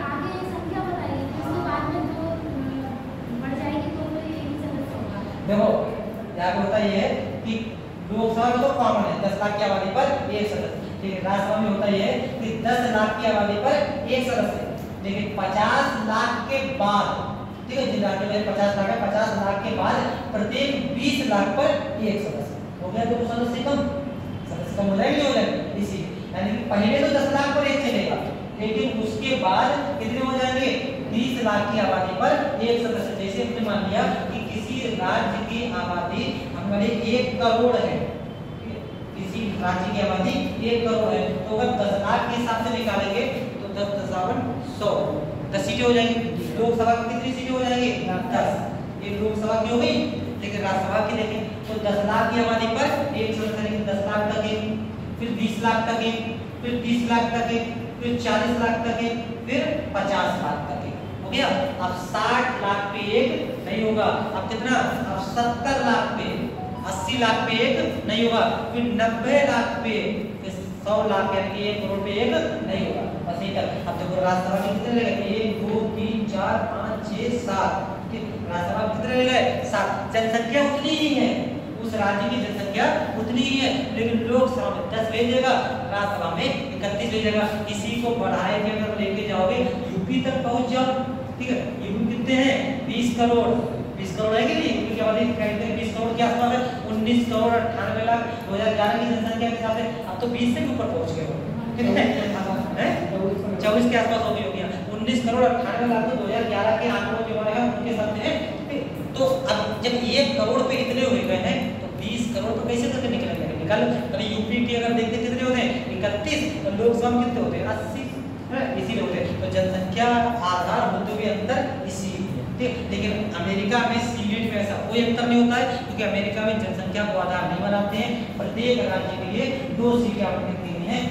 आगे संख्या बताइए, उसके बाद में जो बढ़ जाएगी तो कोई एक सदस्य होगा। देखो यहाँ पे होता ये है कि लोकसभा में तो कॉमन है 10 लाख की आबादी पर एक सदस्य, ठीक है। राज्यसभा में होता यह है कि 10 लाख की आबादी पर एक सदस्य, लेकिन 50 लाख के बाद, ठीक है, जिन राज्यों में 50 लाख है, 50 लाख के बाद प्रत्येक 20 लाख पर एक सदस्य हो गया, तो सदस्य कम हो जाएंगे, हो जाएंगे इसी, यानी कि पहले तो 10 लाख पर एक चलेगा, लेकिन उसके बाद कितने हो जाएंगे, 20 लाख की आबादी पर एक सदस्य। जैसे हमने मान लिया कि किसी राज्य की आबादी हमारे 1 करोड़ है, किसी राज्य की आबादी 1 करोड़ है, तो अगर 10 लाख के हिसाब से निकालेंगे तो 10 × 100 10 सीटें हो जाएंगी। लोकसभा की कितनी सीटें हो जाएंगी, 10। एक लोकसभा की हो गई, लेकिन राज्यसभा की देखें तो 10 लाख की आबादी पर एक संसद की 10 लाख तक है, फिर 20 लाख तक है, फिर 30 लाख तक है, फिर 40 लाख तक है, फिर 50 लाख तक है। हो गया। अब 60 लाख पे एक नहीं होगा, अब कितना, अब 70 लाख पे, 80 लाख पे एक नहीं होगा, फिर 90 लाख पे, फिर 100 लाख यानी कि 1 करोड़ पे एक नहीं होगा। बस यही तक। अब देखो राज्यसभा में कितने लगे, 1 2 3 4 5 6 7, राज्यसभा में कितने लगे, 7। जनसंख्या उतनी ही है, उस राज्य की जनसंख्या उतनी ही है, लेकिन लोकसभा में 10 भेजेगा, राज्यसभा में 31 भेजेगा। इसी को बढ़ाए के अगर लेके जाओगे यूपी तक पहुंच जाओ, ठीक है। यूपी कितने हैं, 20 करोड़, 20 करोड़ है कि नहीं, यूपी की आबादी कहते हैं 20 करोड़ के आसपास है, 19 करोड़ 98 लाख 2011 की जनसंख्या के हिसाब से। अब तो 20 से भी ऊपर पहुंच गए हो, कितने हैं, 24 के आसपास हो गया। 19 करोड़ 98 लाख तो 2011 के आंकड़ों जो आएगा उनके साथ है। तो अब जब 1 करोड़ पे इतने हो गए हैं तो 20 करोड़ तो कैसे करके निकलेंगे, निकल। अरे यूपी के अगर देखते कितने होते हैं, 31, तो लोकसभा में कितने होते हैं, 80 है, इसीलिए होते हैं। तो जनसंख्या आधार होते हुए अंतर इसी, ठीक। लेकिन अमेरिका में सीनेट में ऐसा कोई अंतर नहीं होता है, क्योंकि अमेरिका में जनसंख्या को आधार नहीं बनाते हैं, प्रत्येक राज्य के लिए 2 सीटें आवंटित की गई हैं।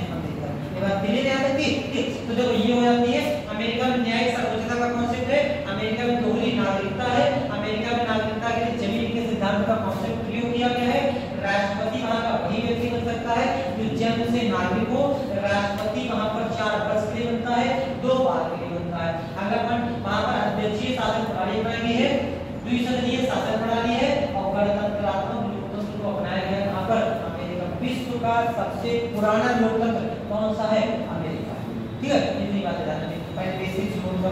ये बात क्लियर याद रखिए, ठीक। तो देखो ये हो जाती है अमेरिका में न्यायिक सर्वोच्चता का कॉन्सेप्ट है, अमेरिका में दोहरी नागरिकता है, अमेरिका में नागरिकता के लिए जमीन के सिद्धांत का कॉन्सेप्ट प्रयोग किया गया है। राष्ट्रपति वहां का वही व्यक्ति बन सकता है जो जन्म से नागरिक हो। राष्ट्रपति वहां पर 4 वर्ष के लिए बनता है, 2 बार के लिए बनता है। अगर वहां पर अध्यक्षीय शासन प्रणाली बनाई गई है, द्विसदनीय शासन प्रणाली है और गणतंत्रात्मक लोकतंत्र को अपनाया गया है। वहां पर अमेरिका विश्व का सबसे पुराना लोकतंत्र कौन सा है, अमेरिका, ठीक है। इतनी बातें जाननी है, पहले बेसिक छोड़ूंगा,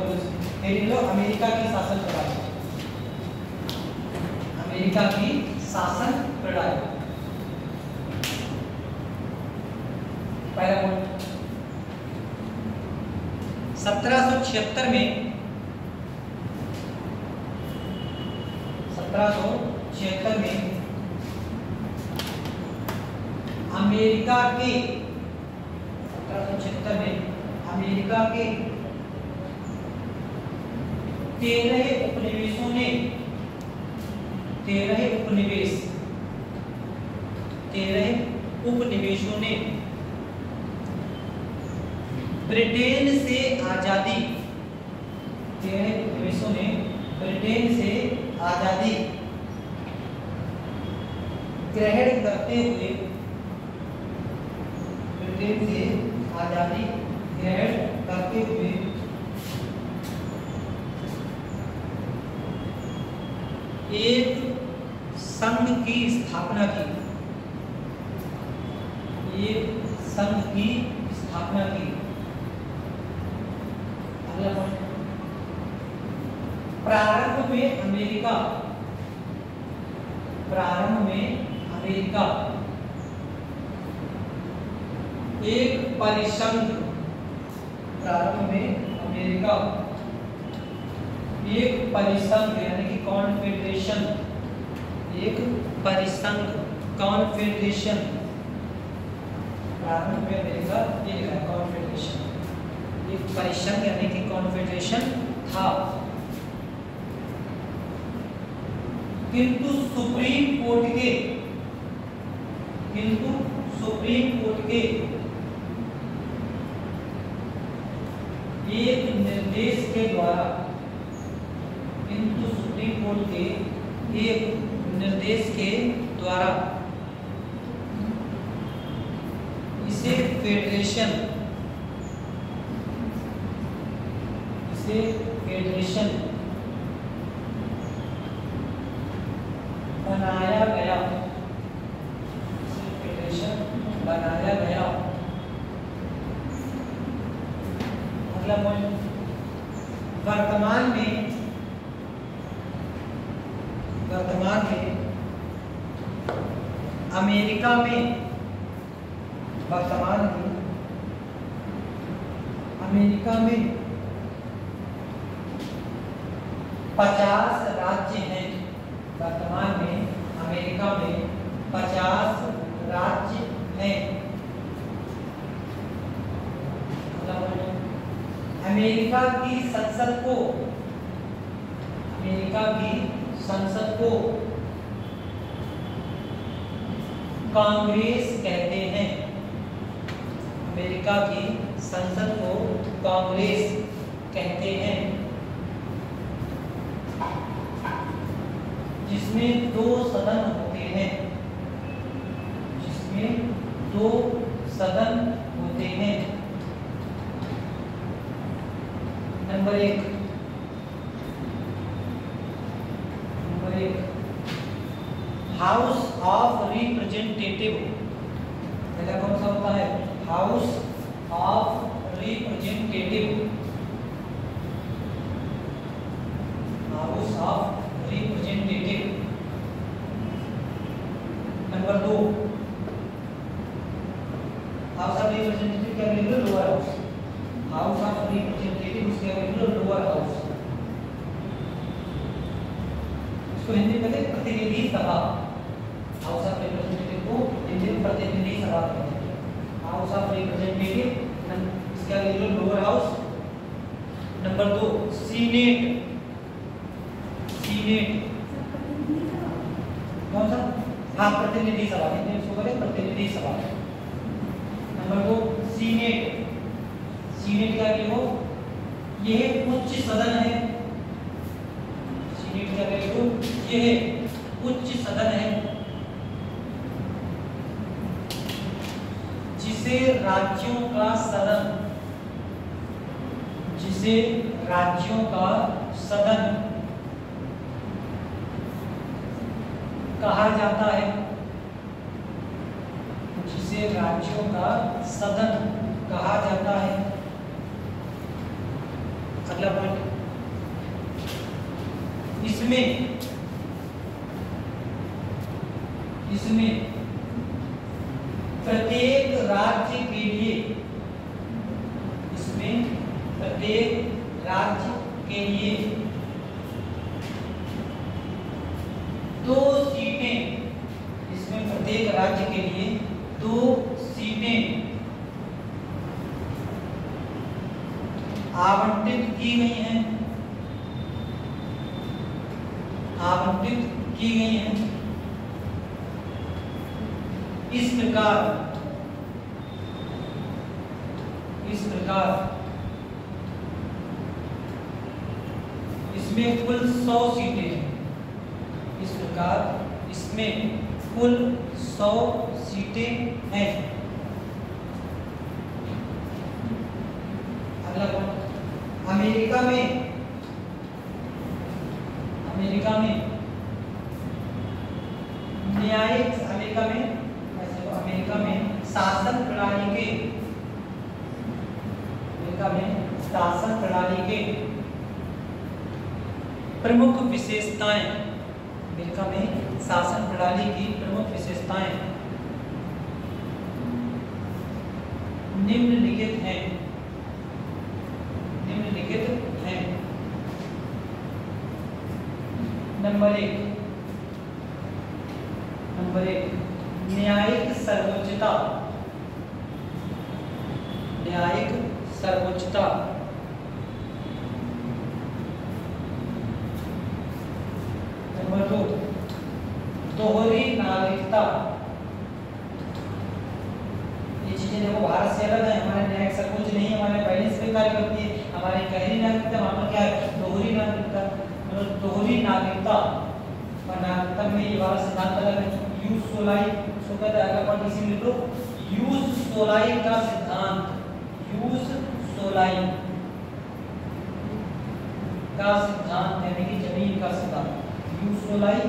फिर लो अमेरिका की शासन प्रणाली, अमेरिका की शासन प्रणाली। पहला पॉइंट, 1776 में 1776 में अमेरिका के 1776 में अमेरिका के 13 उपनिवेशों ने 13 उपनिवेशों ने ब्रिटेन से आजादी 13 उपनिवेशों ने ब्रिटेन से आजादी ग्रहण करते हुए ब्रिटेन से आजादी ग्रहण करते हुए एक संघ की स्थापना की, एक संघ की स्थापना की। अगला पॉइंट, प्रारंभ में अमेरिका एक परिसंघ, प्रारंभ में अमेरिका एक परिसंघ यानी कि कॉन्फेडरेशन, एक परिसंघ कॉन्फेडरेशन, प्रारंभ में अमेरिका एक कॉन्फेडरेशन, एक परिसंघ यानी कि कॉन्फेडरेशन था। किंतु सुप्रीम कोर्ट के एक निर्देश के द्वारा, किंतु सुप्रीम कोर्ट के एक निर्देश के द्वारा इसे फेडरेशन बनाया गया, फेडरेशन बनाया गया। अगला पॉइंट, वर्तमान में अमेरिका में 50 राज्य हैं। वर्तमान में अमेरिका में 50 राज्य हैं। अमेरिका की संसद संसद को कांग्रेस कहते हैं। अमेरिका की संसद को कांग्रेस कहते हैं, जिसमें 2 सदन होते हैं, जिसमें 2 सदन होते हैं। नंबर 1 हाउस ऑफ रिप्रेजेंटेटिव, पहला कौन सा होता है? House of representative, house of representative. Number 2 House of representative क्या करेंगे? Lower house, house of representative उसके करेंगे लोअर हाउस। इसको हिंदी में कहते हैं प्रतिनिधि सभा। हाउस ऑफ रिप्रेजेंटेटिव को हिंदी में प्रतिनिधि सभा कहते हैं। हाउस ऑफ रिप्रेजेंटेटिव इसका करेंगे lower house. Number 2 senate, senate कौन सा? हाँ, प्रतिनिधि सभा, हिंदी में इसको कहते हैं प्रतिनिधि सभा। नंबर 2 सीनेट, सीनेट क्या है वो? यह उच्च सदन है। सीनेट क्या है वो? यह उच्च सदन है, जिसे राज्यों का सदन, जिसे राज्यों का सदन कहा जाता है, जिसे राज्यों का सदन कहा जाता है। अगला पॉइंट, इसमें प्रत्येक राज्य के लिए, इसमें प्रत्येक राज्य के लिए 2 सीटें, इसमें प्रत्येक राज्य के लिए 2 सीटें आवंटित की गई हैं, आवंटित की गई हैं। इस प्रकार इसमें कुल 100 सीटें हैं। इस प्रकार इसमें कुल 100 सीटें हैं। अगला पॉइंट, अमेरिका में न्यायिक, अमेरिका में शासन प्रणाली के प्रमुख विशेषताएं, अमेरिका में शासन प्रणाली की प्रमुख विशेषताएं निम्नलिखित हैं, नंबर 1 न्यायिक सर्वोच्चता, न्यायिक सर्वोच्चता। नंबर 2 दोहरी नागरिकता। ये चीजें देखो भारत से अलग है, हमारे न्यायिक सर्वोच्च नहीं, हमारे पहले से कार्य करती है। हमारी गहरी नागरिकता, वहां पर क्या है? दोहरी नागरिकता। दोहरी नागरिकता और नागरिकता में ये वाला सिद्धांत अलग है। यूज सोलाई, इसको कहते हैं, अगला पॉइंट इसी में लिख लो, यूज सोलाई का सिद्धांत, यूज सोलाई का सिद्धांत यानी कि जमीन का सिद्धांत, यूज सोलाई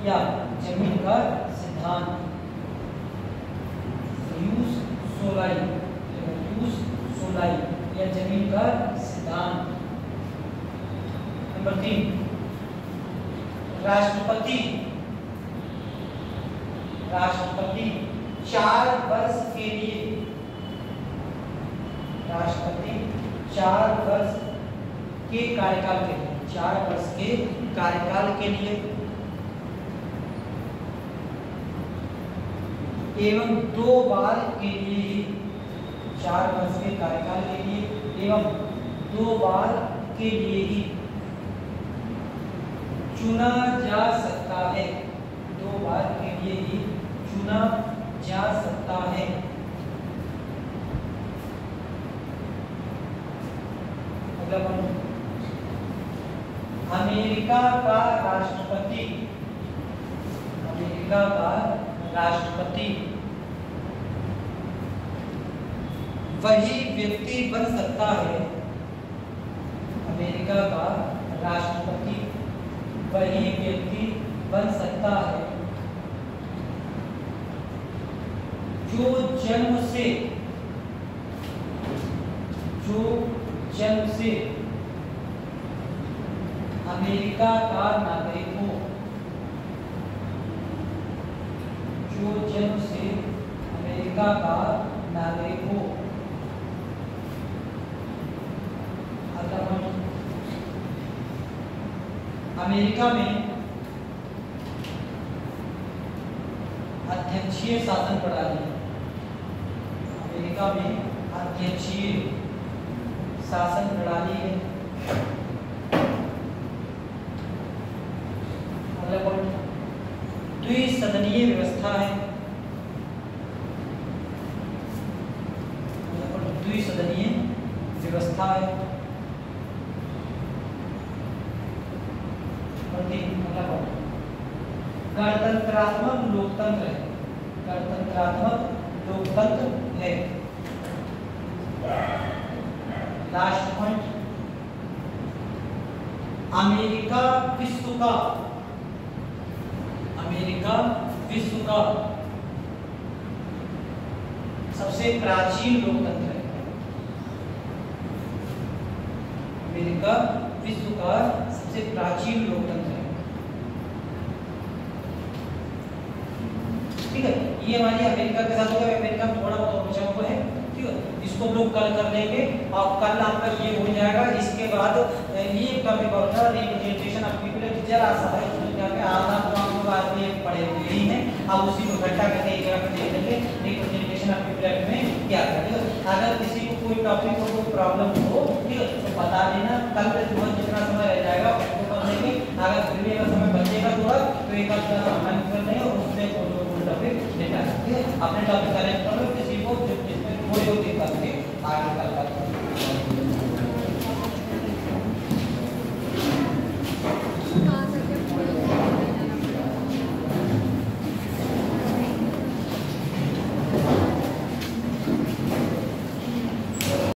या जमीन का सिद्धांत, यूज सोलाई या जमीन का सिद्धांत। नंबर 3 राष्ट्रपति 4 वर्ष के लिए, राष्ट्रपति 4 वर्ष के कार्यकाल के लिए, 4 वर्ष के कार्यकाल के लिए एवं 2 बार के लिए, 4 वर्ष के कार्यकाल के लिए एवं 2 बार के लिए ही चुना जा सकता है, 2 बार के लिए ही चुना जा सकता है। अगला पॉइंट, अमेरिका का राष्ट्रपति, अमेरिका का राष्ट्रपति वही व्यक्ति बन सकता है, अमेरिका का राष्ट्रपति वही व्यक्ति बन सकता है जो जन्म से अमेरिका का नागरिक हो, जो जन्म से अमेरिका का नागरिक हो। अमेरिका में अध्यक्षीय शासन प्रणाली, अमेरिका में अध्यक्षीय शासन प्रणाली है। अगला पॉइंट, द्विसदनीय व्यवस्था है, द्विसदनीय व्यवस्था है। गणतंत्रात्मक लोकतंत्र है, गणतंत्रात्मक लोकतंत्र है। लास्ट पॉइंट, अमेरिका विश्व का सबसे प्राचीन लोकतंत्र है, अमेरिका विश्व का सबसे प्राचीन लोकतंत्र है। ठीक है, ये हमारी अमेरिका के साथ होगा। अमेरिका में थोड़ा बहुत बचा हुआ है, ठीक है, इसको हम लोग कल कर लेंगे और कल आपका ये हो जाएगा। इसके बाद ये टॉपिक होता है रिप्रेजेंटेशन ऑफ पीपल, जरा सा है आधा तो हम लोग आज ये पढ़े हुए ही हैं। अब उसी को इकट्ठा करके एक जगह पे देख लेंगे रिप्रेजेंटेशन ऑफ पीपल में क्या करेंगे। अगर किसी को कोई टॉपिक को कोई प्रॉब्लम हो, ठीक है, तो बता देना। कल सुबह जितना समय रह जाएगा उसको कर लेंगे। अगर फिर भी अगर समय बचेगा थोड़ा तो एक आध हम कर देंगे और उससे टॉपिक लेकर अपने टॉपिक करेंगे।